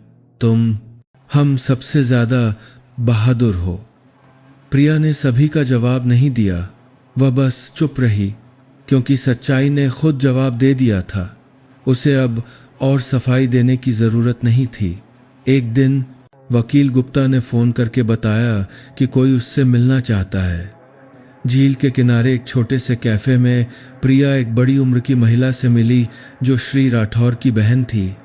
हम सबसे ज्यादा बहादुर हो। प्रिया ने सभी का जवाब नहीं दिया। वह बस चुप रही, क्योंकि सच्चाई ने खुद जवाब दे दिया था। उसे अब और सफाई देने की जरूरत नहीं थी। एक दिन वकील गुप्ता ने फोन करके बताया कि कोई उससे मिलना चाहता है। झील के किनारे एक छोटे से कैफे में प्रिया एक बड़ी उम्र की महिला से मिली, जो श्री राठौर की बहन थी,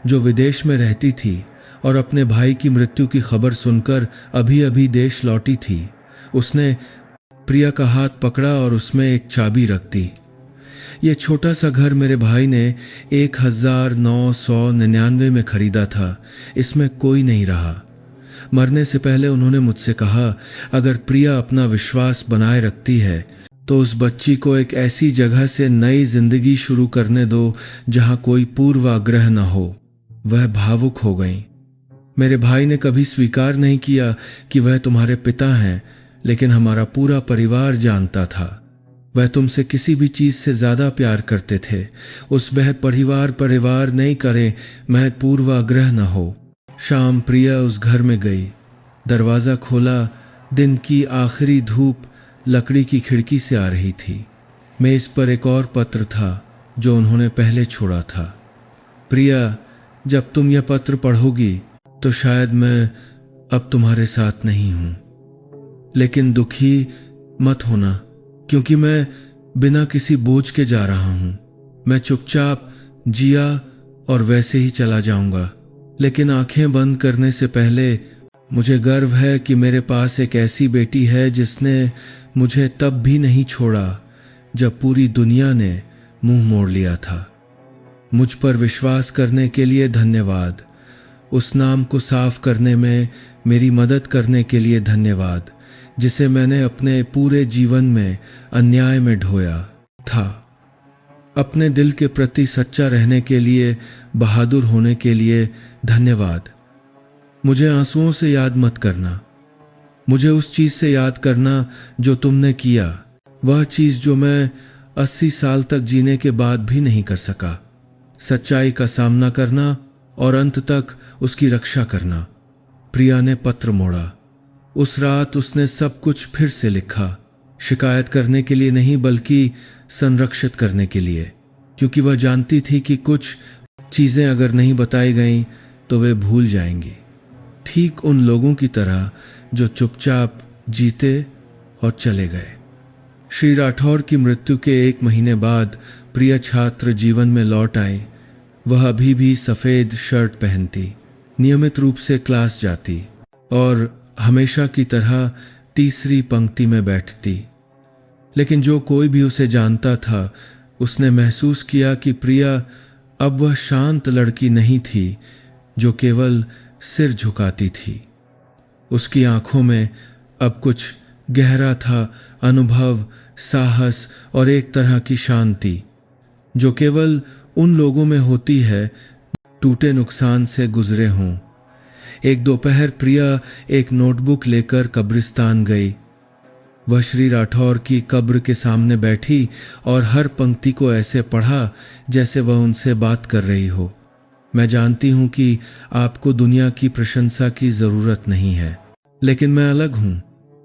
जो विदेश में रहती थी और अपने भाई की मृत्यु की खबर सुनकर अभी अभी देश लौटी थी। उसने प्रिया का हाथ पकड़ा और उसमें एक चाबी रख दी। ये छोटा सा घर मेरे भाई ने 1999 में खरीदा था। इसमें कोई नहीं रहा। मरने से पहले उन्होंने मुझसे कहा, अगर प्रिया अपना विश्वास बनाए रखती है तो उस बच्ची को एक ऐसी जगह से नई जिंदगी शुरू करने दो जहां कोई पूर्वाग्रह न हो। वह भावुक हो गई। मेरे भाई ने कभी स्वीकार नहीं किया कि वह तुम्हारे पिता हैं, लेकिन हमारा पूरा परिवार जानता था। वह तुमसे किसी भी चीज से ज्यादा प्यार करते थे। उस वह परिवार नहीं करे, मैं पूर्वाग्रह न हो। शाम प्रिया उस घर में गई। दरवाजा खोला। दिन की आखिरी धूप लकड़ी की खिड़की से आ रही थी। मेज पर एक और पत्र था जो उन्होंने पहले छोड़ा था। प्रिया, जब तुम यह पत्र पढ़ोगी तो शायद मैं अब तुम्हारे साथ नहीं हूं, लेकिन दुखी मत होना, क्योंकि मैं बिना किसी बोझ के जा रहा हूं। मैं चुपचाप जिया और वैसे ही चला जाऊंगा। लेकिन आंखें बंद करने से पहले मुझे गर्व है कि मेरे पास एक ऐसी बेटी है जिसने मुझे तब भी नहीं छोड़ा जब पूरी दुनिया ने मुंह मोड़ लिया था। मुझ पर विश्वास करने के लिए धन्यवाद। उस नाम को साफ करने में मेरी मदद करने के लिए धन्यवाद, जिसे मैंने अपने पूरे जीवन में अन्याय में ढोया था। अपने दिल के प्रति सच्चा रहने के लिए, बहादुर होने के लिए धन्यवाद। मुझे आंसुओं से याद मत करना। मुझे उस चीज से याद करना जो तुमने किया, वह चीज जो मैं 80 साल तक जीने के बाद भी नहीं कर सका। सच्चाई का सामना करना और अंत तक उसकी रक्षा करना। प्रिया ने पत्र मोड़ा। उस रात उसने सब कुछ फिर से लिखा, शिकायत करने के लिए नहीं बल्कि संरक्षित करने के लिए, क्योंकि वह जानती थी कि कुछ चीजें अगर नहीं बताई गईं तो वे भूल जाएंगी, ठीक उन लोगों की तरह जो चुपचाप जीते और चले गए। श्री राठौर की मृत्यु के 1 महीने बाद प्रिया छात्र जीवन में लौट आई। वह अभी भी सफेद शर्ट पहनती, नियमित रूप से क्लास जाती और हमेशा की तरह तीसरी पंक्ति में बैठती। लेकिन जो कोई भी उसे जानता था, उसने महसूस किया कि प्रिया अब वह शांत लड़की नहीं थी जो केवल सिर झुकाती थी। उसकी आंखों में अब कुछ गहरा था, अनुभव, साहस और एक तरह की शांति जो केवल उन लोगों में होती है टूटे नुकसान से गुजरे हों। एक दोपहर प्रिया एक नोटबुक लेकर कब्रिस्तान गई। वह श्री राठौर की कब्र के सामने बैठी और हर पंक्ति को ऐसे पढ़ा जैसे वह उनसे बात कर रही हो। मैं जानती हूं कि आपको दुनिया की प्रशंसा की जरूरत नहीं है, लेकिन मैं अलग हूं।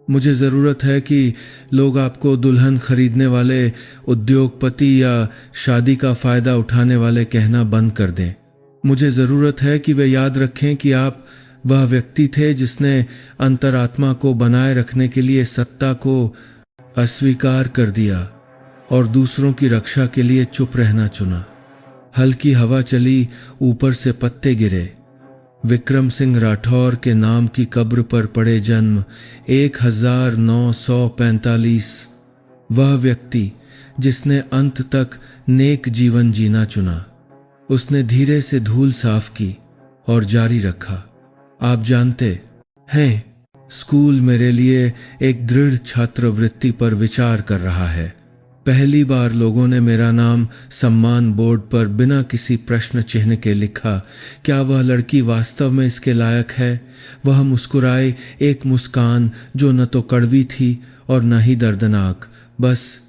मुझे जरूरत है कि लोग आपको दुल्हन खरीदने वाले, उद्योगपति या शादी का फायदा उठाने वाले कहना बंद कर दें। मुझे जरूरत है कि वे याद रखें कि आप वह व्यक्ति थे जिसने अंतरात्मा को बनाए रखने के लिए सत्ता को अस्वीकार कर दिया और दूसरों की रक्षा के लिए चुप रहना चुना। हल्की हवा चली, ऊपर से पत्ते गिरे। विक्रम सिंह राठौर के नाम की कब्र पर पड़े जन्म 1945। वह व्यक्ति जिसने अंत तक नेक जीवन जीना चुना। उसने धीरे से धूल साफ की और जारी रखा, आप जानते हैं, स्कूल मेरे लिए एक दृढ़ छात्रवृत्ति पर विचार कर रहा है। पहली बार लोगों ने मेरा नाम सम्मान बोर्ड पर बिना किसी प्रश्न चिन्ह के लिखा। क्या वह लड़की वास्तव में इसके लायक है? वह मुस्कुराए, एक मुस्कान जो न तो कड़वी थी और न ही दर्दनाक, बस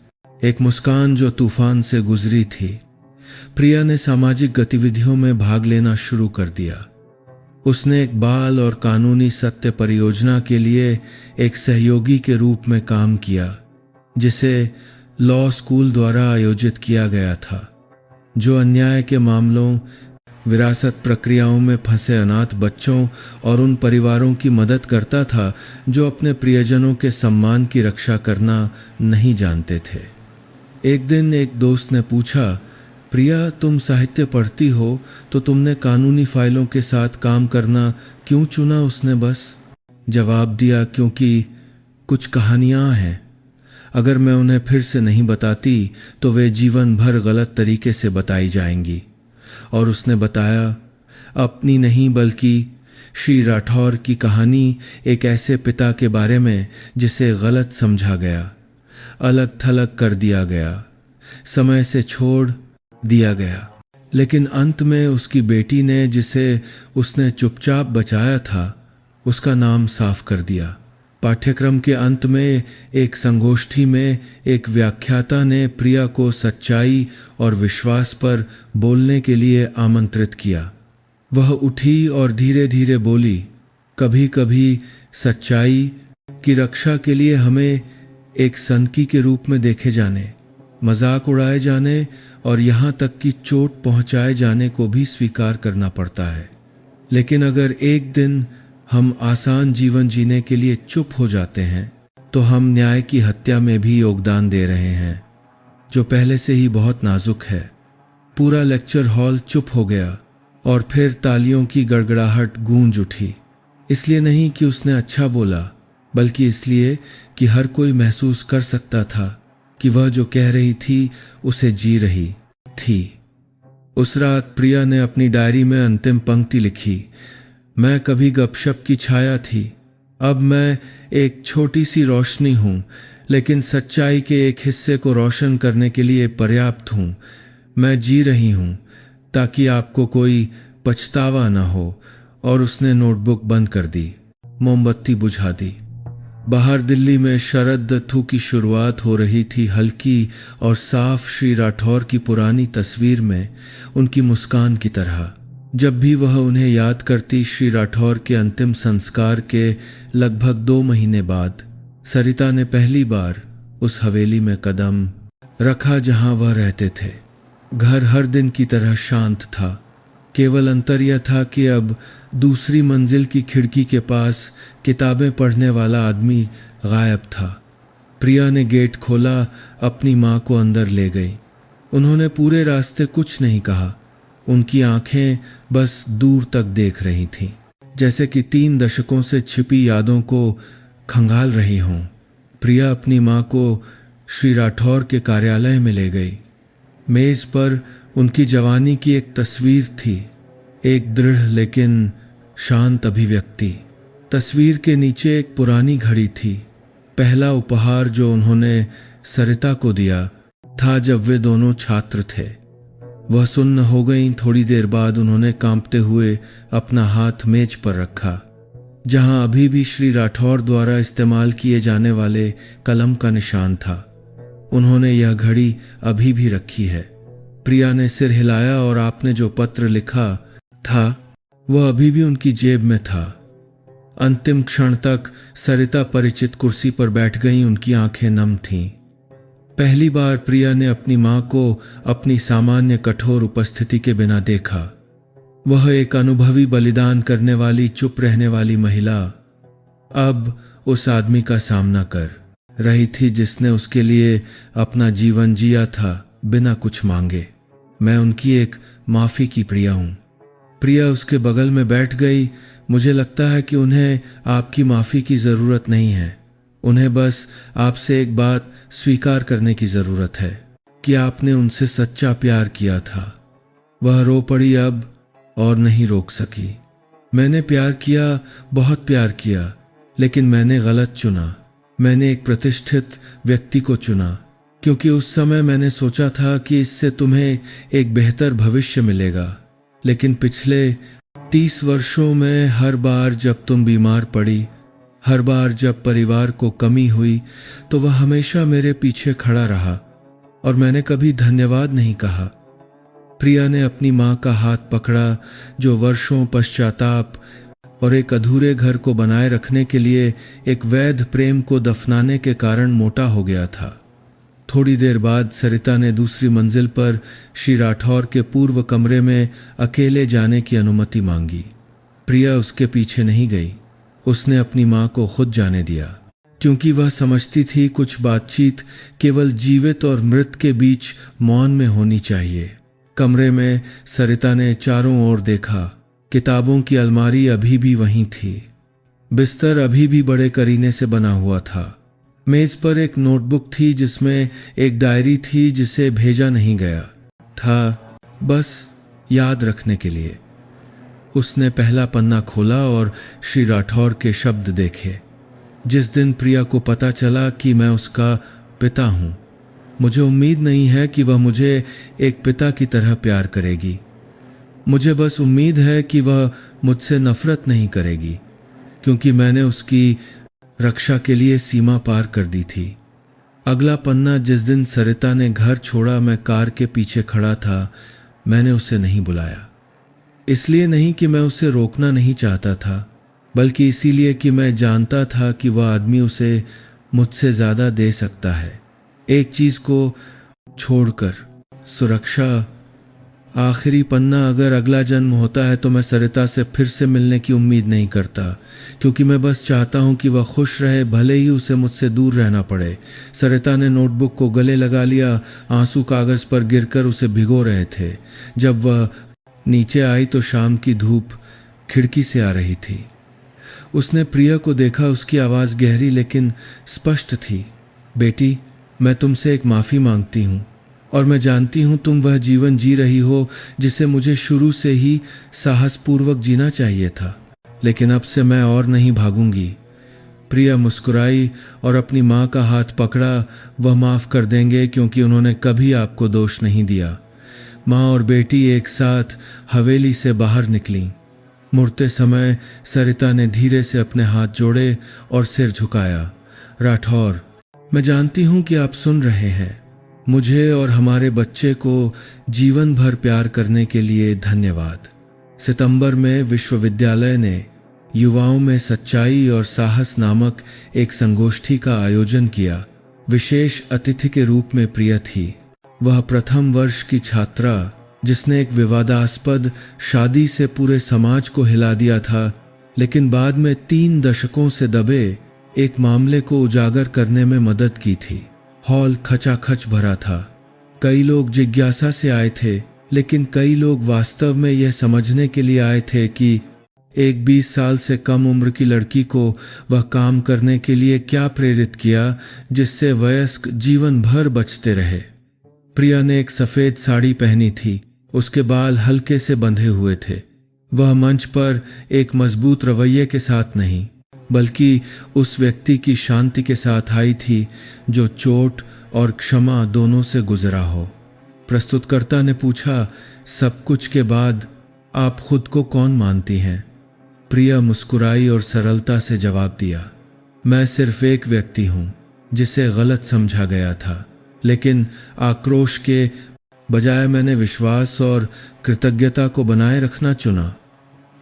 एक मुस्कान जो तूफान से गुजरी थी। प्रिया ने सामाजिक गतिविधियों में भाग लेना शुरू कर दिया। उसने एक बाल और कानूनी सत्य परियोजना के लिए एक सहयोगी के रूप में काम किया, जिसे लॉ स्कूल द्वारा आयोजित किया गया था, जो अन्याय के मामलों, विरासत प्रक्रियाओं में फंसे अनाथ बच्चों और उन परिवारों की मदद करता था जो अपने प्रियजनों के सम्मान की रक्षा करना नहीं जानते थे। एक दिन एक दोस्त ने पूछा, प्रिया, तुम साहित्य पढ़ती हो तो तुमने कानूनी फाइलों के साथ काम करना क्यों चुना? उसने बस जवाब दिया, क्योंकि कुछ कहानियां हैं, अगर मैं उन्हें फिर से नहीं बताती तो वे जीवन भर गलत तरीके से बताई जाएंगी। और उसने बताया, अपनी नहीं बल्कि श्री राठौर की कहानी, एक ऐसे पिता के बारे में जिसे गलत समझा गया, अलग थलग कर दिया गया, समय से छोड़ दिया गया, लेकिन अंत में उसकी बेटी ने, जिसे उसने चुपचाप बचाया था, उसका नाम साफ कर दिया। पाठ्यक्रम के अंत में एक संगोष्ठी में एक व्याख्याता ने प्रिया को सच्चाई और विश्वास पर बोलने के लिए आमंत्रित किया। वह उठी और धीरे धीरे बोली, कभी कभी सच्चाई की रक्षा के लिए हमें एक सनकी के रूप में देखे जाने, मजाक उड़ाए जाने और यहाँ तक कि चोट पहुँचाए जाने को भी स्वीकार करना पड़ता है। लेकिन अगर एक दिन हम आसान जीवन जीने के लिए चुप हो जाते हैं तो हम न्याय की हत्या में भी योगदान दे रहे हैं, जो पहले से ही बहुत नाजुक है। पूरा लेक्चर हॉल चुप हो गया और फिर तालियों की गड़गड़ाहट गूंज उठी। इसलिए नहीं कि उसने अच्छा बोला, बल्कि इसलिए कि हर कोई महसूस कर सकता था कि वह जो कह रही थी उसे जी रही थी। उस रात प्रिया ने अपनी डायरी में अंतिम पंक्ति लिखी, मैं कभी गपशप की छाया थी, अब मैं एक छोटी सी रोशनी हूँ, लेकिन सच्चाई के एक हिस्से को रोशन करने के लिए पर्याप्त हूँ। मैं जी रही हूँ ताकि आपको कोई पछतावा न हो। और उसने नोटबुक बंद कर दी, मोमबत्ती बुझा दी। बाहर दिल्ली में शरद ऋतु की शुरुआत हो रही थी। हल्की और साफ श्री राठौर की पुरानी तस्वीर में उनकी मुस्कान की तरह। जब भी वह उन्हें याद करती, श्री राठौर के अंतिम संस्कार के लगभग 2 महीने बाद सरिता ने पहली बार उस हवेली में कदम रखा जहां वह रहते थे। घर हर दिन की तरह शांत था। केवल अंतर यह था कि अब दूसरी मंजिल की खिड़की के पास किताबें पढ़ने वाला आदमी गायब था। प्रिया ने गेट खोला, अपनी माँ को अंदर ले गई। उन्होंने पूरे रास्ते कुछ नहीं कहा। उनकी आंखें बस दूर तक देख रही थीं, जैसे कि 3 दशकों से छिपी यादों को खंगाल रही हों। प्रिया अपनी माँ को श्री राठौर के कार्यालय में ले गई। मेज पर उनकी जवानी की एक तस्वीर थी, एक दृढ़ लेकिन शांत अभिव्यक्ति। तस्वीर के नीचे एक पुरानी घड़ी थी, पहला उपहार जो उन्होंने सरिता को दिया था जब वे दोनों छात्र थे। वह सुन्न हो गईं। थोड़ी देर बाद उन्होंने कांपते हुए अपना हाथ मेज पर रखा, जहां अभी भी श्री राठौर द्वारा इस्तेमाल किए जाने वाले कलम का निशान था। उन्होंने यह घड़ी अभी भी रखी है। प्रिया ने सिर हिलाया और आपने जो पत्र लिखा था वह अभी भी उनकी जेब में था। अंतिम क्षण तक सरिता परिचित कुर्सी पर बैठ गईं। उनकी आंखें नम थीं। पहली बार प्रिया ने अपनी मां को अपनी सामान्य कठोर उपस्थिति के बिना देखा। वह एक अनुभवी, बलिदान करने वाली, चुप रहने वाली महिला अब उस आदमी का सामना कर रही थी जिसने उसके लिए अपना जीवन जिया था बिना कुछ मांगे। मैं उनकी एक माफी की प्रिया हूं। प्रिया उसके बगल में बैठ गई। मुझे लगता है कि उन्हें आपकी माफी की जरूरत नहीं है। उन्हें बस आपसे एक बात स्वीकार करने की जरूरत है कि आपने उनसे सच्चा प्यार किया था। वह रो पड़ी अब और नहीं रोक सकी। मैंने प्यार किया, बहुत प्यार किया, लेकिन मैंने गलत चुना। मैंने एक प्रतिष्ठित व्यक्ति को चुना, क्योंकि उस समय मैंने सोचा था कि इससे तुम्हें एक बेहतर भविष्य मिलेगा। लेकिन पिछले 30 वर्षों में हर बार जब तुम बीमार पड़ी, हर बार जब परिवार को कमी हुई, तो वह हमेशा मेरे पीछे खड़ा रहा और मैंने कभी धन्यवाद नहीं कहा। प्रिया ने अपनी माँ का हाथ पकड़ा, जो वर्षों पश्चाताप और एक अधूरे घर को बनाए रखने के लिए एक वैध प्रेम को दफनाने के कारण मोटा हो गया था। थोड़ी देर बाद सरिता ने दूसरी मंजिल पर श्री राठौर के पूर्व कमरे में अकेले जाने की अनुमति मांगी। प्रिया उसके पीछे नहीं गई। उसने अपनी माँ को खुद जाने दिया, क्योंकि वह समझती थी कुछ बातचीत केवल जीवित और मृत के बीच मौन में होनी चाहिए। कमरे में सरिता ने चारों ओर देखा। किताबों की अलमारी अभी भी वहीं थी। बिस्तर अभी भी बड़े करीने से बना हुआ था। मेज पर एक नोटबुक थी जिसमें एक डायरी थी जिसे भेजा नहीं गया था, बस याद रखने के लिए। उसने पहला पन्ना खोला और श्री राठौर के शब्द देखे। जिस दिन प्रिया को पता चला कि मैं उसका पिता हूं, मुझे उम्मीद नहीं है कि वह मुझे एक पिता की तरह प्यार करेगी। मुझे बस उम्मीद है कि वह मुझसे नफरत नहीं करेगी, क्योंकि मैंने उसकी रक्षा के लिए सीमा पार कर दी थी। अगला पन्ना, जिस दिन सरिता ने घर छोड़ा, मैं कार के पीछे खड़ा था। मैंने उसे नहीं बुलाया, इसलिए नहीं कि मैं उसे रोकना नहीं चाहता था, बल्कि इसीलिए कि मैं जानता था कि वह आदमी उसे मुझसे ज्यादा दे सकता है। एक चीज को छोड़कर, सुरक्षा। आखिरी पन्ना अगर अगला जन्म होता है तो मैं सरिता से फिर से मिलने की उम्मीद नहीं करता, क्योंकि मैं बस चाहता हूं कि वह खुश रहे, भले ही उसे मुझसे दूर रहना पड़े। सरिता ने नोटबुक को गले लगा लिया। आंसू कागज पर गिरकर उसे भिगो रहे थे। जब वह नीचे आई तो शाम की धूप खिड़की से आ रही थी। उसने प्रिया को देखा। उसकी आवाज़ गहरी लेकिन स्पष्ट थी। बेटी, मैं तुमसे एक माफ़ी मांगती हूँ, और मैं जानती हूँ तुम वह जीवन जी रही हो जिसे मुझे शुरू से ही साहसपूर्वक जीना चाहिए था, लेकिन अब से मैं और नहीं भागूंगी। प्रिया मुस्कुराई और अपनी माँ का हाथ पकड़ा। वह माफ़ कर देंगे क्योंकि उन्होंने कभी आपको दोष नहीं दिया। माँ और बेटी एक साथ हवेली से बाहर निकलीं। मुड़ते समय सरिता ने धीरे से अपने हाथ जोड़े और सिर झुकाया। राठौर, मैं जानती हूँ कि आप सुन रहे हैं। मुझे और हमारे बच्चे को जीवन भर प्यार करने के लिए धन्यवाद। सितंबर में विश्वविद्यालय ने युवाओं में सच्चाई और साहस नामक एक संगोष्ठी का आयोजन किया। विशेष अतिथि के रूप में प्रिया थी। वह प्रथम वर्ष की छात्रा जिसने एक विवादास्पद शादी से पूरे समाज को हिला दिया था, लेकिन बाद में 3 दशकों से दबे एक मामले को उजागर करने में मदद की थी। हॉल खचाखच भरा था। कई लोग जिज्ञासा से आए थे, लेकिन कई लोग वास्तव में यह समझने के लिए आए थे कि एक 20 साल से कम उम्र की लड़की को वह काम करने के लिए क्या प्रेरित किया जिससे वयस्क जीवन भर बचते रहे। प्रिया ने एक सफ़ेद साड़ी पहनी थी। उसके बाल हल्के से बंधे हुए थे। वह मंच पर एक मजबूत रवैये के साथ नहीं, बल्कि उस व्यक्ति की शांति के साथ आई थी जो चोट और क्षमा दोनों से गुजरा हो। प्रस्तुतकर्ता ने पूछा, सब कुछ के बाद आप खुद को कौन मानती हैं? प्रिया मुस्कुराई और सरलता से जवाब दिया, मैं सिर्फ एक व्यक्ति हूं जिसे गलत समझा गया था, लेकिन आक्रोश के बजाय मैंने विश्वास और कृतज्ञता को बनाए रखना चुना।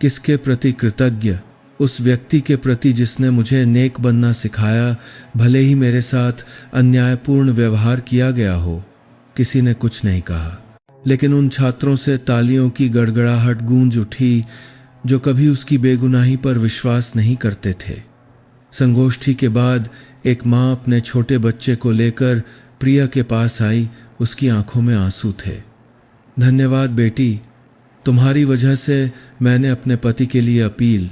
किसके प्रति कृतज्ञ? उस व्यक्ति के प्रति जिसने मुझे नेक बनना सिखाया, भले ही मेरे साथ अन्यायपूर्ण व्यवहार किया गया हो। किसी ने कुछ नहीं कहा, लेकिन उन छात्रों से तालियों की गड़गड़ाहट गूंज उठी जो कभी उसकी बेगुनाही पर विश्वास नहीं करते थे। संगोष्ठी के बाद एक माँ अपने छोटे बच्चे को लेकर प्रिया के पास आई। उसकी आंखों में आंसू थे। धन्यवाद बेटी, तुम्हारी वजह से मैंने अपने पति के लिए अपील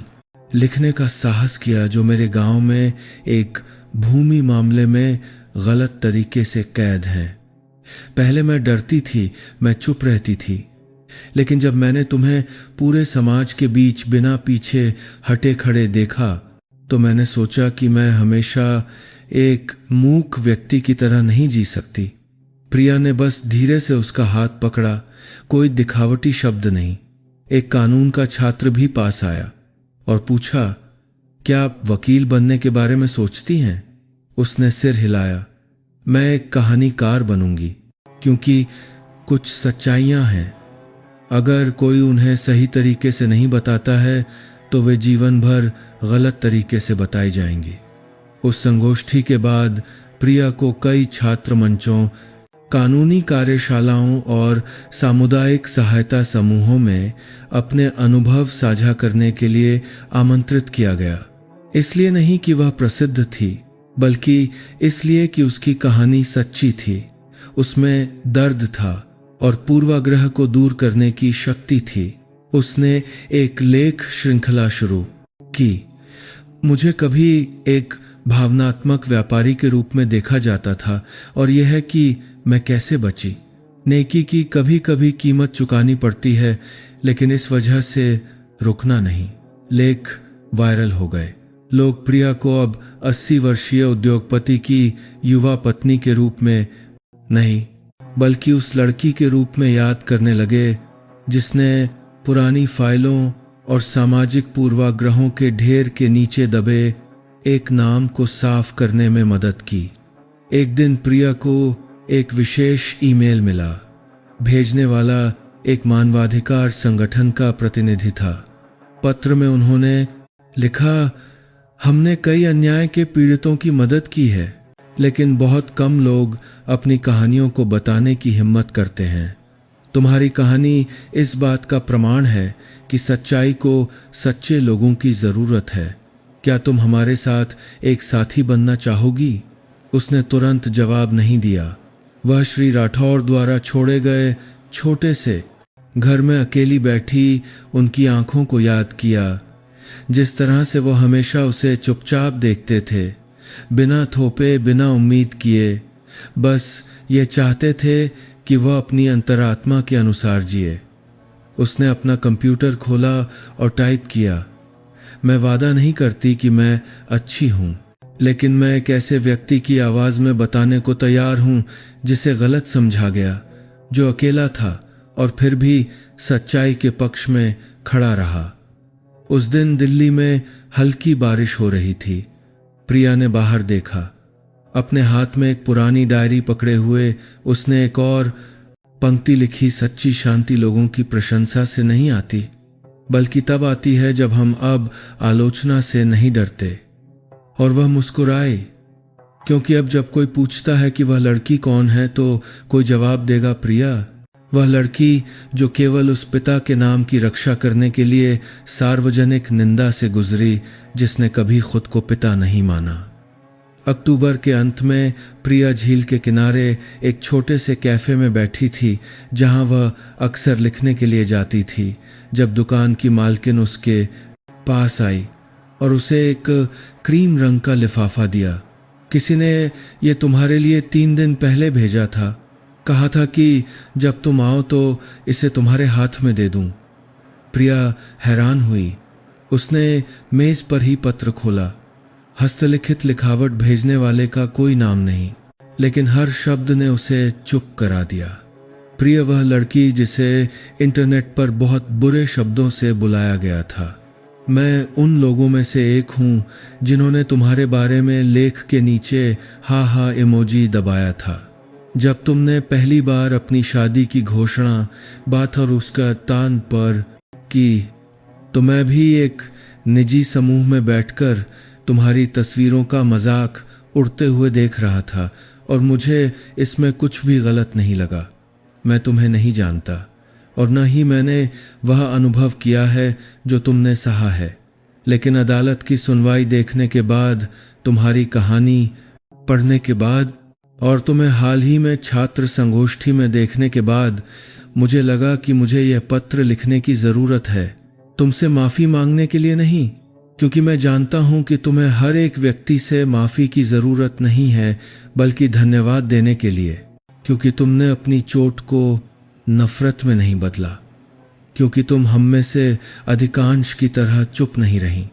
लिखने का साहस किया जो मेरे गांव में एक भूमि मामले में गलत तरीके से कैद हैं। पहले मैं डरती थी, मैं चुप रहती थी, लेकिन जब मैंने तुम्हें पूरे समाज के बीच बिना पीछे हटे खड़े देखा तो मैंने सोचा कि मैं हमेशा एक मूक व्यक्ति की तरह नहीं जी सकती। प्रिया ने बस धीरे से उसका हाथ पकड़ा। कोई दिखावटी शब्द नहीं। एक कानून का छात्र भी पास आया और पूछा, क्या आप वकील बनने के बारे में सोचती हैं? उसने सिर हिलाया। मैं एक कहानीकार बनूंगी, क्योंकि कुछ सच्चाइयां हैं, अगर कोई उन्हें सही तरीके से नहीं बताता है तो वे जीवन भर गलत तरीके से बताई जाएंगी। उस संगोष्ठी के बाद प्रिया को कई छात्र मंचों, कानूनी कार्यशालाओं और सामुदायिक सहायता समूहों में अपने अनुभव साझा करने के लिए आमंत्रित किया गया। इसलिए नहीं कि वह प्रसिद्ध थी, बल्कि इसलिए कि उसकी कहानी सच्ची थी। उसमें दर्द था और पूर्वाग्रह को दूर करने की शक्ति थी। उसने एक लेख श्रृंखला शुरू की। मुझे कभी एक भावनात्मक व्यापारी के रूप में देखा जाता था, और यह है कि मैं कैसे बची। नेकी की कभी कभी कीमत चुकानी पड़ती है, लेकिन इस वजह से रुकना नहीं। लेख वायरल हो गए। लोग प्रिया को अब 80 वर्षीय उद्योगपति की युवा पत्नी के रूप में नहीं, बल्कि उस लड़की के रूप में याद करने लगे जिसने पुरानी फाइलों और सामाजिक पूर्वाग्रहों के ढेर के नीचे दबे एक नाम को साफ करने में मदद की। एक दिन प्रिया को एक विशेष ईमेल मिला। भेजने वाला एक मानवाधिकार संगठन का प्रतिनिधि था। पत्र में उन्होंने लिखा, हमने कई अन्याय के पीड़ितों की मदद की है, लेकिन बहुत कम लोग अपनी कहानियों को बताने की हिम्मत करते हैं। तुम्हारी कहानी इस बात का प्रमाण है कि सच्चाई को सच्चे लोगों की ज़रूरत है। क्या तुम हमारे साथ एक साथी बनना चाहोगी? उसने तुरंत जवाब नहीं दिया। वह श्री राठौर द्वारा छोड़े गए छोटे से घर में अकेली बैठी उनकी आंखों को याद किया। जिस तरह से वो हमेशा उसे चुपचाप देखते थे, बिना थोपे, बिना उम्मीद किए, बस ये चाहते थे कि वह अपनी अंतरात्मा के अनुसार जिए। उसने अपना कंप्यूटर खोला और टाइप किया, मैं वादा नहीं करती कि मैं अच्छी हूँ, लेकिन मैं एक ऐसे व्यक्ति की आवाज़ में बताने को तैयार हूँ जिसे गलत समझा गया, जो अकेला था और फिर भी सच्चाई के पक्ष में खड़ा रहा। उस दिन दिल्ली में हल्की बारिश हो रही थी। प्रिया ने बाहर देखा। अपने हाथ में एक पुरानी डायरी पकड़े हुए उसने एक और पंक्ति लिखी, सच्ची शांति लोगों की प्रशंसा से नहीं आती, बल्कि तब आती है जब हम अब आलोचना से नहीं डरते। और वह मुस्कुराए, क्योंकि अब जब कोई पूछता है कि वह लड़की कौन है तो कोई जवाब देगा, प्रिया, वह लड़की जो केवल उस पिता के नाम की रक्षा करने के लिए सार्वजनिक निंदा से गुजरी, जिसने कभी खुद को पिता नहीं माना। अक्टूबर के अंत में प्रिया झील के किनारे एक छोटे से कैफ़े में बैठी थी, जहां वह अक्सर लिखने के लिए जाती थी, जब दुकान की मालकिन उसके पास आई और उसे एक क्रीम रंग का लिफाफा दिया। किसी ने ये तुम्हारे लिए 3 दिन पहले भेजा था, कहा था कि जब तुम आओ तो इसे तुम्हारे हाथ में दे दूं। प्रिया हैरान हुई। उसने मेज पर ही पत्र खोला। हस्तलिखित लिखावट भेजने वाले का कोई नाम नहीं, लेकिन हर शब्द ने उसे चुप करा दिया। प्रिय वह लड़की जिसे इंटरनेट पर बहुत बुरे शब्दों से बुलाया गया था। मैं उन लोगों में से एक हूँ जिन्होंने तुम्हारे बारे में लेख के नीचे हा हा इमोजी दबाया था। जब तुमने पहली बार अपनी शादी की घोषणा बात और उसका तान पर की, तो मैं भी एक निजी समूह में बैठकर तुम्हारी तस्वीरों का मजाक उड़ते हुए देख रहा था और मुझे इसमें कुछ भी गलत नहीं लगा। मैं तुम्हें नहीं जानता और न ही मैंने वह अनुभव किया है जो तुमने सहा है, लेकिन अदालत की सुनवाई देखने के बाद, तुम्हारी कहानी पढ़ने के बाद और तुम्हें हाल ही में छात्र संगोष्ठी में देखने के बाद मुझे लगा कि मुझे यह पत्र लिखने की ज़रूरत है। तुमसे माफ़ी मांगने के लिए नहीं, क्योंकि मैं जानता हूं कि तुम्हें हर एक व्यक्ति से माफ़ी की ज़रूरत नहीं है, बल्कि धन्यवाद देने के लिए, क्योंकि तुमने अपनी चोट को नफ़रत में नहीं बदला, क्योंकि तुम हम में से अधिकांश की तरह चुप नहीं रहीं,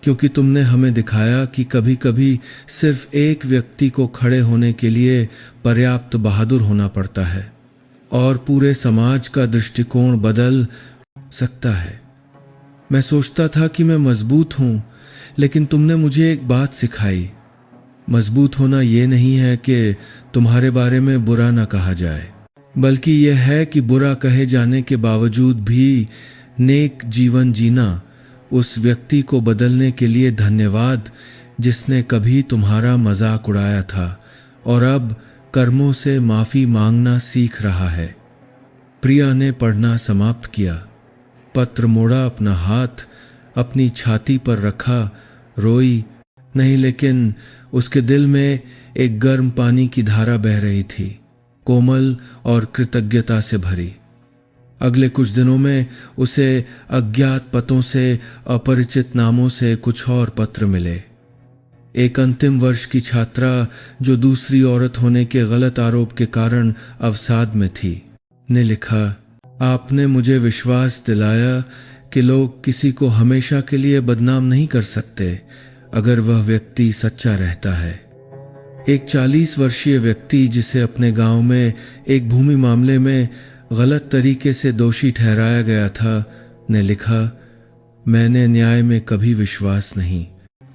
क्योंकि तुमने हमें दिखाया कि कभी कभी सिर्फ एक व्यक्ति को खड़े होने के लिए पर्याप्त बहादुर होना पड़ता है और पूरे समाज का दृष्टिकोण बदल सकता है। मैं सोचता था कि मैं मजबूत हूँ, लेकिन तुमने मुझे एक बात सिखाई। मजबूत होना ये नहीं है कि तुम्हारे बारे में बुरा ना कहा जाए, बल्कि यह है कि बुरा कहे जाने के बावजूद भी नेक जीवन जीना। उस व्यक्ति को बदलने के लिए धन्यवाद जिसने कभी तुम्हारा मजाक उड़ाया था और अब कर्मों से माफ़ी मांगना सीख रहा है। प्रिया ने पढ़ना समाप्त किया, पत्र मोड़ा, अपना हाथ अपनी छाती पर रखा, रोई नहीं, लेकिन उसके दिल में एक गर्म पानी की धारा बह रही थी, कोमल और कृतज्ञता से भरी। अगले कुछ दिनों में उसे अज्ञात पतों से, अपरिचित नामों से कुछ और पत्र मिले। एक अंतिम वर्ष की छात्रा जो दूसरी औरत होने के गलत आरोप के कारण अवसाद में थी, ने लिखा, आपने मुझे विश्वास दिलाया कि लोग किसी को हमेशा के लिए बदनाम नहीं कर सकते अगर वह व्यक्ति सच्चा रहता है। एक 40 वर्षीय व्यक्ति जिसे अपने गांव में एक भूमि मामले में गलत तरीके से दोषी ठहराया गया था, ने लिखा, मैंने न्याय में कभी विश्वास नहीं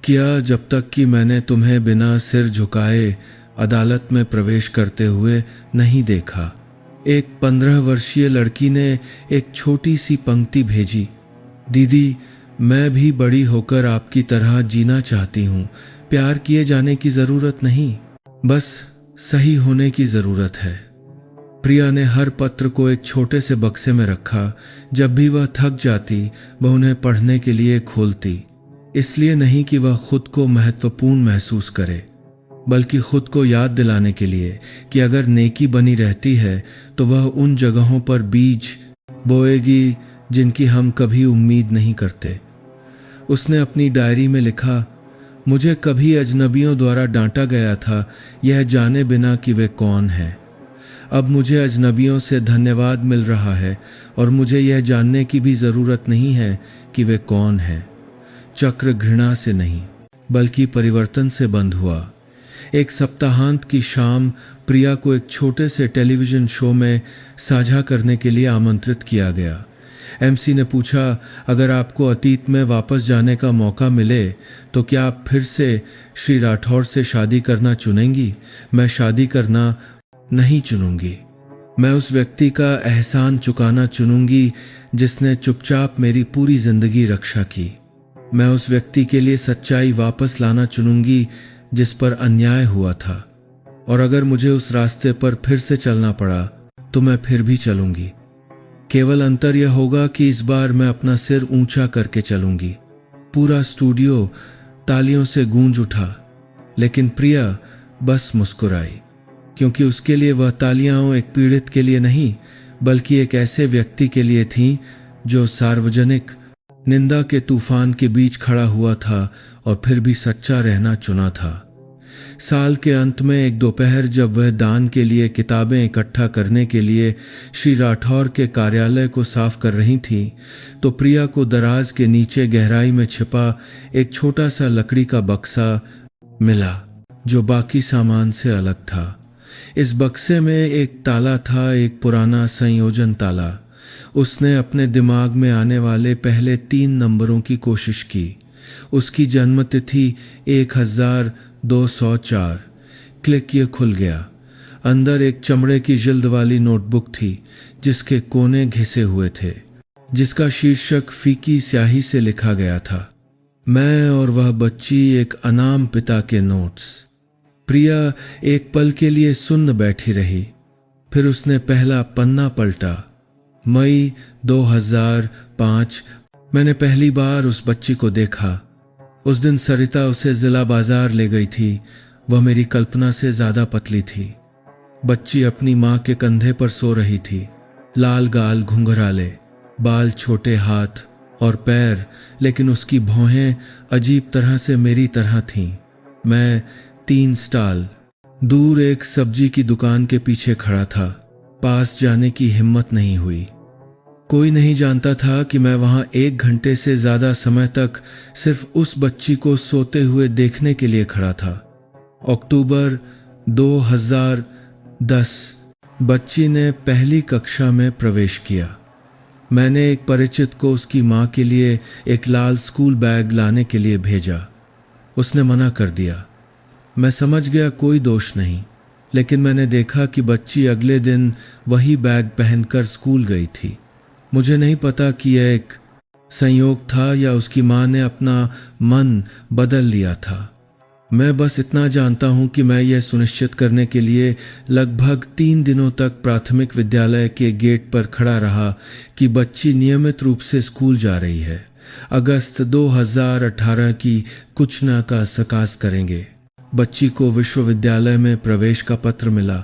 किया जब तक कि मैंने तुम्हें बिना सिर झुकाए अदालत में प्रवेश करते हुए नहीं देखा। एक 15 वर्षीय लड़की ने एक छोटी सी पंक्ति भेजी, दीदी, मैं भी बड़ी होकर आपकी तरह जीना चाहती हूँ। प्यार किए जाने की ज़रूरत नहीं, बस सही होने की ज़रूरत है। प्रिया ने हर पत्र को एक छोटे से बक्से में रखा। जब भी वह थक जाती वह उन्हें पढ़ने के लिए खोलती, इसलिए नहीं कि वह खुद को महत्वपूर्ण महसूस करे, बल्कि खुद को याद दिलाने के लिए कि अगर नेकी बनी रहती है तो वह उन जगहों पर बीज बोएगी जिनकी हम कभी उम्मीद नहीं करते। उसने अपनी डायरी में लिखा, मुझे कभी अजनबियों द्वारा डांटा गया था, यह जाने बिना कि वे कौन हैं। अब मुझे अजनबियों से धन्यवाद मिल रहा है और मुझे यह जानने की भी ज़रूरत नहीं है कि वे कौन हैं। चक्र घृणा से नहीं बल्कि परिवर्तन से बंद हुआ। एक सप्ताहांत की शाम प्रिया को एक छोटे से टेलीविज़न शो में साझा करने के लिए आमंत्रित किया गया। एमसी ने पूछा, अगर आपको अतीत में वापस जाने का मौका मिले तो क्या आप फिर से श्री राठौर से शादी करना चुनेंगी? मैं शादी करना नहीं चुनूंगी। मैं उस व्यक्ति का एहसान चुकाना चुनूंगी जिसने चुपचाप मेरी पूरी जिंदगी रक्षा की। मैं उस व्यक्ति के लिए सच्चाई वापस लाना चुनूंगी जिस पर अन्याय हुआ था, और अगर मुझे उस रास्ते पर फिर से चलना पड़ा तो मैं फिर भी चलूंगी। केवल अंतर यह होगा कि इस बार मैं अपना सिर ऊंचा करके चलूंगी। पूरा स्टूडियो तालियों से गूंज उठा, लेकिन प्रिया बस मुस्कुराई, क्योंकि उसके लिए वह तालियां एक पीड़ित के लिए नहीं बल्कि एक ऐसे व्यक्ति के लिए थीं जो सार्वजनिक निंदा के तूफान के बीच खड़ा हुआ था और फिर भी सच्चा रहना चुना था। साल के अंत में एक दोपहर जब वह दान के लिए किताबें इकट्ठा करने के लिए श्री राठौर के कार्यालय को साफ कर रही थी तो प्रिया को दराज के नीचे गहराई में छिपा एक छोटा सा लकड़ी का बक्सा मिला जो बाकी सामान से अलग था। इस बक्से में एक ताला था, एक पुराना संयोजन ताला। उसने अपने दिमाग में आने वाले पहले 3 नंबरों की कोशिश की। उसकी जन्मतिथि 1204। क्लिक, ये खुल गया। अंदर एक चमड़े की जिल्द वाली नोटबुक थी जिसके कोने घिसे हुए थे, जिसका शीर्षक फीकी स्याही से लिखा गया था, मैं और वह बच्ची एक अनाम पिता के नोट्स। प्रिया एक पल के लिए सुन्न बैठी रही, फिर उसने पहला पन्ना पलटा। मई 2005 मैंने पहली बार उस बच्ची को देखा। उस दिन सरिता उसे जिला बाजार ले गई थी। वह मेरी कल्पना से ज्यादा पतली थी। बच्ची अपनी माँ के कंधे पर सो रही थी। लाल गाल, घुंघराले बाल, छोटे हाथ और पैर, लेकिन उसकी भौहें अजीब तरह से मेरी तरह थीं। मैं 3 स्टॉल दूर एक सब्जी की दुकान के पीछे खड़ा था। पास जाने की हिम्मत नहीं हुई। कोई नहीं जानता था कि मैं वहां 1 घंटे से ज्यादा समय तक सिर्फ उस बच्ची को सोते हुए देखने के लिए खड़ा था। अक्टूबर 2010 बच्ची ने पहली कक्षा में प्रवेश किया। मैंने एक परिचित को उसकी मां के लिए एक लाल स्कूल बैग लाने के लिए भेजा। उसने मना कर दिया। मैं समझ गया कोई दोष नहीं, लेकिन मैंने देखा कि बच्ची अगले दिन वही बैग पहनकर स्कूल गई थी। मुझे नहीं पता कि यह एक संयोग था या उसकी मां ने अपना मन बदल लिया था। मैं बस इतना जानता हूं कि मैं यह सुनिश्चित करने के लिए लगभग 3 दिनों तक प्राथमिक विद्यालय के गेट पर खड़ा रहा कि बच्ची नियमित रूप से स्कूल जा रही है। अगस्त 2018 की कुछ का सकास करेंगे। बच्ची को विश्वविद्यालय में प्रवेश का पत्र मिला।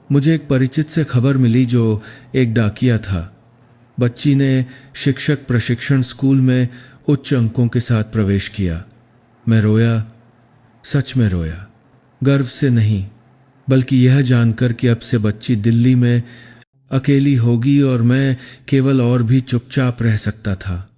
मुझे एक परिचित से खबर मिली जो एक डाकिया था। बच्ची ने शिक्षक प्रशिक्षण स्कूल में उच्च अंकों के साथ प्रवेश किया। मैं रोया, सच में रोया। गर्व से नहीं, बल्कि यह जानकर कि अब से बच्ची दिल्ली में अकेली होगी और मैं केवल और भी चुपचाप रह सकता था।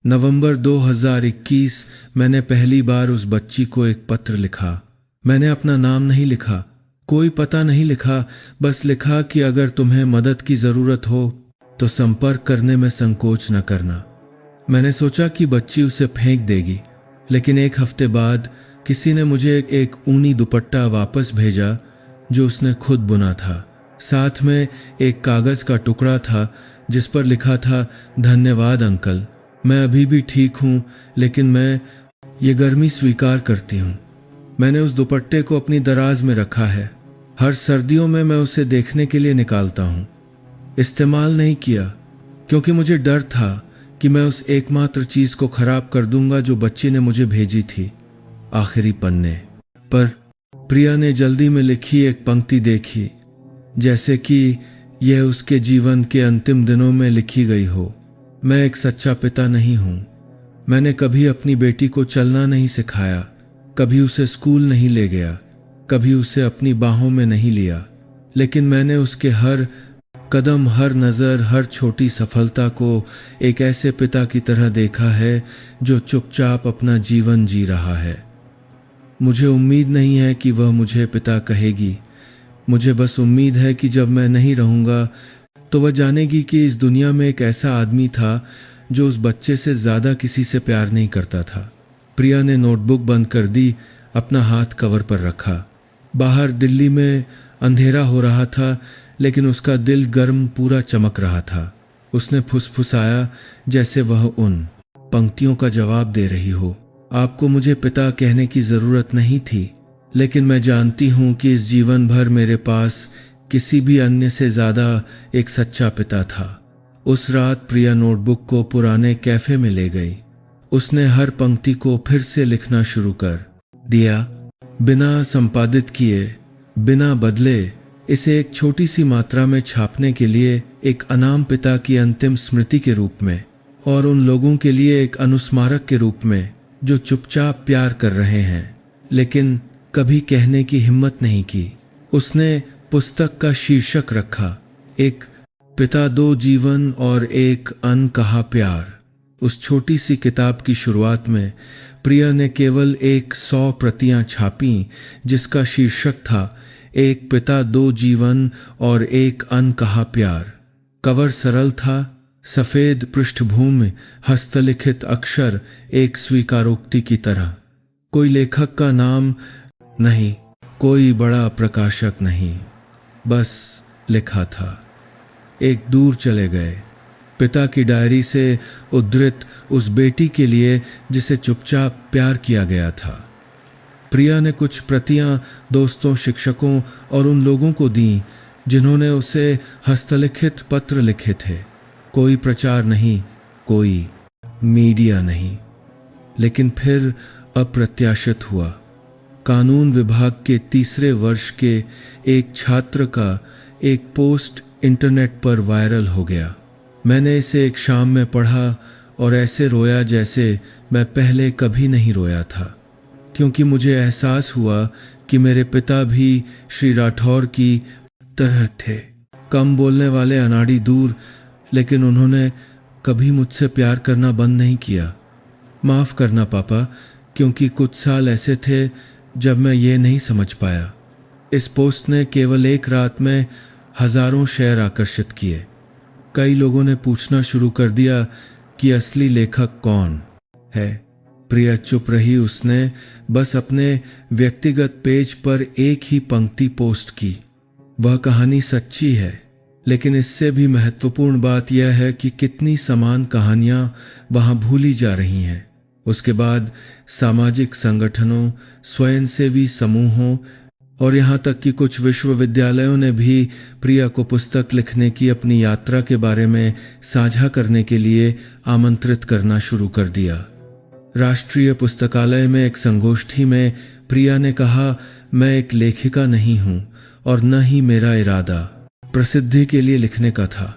नवंबर 2021 मैंने पहली बार उस बच्ची को एक पत्र लिखा। मैंने अपना नाम नहीं लिखा, कोई पता नहीं लिखा, बस लिखा कि अगर तुम्हें मदद की ज़रूरत हो तो संपर्क करने में संकोच न करना। मैंने सोचा कि बच्ची उसे फेंक देगी, लेकिन 1 हफ्ते बाद किसी ने मुझे एक ऊनी दुपट्टा वापस भेजा जो उसने खुद बुना था। साथ में एक कागज़ का टुकड़ा था जिस पर लिखा था, धन्यवाद अंकल, मैं अभी भी ठीक हूँ, लेकिन मैं ये गर्मी स्वीकार करती हूँ। मैंने उस दुपट्टे को अपनी दराज में रखा है। हर सर्दियों में मैं उसे देखने के लिए निकालता हूँ। इस्तेमाल नहीं किया क्योंकि मुझे डर था कि मैं उस एकमात्र चीज को खराब कर दूंगा जो बच्ची ने मुझे भेजी थी, आखिरी पन्ने पर। प्रिया ने जल्दी में लिखी एक पंक्ति देखी, जैसे कि यह उसके जीवन के अंतिम दिनों में लिखी गई हो। मैं एक सच्चा पिता नहीं हूं। मैंने कभी अपनी बेटी को चलना नहीं सिखाया, कभी उसे स्कूल नहीं ले गया, कभी उसे अपनी बाहों में नहीं लिया, लेकिन मैंने उसके हर कदम, हर नज़र, हर छोटी सफलता को एक ऐसे पिता की तरह देखा है जो चुपचाप अपना जीवन जी रहा है। मुझे उम्मीद नहीं है कि वह मुझे पिता कहेगी। मुझे बस उम्मीद है कि जब मैं नहीं रहूँगा तो वह जानेगी कि इस दुनिया में एक ऐसा आदमी था जो उस बच्चे से ज़्यादा किसी से प्यार नहीं करता था। प्रिया ने नोटबुक बंद कर दी, अपना हाथ कवर पर रखा। बाहर दिल्ली में अंधेरा हो रहा था, लेकिन उसका दिल गर्म, पूरा चमक रहा था। उसने फुसफुसाया जैसे वह उन पंक्तियों का जवाब दे रही हो। आपको मुझे पिता कहने की ज़रूरत नहीं थी, लेकिन मैं जानती हूँ कि इस जीवन भर मेरे पास किसी भी अन्य से ज़्यादा एक सच्चा पिता था। उस रात प्रिया नोटबुक को पुराने कैफ़े में ले गई। उसने हर पंक्ति को फिर से लिखना शुरू कर दिया, बिना संपादित किए, बिना बदले। इसे एक छोटी सी मात्रा में छापने के लिए एक अनाम पिता की अंतिम स्मृति के रूप में, और उन लोगों के लिए एक अनुस्मारक के रूप में जो चुपचाप प्यार कर रहे हैं लेकिन कभी कहने की हिम्मत नहीं की। उसने पुस्तक का शीर्षक रखा, एक पिता, दो जीवन और एक अनकहा प्यार। उस छोटी सी किताब की शुरुआत में प्रिया ने केवल 100 प्रतियां छापीं, जिसका शीर्षक था एक पिता, दो जीवन और एक अनकहा प्यार। कवर सरल था, सफेद पृष्ठभूमि, हस्तलिखित अक्षर एक स्वीकारोक्ति की तरह। कोई लेखक का नाम नहीं, कोई बड़ा प्रकाशक नहीं, बस लिखा था, एक दूर चले गए। पिता की डायरी से उद्धृत उस बेटी के लिए जिसे चुपचाप प्यार किया गया था। प्रिया ने कुछ प्रतियां दोस्तों, शिक्षकों और उन लोगों को दी जिन्होंने उसे हस्तलिखित पत्र लिखे थे। कोई प्रचार नहीं, कोई मीडिया नहीं। लेकिन फिर अप्रत्याशित हुआ। कानून विभाग के 3रे वर्ष के एक छात्र का एक पोस्ट इंटरनेट पर वायरल हो गया। मैंने इसे एक शाम में पढ़ा और ऐसे रोया जैसे मैं पहले कभी नहीं रोया था, क्योंकि मुझे एहसास हुआ कि मेरे पिता भी श्री राठौर की तरह थे, कम बोलने वाले, अनाड़ी, दूर, लेकिन उन्होंने कभी मुझसे प्यार करना बंद नहीं किया। माफ़ करना पापा, क्योंकि कुछ साल ऐसे थे जब मैं ये नहीं समझ पाया। इस पोस्ट ने केवल एक रात में हजारों शेयर आकर्षित किए। कई लोगों ने पूछना शुरू कर दिया कि असली लेखक कौन है। प्रिया चुप रही। उसने बस अपने व्यक्तिगत पेज पर एक ही पंक्ति पोस्ट की, वह कहानी सच्ची है, लेकिन इससे भी महत्वपूर्ण बात यह है कि कितनी समान कहानियां वहां भूली जा रही हैं। उसके बाद सामाजिक संगठनों, स्वयंसेवी समूहों और यहाँ तक कि कुछ विश्वविद्यालयों ने भी प्रिया को पुस्तक लिखने की अपनी यात्रा के बारे में साझा करने के लिए आमंत्रित करना शुरू कर दिया। राष्ट्रीय पुस्तकालय में एक संगोष्ठी में प्रिया ने कहा, मैं एक लेखिका नहीं हूँ और न ही मेरा इरादा प्रसिद्धि के लिए लिखने का था।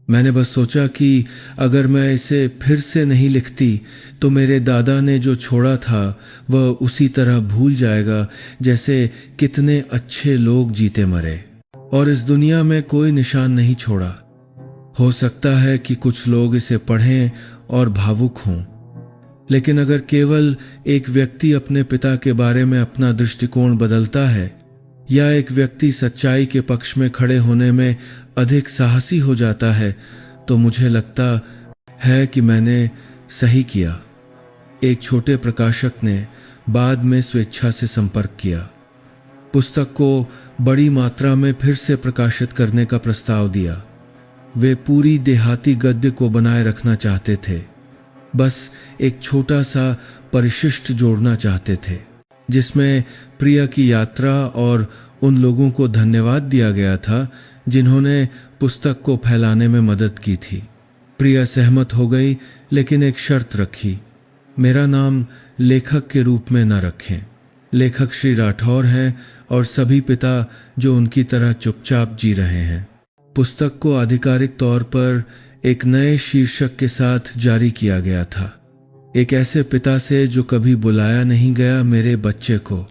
मैंने बस सोचा कि अगर मैं इसे फिर से नहीं लिखती तो मेरे दादा ने जो छोड़ा था वह उसी तरह भूल जाएगा जैसे कितने अच्छे लोग जीते मरे, और इस दुनिया में कोई निशान नहीं छोड़ा। हो सकता है कि कुछ लोग इसे पढ़ें और भावुक हों, लेकिन अगर केवल एक व्यक्ति अपने पिता के बारे में अपना दृष्टिकोण बदलता है, या एक व्यक्ति सच्चाई के पक्ष में खड़े होने में अधिक साहसी हो जाता है, तो मुझे लगता है कि मैंने सही किया। एक छोटे प्रकाशक ने बाद में स्वेच्छा से संपर्क किया, पुस्तक को बड़ी मात्रा में फिर से प्रकाशित करने का प्रस्ताव दिया। वे पूरी देहाती गद्य को बनाए रखना चाहते थे, बस एक छोटा सा परिशिष्ट जोड़ना चाहते थे। जिसमें प्रिया की यात्रा और उन लोगों को धन्यवाद दिया गया था जिन्होंने पुस्तक को फैलाने में मदद की थी। प्रिया सहमत हो गई, लेकिन एक शर्त रखी, मेरा नाम लेखक के रूप में न रखें। लेखक श्री राठौर हैं और सभी पिता जो उनकी तरह चुपचाप जी रहे हैं। पुस्तक को आधिकारिक तौर पर एक नए शीर्षक के साथ जारी किया गया था, एक ऐसे पिता से जो कभी बुलाया नहीं गया, मेरे बच्चे को।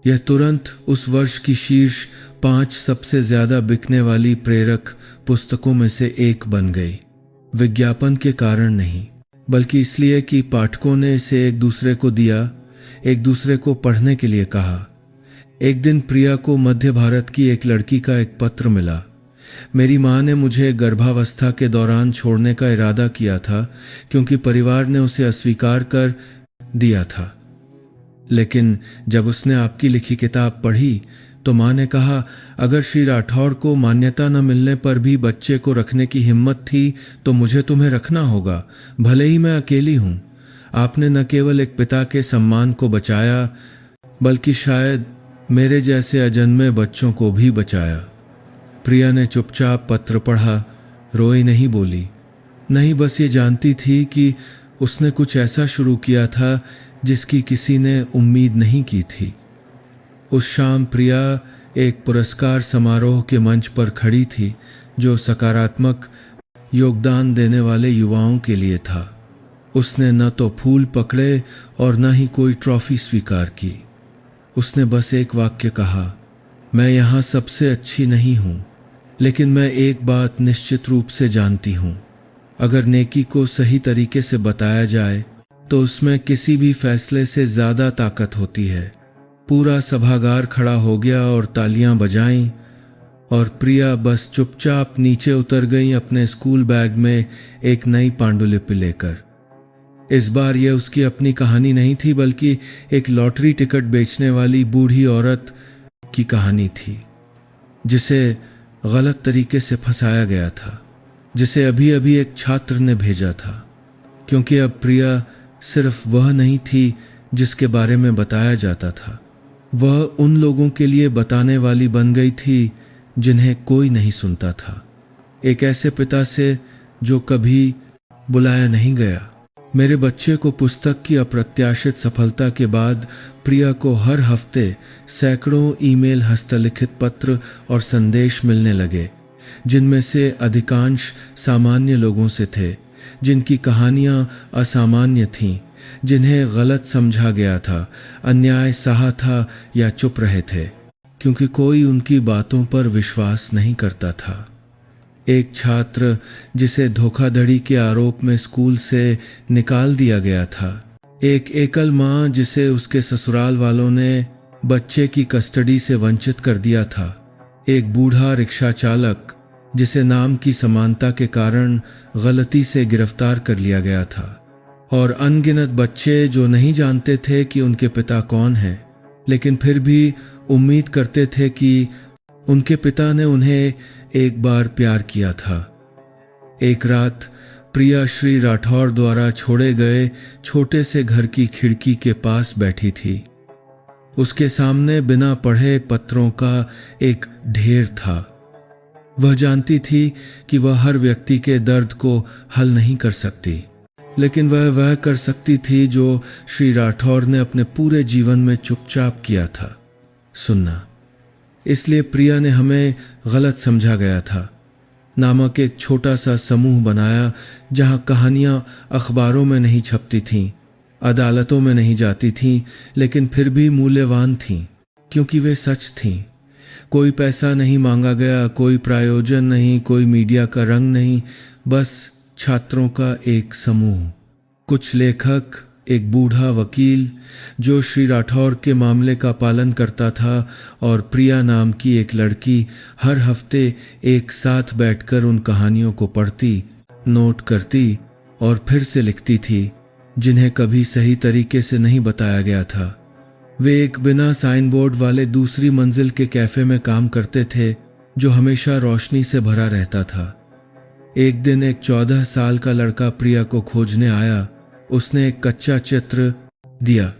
यह तुरंत उस वर्ष की शीर्ष 5 सबसे ज्यादा बिकने वाली प्रेरक पुस्तकों में से एक बन गई। विज्ञापन के कारण नहीं, बल्कि इसलिए कि पाठकों ने इसे एक दूसरे को दिया, एक दूसरे को पढ़ने के लिए कहा। एक दिन प्रिया को मध्य भारत की एक लड़की का एक पत्र मिला। मेरी माँ ने मुझे गर्भावस्था के दौरान छोड़ने का इरादा किया था क्योंकि परिवार ने उसे अस्वीकार कर दिया था, लेकिन जब उसने आपकी लिखी किताब पढ़ी तो माँ ने कहा, अगर श्री राठौर को मान्यता न मिलने पर भी बच्चे को रखने की हिम्मत थी तो मुझे तुम्हें रखना होगा, भले ही मैं अकेली हूँ। आपने न केवल एक पिता के सम्मान को बचाया, बल्कि शायद मेरे जैसे अजन्मे बच्चों को भी बचाया। प्रिया ने चुपचाप पत्र पढ़ा, रोई नहीं, बोली नहीं, बस ये जानती थी कि उसने कुछ ऐसा शुरू किया था जिसकी किसी ने उम्मीद नहीं की थी। उस शाम प्रिया एक पुरस्कार समारोह के मंच पर खड़ी थी जो सकारात्मक योगदान देने वाले युवाओं के लिए था। उसने न तो फूल पकड़े और न ही कोई ट्रॉफी स्वीकार की। उसने बस एक वाक्य कहा, मैं यहाँ सबसे अच्छी नहीं हूँ, लेकिन मैं एक बात निश्चित रूप से जानती हूँ, अगर नेकी को सही तरीके से बताया जाए तो उसमें किसी भी फैसले से ज़्यादा ताकत होती है। पूरा सभागार खड़ा हो गया और तालियां बजाईं और प्रिया बस चुपचाप नीचे उतर गई अपने स्कूल बैग में एक नई पांडुलिपि लेकर। इस बार यह उसकी अपनी कहानी नहीं थी, बल्कि एक लॉटरी टिकट बेचने वाली बूढ़ी औरत की कहानी थी जिसे गलत तरीके से फंसाया गया था, जिसे अभी अभी एक छात्र ने भेजा था। क्योंकि अब प्रिया सिर्फ वह नहीं थी जिसके बारे में बताया जाता था, वह उन लोगों के लिए बताने वाली बन गई थी जिन्हें कोई नहीं सुनता था। एक ऐसे पिता से जो कभी बुलाया नहीं गया। मेरे बच्चे को पुस्तक की अप्रत्याशित सफलता के बाद प्रिया को हर हफ्ते सैकड़ों ईमेल, हस्तलिखित पत्र और संदेश मिलने लगे, जिनमें से अधिकांश सामान्य लोगों से थे, जिनकी कहानियां असामान्य थीं, जिन्हें गलत समझा गया था, अन्याय सहा था या चुप रहे थे, क्योंकि कोई उनकी बातों पर विश्वास नहीं करता था। एक छात्र जिसे धोखाधड़ी के आरोप में स्कूल से निकाल दिया गया था, एक एकल माँ जिसे उसके ससुराल वालों ने बच्चे की कस्टडी से वंचित कर दिया था, एक बूढ़ा रिक्शा चालक जिसे नाम की समानता के कारण गलती से गिरफ्तार कर लिया गया था, और अनगिनत बच्चे जो नहीं जानते थे कि उनके पिता कौन हैं, लेकिन फिर भी उम्मीद करते थे कि उनके पिता ने उन्हें एक बार प्यार किया था। एक रात प्रिया श्री राठौर द्वारा छोड़े गए छोटे से घर की खिड़की के पास बैठी थी। उसके सामने बिना पढ़े पत्रों का एक ढेर था। वह जानती थी कि वह हर व्यक्ति के दर्द को हल नहीं कर सकती, लेकिन वह कर सकती थी जो श्री राठौर ने अपने पूरे जीवन में चुपचाप किया था, सुनना। इसलिए प्रिया ने हमें गलत समझा गया था नामक एक छोटा सा समूह बनाया, जहां कहानियां अखबारों में नहीं छपती थीं, अदालतों में नहीं जाती थीं, लेकिन फिर भी मूल्यवान थीं, क्योंकि वे सच थीं। कोई पैसा नहीं मांगा गया, कोई प्रायोजन नहीं, कोई मीडिया का रंग नहीं, बस छात्रों का एक समूह, कुछ लेखक, एक बूढ़ा वकील जो श्री राठौर के मामले का पालन करता था, और प्रिया नाम की एक लड़की हर हफ्ते एक साथ बैठकर उन कहानियों को पढ़ती, नोट करती और फिर से लिखती थी, जिन्हें कभी सही तरीके से नहीं बताया गया था। वे एक बिना साइन बोर्ड वाले दूसरी मंजिल के कैफे में काम करते थे, जो हमेशा रोशनी से भरा रहता था। एक दिन एक 14 साल का लड़का प्रिया को खोजने आया। उसने एक कच्चा चित्र दिया,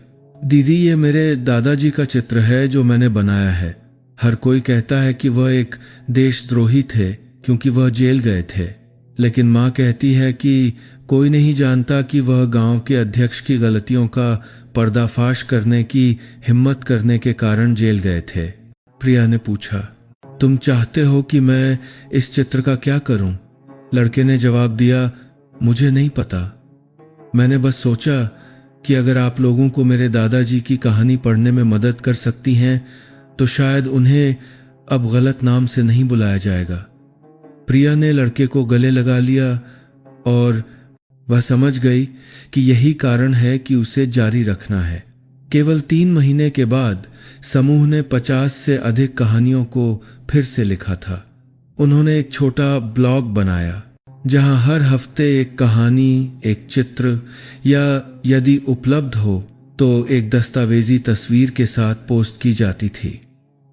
दीदी, ये मेरे दादाजी का चित्र है जो मैंने बनाया है। हर कोई कहता है कि वह एक देशद्रोही थे क्योंकि वह जेल गए थे, लेकिन माँ कहती है कि कोई नहीं जानता कि वह गांव के अध्यक्ष की गलतियों का पर्दाफाश करने की हिम्मत करने के कारण जेल गए थे। प्रिया ने पूछा, तुम चाहते हो कि मैं इस चित्र का क्या करूं? लड़के ने जवाब दिया, मुझे नहीं पता। मैंने बस सोचा कि अगर आप लोगों को मेरे दादाजी की कहानी पढ़ने में मदद कर सकती हैं तो शायद उन्हें अब गलत नाम से नहीं बुलाया जाएगा। प्रिया ने लड़के को गले लगा लिया और वह समझ गई कि यही कारण है कि उसे जारी रखना है। केवल 3 महीने के बाद समूह ने 50 से अधिक कहानियों को फिर से लिखा था। उन्होंने एक छोटा ब्लॉग बनाया जहां हर हफ्ते एक कहानी, एक चित्र या यदि उपलब्ध हो तो एक दस्तावेजी तस्वीर के साथ पोस्ट की जाती थी।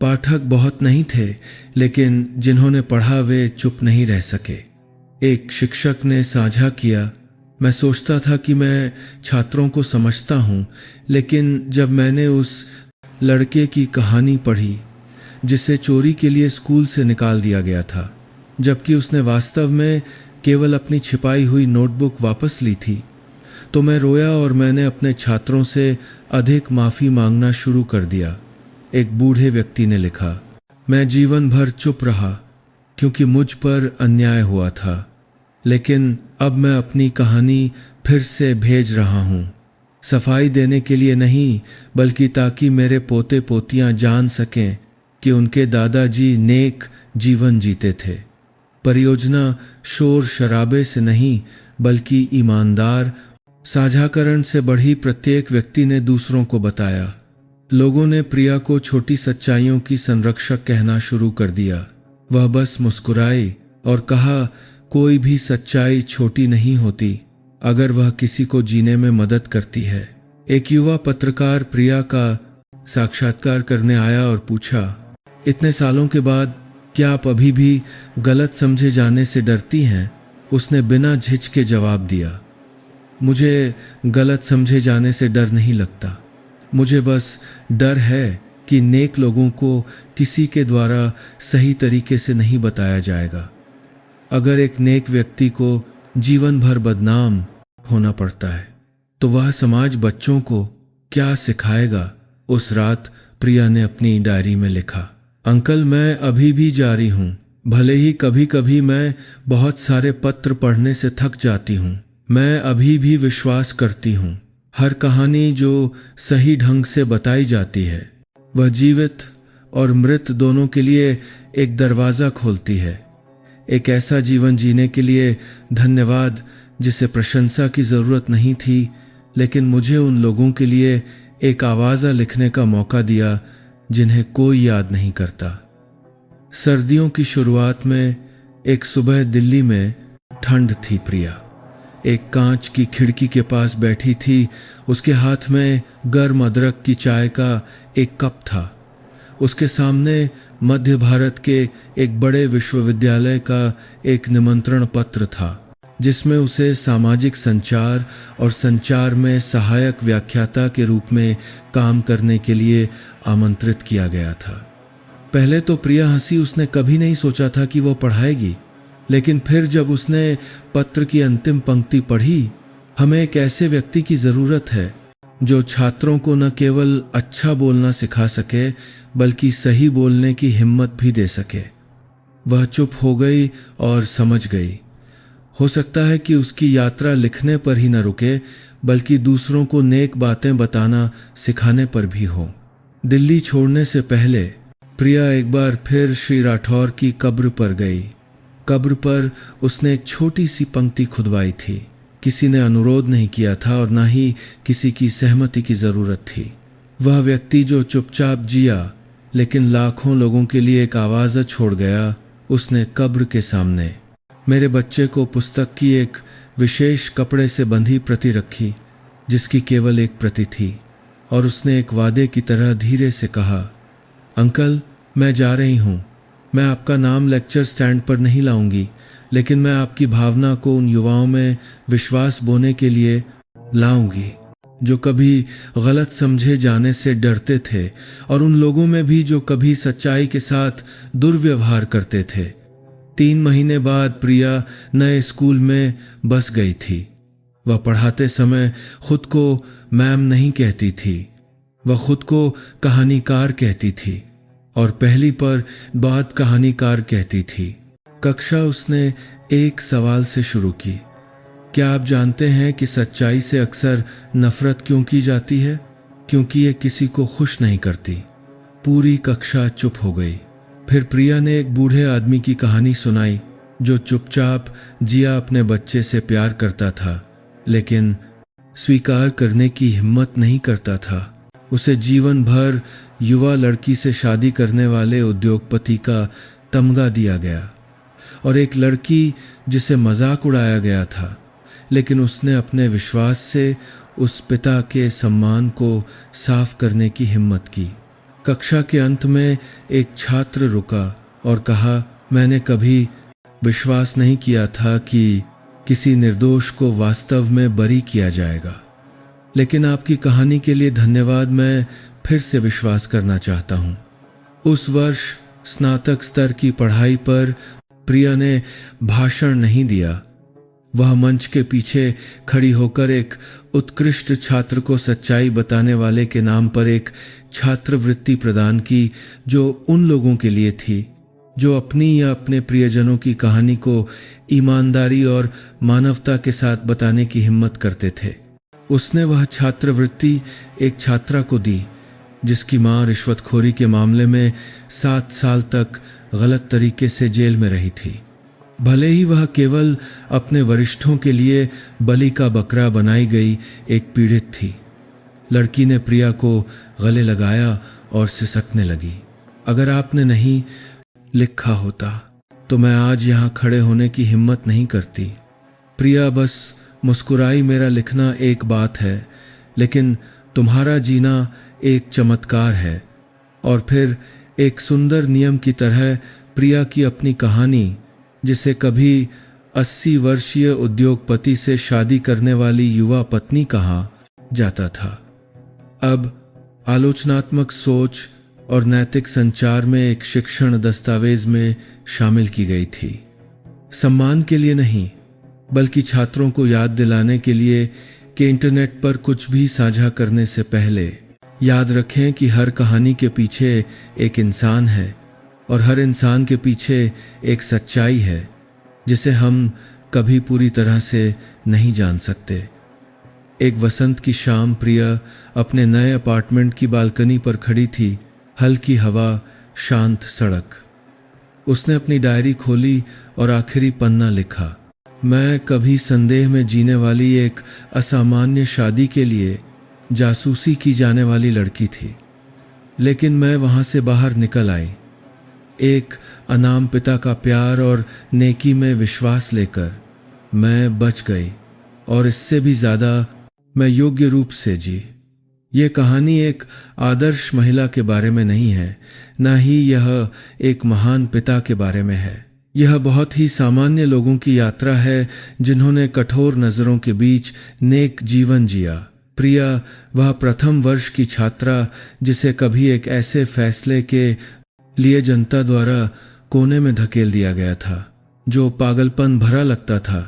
पाठक बहुत नहीं थे, लेकिन जिन्होंने पढ़ा वे चुप नहीं रह सके। एक शिक्षक ने साझा किया, मैं सोचता था कि मैं छात्रों को समझता हूँ, लेकिन जब मैंने उस लड़के की कहानी पढ़ी जिसे चोरी के लिए स्कूल से निकाल दिया गया था, जबकि उसने वास्तव में केवल अपनी छिपाई हुई नोटबुक वापस ली थी, तो मैं रोया और मैंने अपने छात्रों से अधिक माफ़ी मांगना शुरू कर दिया। एक बूढ़े व्यक्ति ने लिखा, मैं जीवन भर चुप रहा क्योंकि मुझ पर अन्याय हुआ था, लेकिन अब मैं अपनी कहानी फिर से भेज रहा हूँ, सफाई देने के लिए नहीं, बल्कि ताकि मेरे पोते पोतियाँ जान सकें कि उनके दादाजी नेक जीवन जीते थे। परियोजना शोर शराबे से नहीं बल्कि ईमानदार साझाकरण से बढ़ी। प्रत्येक व्यक्ति ने दूसरों को बताया। लोगों ने प्रिया को छोटी सच्चाइयों की संरक्षक कहना शुरू कर दिया। वह बस मुस्कुराई और कहा, कोई भी सच्चाई छोटी नहीं होती अगर वह किसी को जीने में मदद करती है। एक युवा पत्रकार प्रिया का साक्षात्कार करने आया और पूछा, इतने सालों के बाद क्या आप अभी भी गलत समझे जाने से डरती हैं? उसने बिना झिझके जवाब दिया, मुझे गलत समझे जाने से डर नहीं लगता। मुझे बस डर है कि नेक लोगों को किसी के द्वारा सही तरीके से नहीं बताया जाएगा। अगर एक नेक व्यक्ति को जीवन भर बदनाम होना पड़ता है तो वह समाज बच्चों को क्या सिखाएगा? उस रात प्रिया ने अपनी डायरी में लिखा, अंकल, मैं अभी भी जारी हूँ। भले ही कभी कभी मैं बहुत सारे पत्र पढ़ने से थक जाती हूँ, मैं अभी भी विश्वास करती हूँ। हर कहानी जो सही ढंग से बताई जाती है वह जीवित और मृत दोनों के लिए एक दरवाज़ा खोलती है। एक ऐसा जीवन जीने के लिए धन्यवाद जिसे प्रशंसा की ज़रूरत नहीं थी, लेकिन मुझे उन लोगों के लिए एक आवाज़ा लिखने का मौका दिया जिन्हें कोई याद नहीं करता। सर्दियों की शुरुआत में एक सुबह दिल्ली में ठंड थी। प्रिया एक कांच की खिड़की के पास बैठी थी। उसके हाथ में गर्म अदरक की चाय का एक कप था। उसके सामने मध्य भारत के एक बड़े विश्वविद्यालय का एक निमंत्रण पत्र था जिसमें उसे सामाजिक संचार और संचार में सहायक व्याख्याता के रूप में काम करने के लिए आमंत्रित किया गया था। पहले तो प्रिया हंसी, उसने कभी नहीं सोचा था कि वो पढ़ाएगी, लेकिन फिर जब उसने पत्र की अंतिम पंक्ति पढ़ी, हमें एक ऐसे व्यक्ति की ज़रूरत है जो छात्रों को न केवल अच्छा बोलना सिखा सके बल्कि सही बोलने की हिम्मत भी दे सके। वह चुप हो गई और समझ गई। हो सकता है कि उसकी यात्रा लिखने पर ही न रुके बल्कि दूसरों को नेक बातें बताना सिखाने पर भी हो। दिल्ली छोड़ने से पहले प्रिया एक बार फिर श्री राठौर की कब्र पर गई। कब्र पर उसने एक छोटी सी पंक्ति खुदवाई थी। किसी ने अनुरोध नहीं किया था और ना ही किसी की सहमति की ज़रूरत थी। वह व्यक्ति जो चुपचाप जिया लेकिन लाखों लोगों के लिए एक आवाज़ छोड़ गया, उसने कब्र के सामने मेरे बच्चे को पुस्तक की एक विशेष कपड़े से बंधी प्रति रखी जिसकी केवल एक प्रति थी, और उसने एक वादे की तरह धीरे से कहा, अंकल, मैं जा रही हूँ। मैं आपका नाम लेक्चर स्टैंड पर नहीं लाऊंगी, लेकिन मैं आपकी भावना को उन युवाओं में विश्वास बोने के लिए लाऊंगी जो कभी गलत समझे जाने से डरते थे और उन लोगों में भी जो कभी सच्चाई के साथ दुर्व्यवहार करते थे। 3 महीने बाद प्रिया नए स्कूल में बस गई थी। वह पढ़ाते समय खुद को मैम नहीं कहती थी, वह खुद को कहानीकार कहती थी और पहली पर बात कहानीकार कहती थी। कक्षा उसने एक सवाल से शुरू की, क्या आप जानते हैं कि सच्चाई से अक्सर नफरत क्यों की जाती है? क्योंकि ये किसी को खुश नहीं करती। पूरी कक्षा चुप हो गई। फिर प्रिया ने एक बूढ़े आदमी की कहानी सुनाई जो चुपचाप जिया अपने बच्चे से प्यार करता था, लेकिन स्वीकार करने की हिम्मत नहीं करता था। उसे जीवन भर युवा लड़की से शादी करने वाले उद्योगपति का तमगा दिया गया और एक लड़की जिसे मजाक उड़ाया गया था, लेकिन उसने अपने विश्वास से उस पिता के सम्मान को साफ करने की हिम्मत की। कक्षा के अंत में एक छात्र रुका और कहा, मैंने कभी विश्वास नहीं किया था कि किसी निर्दोष को वास्तव में बरी किया जाएगा, लेकिन आपकी कहानी के लिए धन्यवाद। मैं फिर से विश्वास करना चाहता हूँ। उस वर्ष स्नातक स्तर की पढ़ाई पर प्रिया ने भाषण नहीं दिया। वह मंच के पीछे खड़ी होकर एक उत्कृष्ट छात्र को सच्चाई बताने वाले के नाम पर एक छात्रवृत्ति प्रदान की, जो उन लोगों के लिए थी जो अपनी या अपने प्रियजनों की कहानी को ईमानदारी और मानवता के साथ बताने की हिम्मत करते थे। उसने वह छात्रवृत्ति एक छात्रा को दी जिसकी मां रिश्वतखोरी के मामले में 7 साल तक गलत तरीके से जेल में रही थी। भले ही वह केवल अपने वरिष्ठों के लिए बलि का बकरा बनाई गई एक पीड़ित थी। लड़की ने प्रिया को गले लगाया और सिसकने लगी। अगर आपने नहीं लिखा होता तो मैं आज यहाँ खड़े होने की हिम्मत नहीं करती। प्रिया बस मुस्कुराई। मेरा लिखना एक बात है, लेकिन तुम्हारा जीना एक चमत्कार है। और फिर एक सुंदर नियम की तरह प्रिया की अपनी कहानी, जिसे कभी 80 वर्षीय उद्योगपति से शादी करने वाली युवा पत्नी कहा जाता था, अब आलोचनात्मक सोच और नैतिक संचार में एक शिक्षण दस्तावेज में शामिल की गई थी। सम्मान के लिए नहीं, बल्कि छात्रों को याद दिलाने के लिए कि इंटरनेट पर कुछ भी साझा करने से पहले याद रखें कि हर कहानी के पीछे एक इंसान है और हर इंसान के पीछे एक सच्चाई है जिसे हम कभी पूरी तरह से नहीं जान सकते। एक वसंत की शाम प्रिया अपने नए अपार्टमेंट की बालकनी पर खड़ी थी। हल्की हवा, शांत सड़क। उसने अपनी डायरी खोली और आखिरी पन्ना लिखा। मैं कभी संदेह में जीने वाली एक असामान्य शादी के लिए जासूसी की जाने वाली लड़की थी, लेकिन मैं वहां से बाहर निकल आई, एक अनाम पिता का प्यार और नेकी में विश्वास लेकर। मैं बच गई और इससे भी ज्यादा मैं योग्य रूप से जी। ये कहानी एक आदर्श महिला के बारे में नहीं है, न ही यह एक महान पिता के बारे में है। यह बहुत ही सामान्य लोगों की यात्रा है जिन्होंने कठोर नजरों के बीच नेक जीवन जिया। प्रिया वह प्रथम वर्ष की छात्रा जिसे कभी एक ऐसे फैसले के लिए जनता द्वारा कोने में धकेल दिया गया था जो पागलपन भरा लगता था,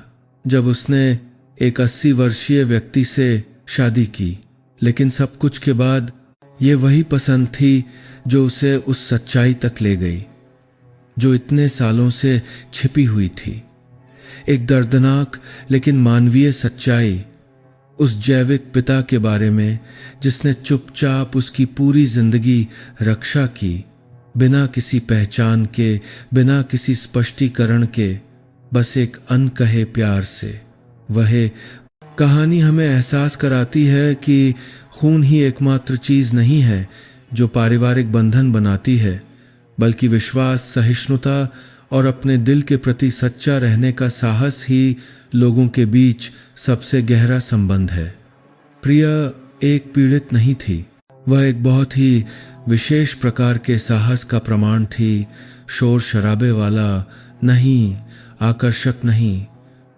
जब उसने एक 80 वर्षीय व्यक्ति से शादी की। लेकिन सब कुछ के बाद ये वही पसंद थी जो उसे उस सच्चाई तक ले गई जो इतने सालों से छिपी हुई थी। एक दर्दनाक लेकिन मानवीय सच्चाई उस जैविक पिता के बारे में जिसने चुपचाप उसकी पूरी जिंदगी रक्षा की, बिना किसी पहचान के, बिना किसी स्पष्टीकरण के, बस एक अनकहे प्यार से। वह कहानी हमें एहसास कराती है कि खून ही एकमात्र चीज नहीं है जो पारिवारिक बंधन बनाती है, बल्कि विश्वास, सहिष्णुता और अपने दिल के प्रति सच्चा रहने का साहस ही लोगों के बीच सबसे गहरा संबंध है। प्रिया एक पीड़ित नहीं थी, वह एक बहुत ही विशेष प्रकार के साहस का प्रमाण थी। शोर शराबे वाला नहीं, आकर्षक नहीं,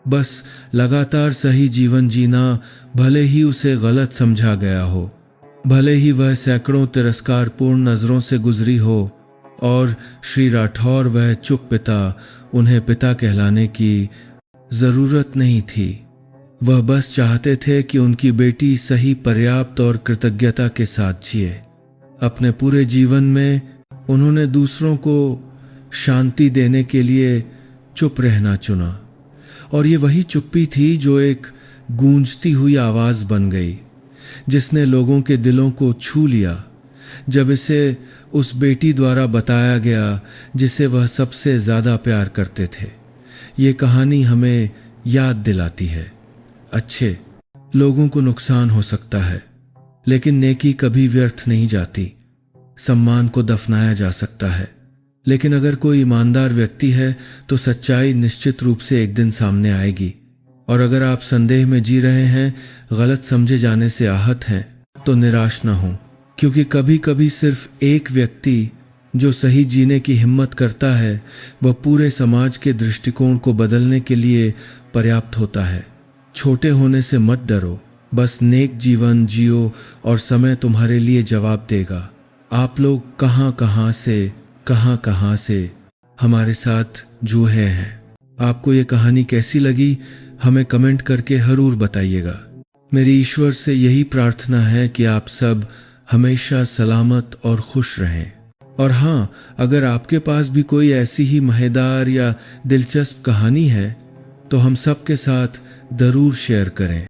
बस लगातार सही जीवन जीना, भले ही उसे गलत समझा गया हो, भले ही वह सैकड़ों तिरस्कारपूर्ण नज़रों से गुजरी हो। और श्री राठौर वह चुप पिता, उन्हें पिता कहलाने की ज़रूरत नहीं थी। वह बस चाहते थे कि उनकी बेटी सही, पर्याप्त और कृतज्ञता के साथ जिए। अपने पूरे जीवन में उन्होंने दूसरों को शांति देने के लिए चुप रहना चुना, और ये वही चुप्पी थी जो एक गूंजती हुई आवाज बन गई, जिसने लोगों के दिलों को छू लिया। जब इसे उस बेटी द्वारा बताया गया जिसे वह सबसे ज्यादा प्यार करते थे। ये कहानी हमें याद दिलाती है, अच्छे लोगों को नुकसान हो सकता है, लेकिन नेकी कभी व्यर्थ नहीं जाती। सम्मान को दफनाया जा सकता है, लेकिन अगर कोई ईमानदार व्यक्ति है तो सच्चाई निश्चित रूप से एक दिन सामने आएगी। और अगर आप संदेह में जी रहे हैं, गलत समझे जाने से आहत हैं, तो निराश ना हो, क्योंकि कभी कभी सिर्फ एक व्यक्ति जो सही जीने की हिम्मत करता है, वह पूरे समाज के दृष्टिकोण को बदलने के लिए पर्याप्त होता है। छोटे होने से मत डरो, बस नेक जीवन जियो और समय तुम्हारे लिए जवाब देगा। आप लोग कहाँ कहाँ से हमारे साथ जुड़े हैं। आपको ये कहानी कैसी लगी, हमें कमेंट करके ज़रूर बताइएगा। मेरी ईश्वर से यही प्रार्थना है कि आप सब हमेशा सलामत और खुश रहें। और हाँ, अगर आपके पास भी कोई ऐसी ही मज़ेदार या दिलचस्प कहानी है तो हम सब के साथ ज़रूर शेयर करें।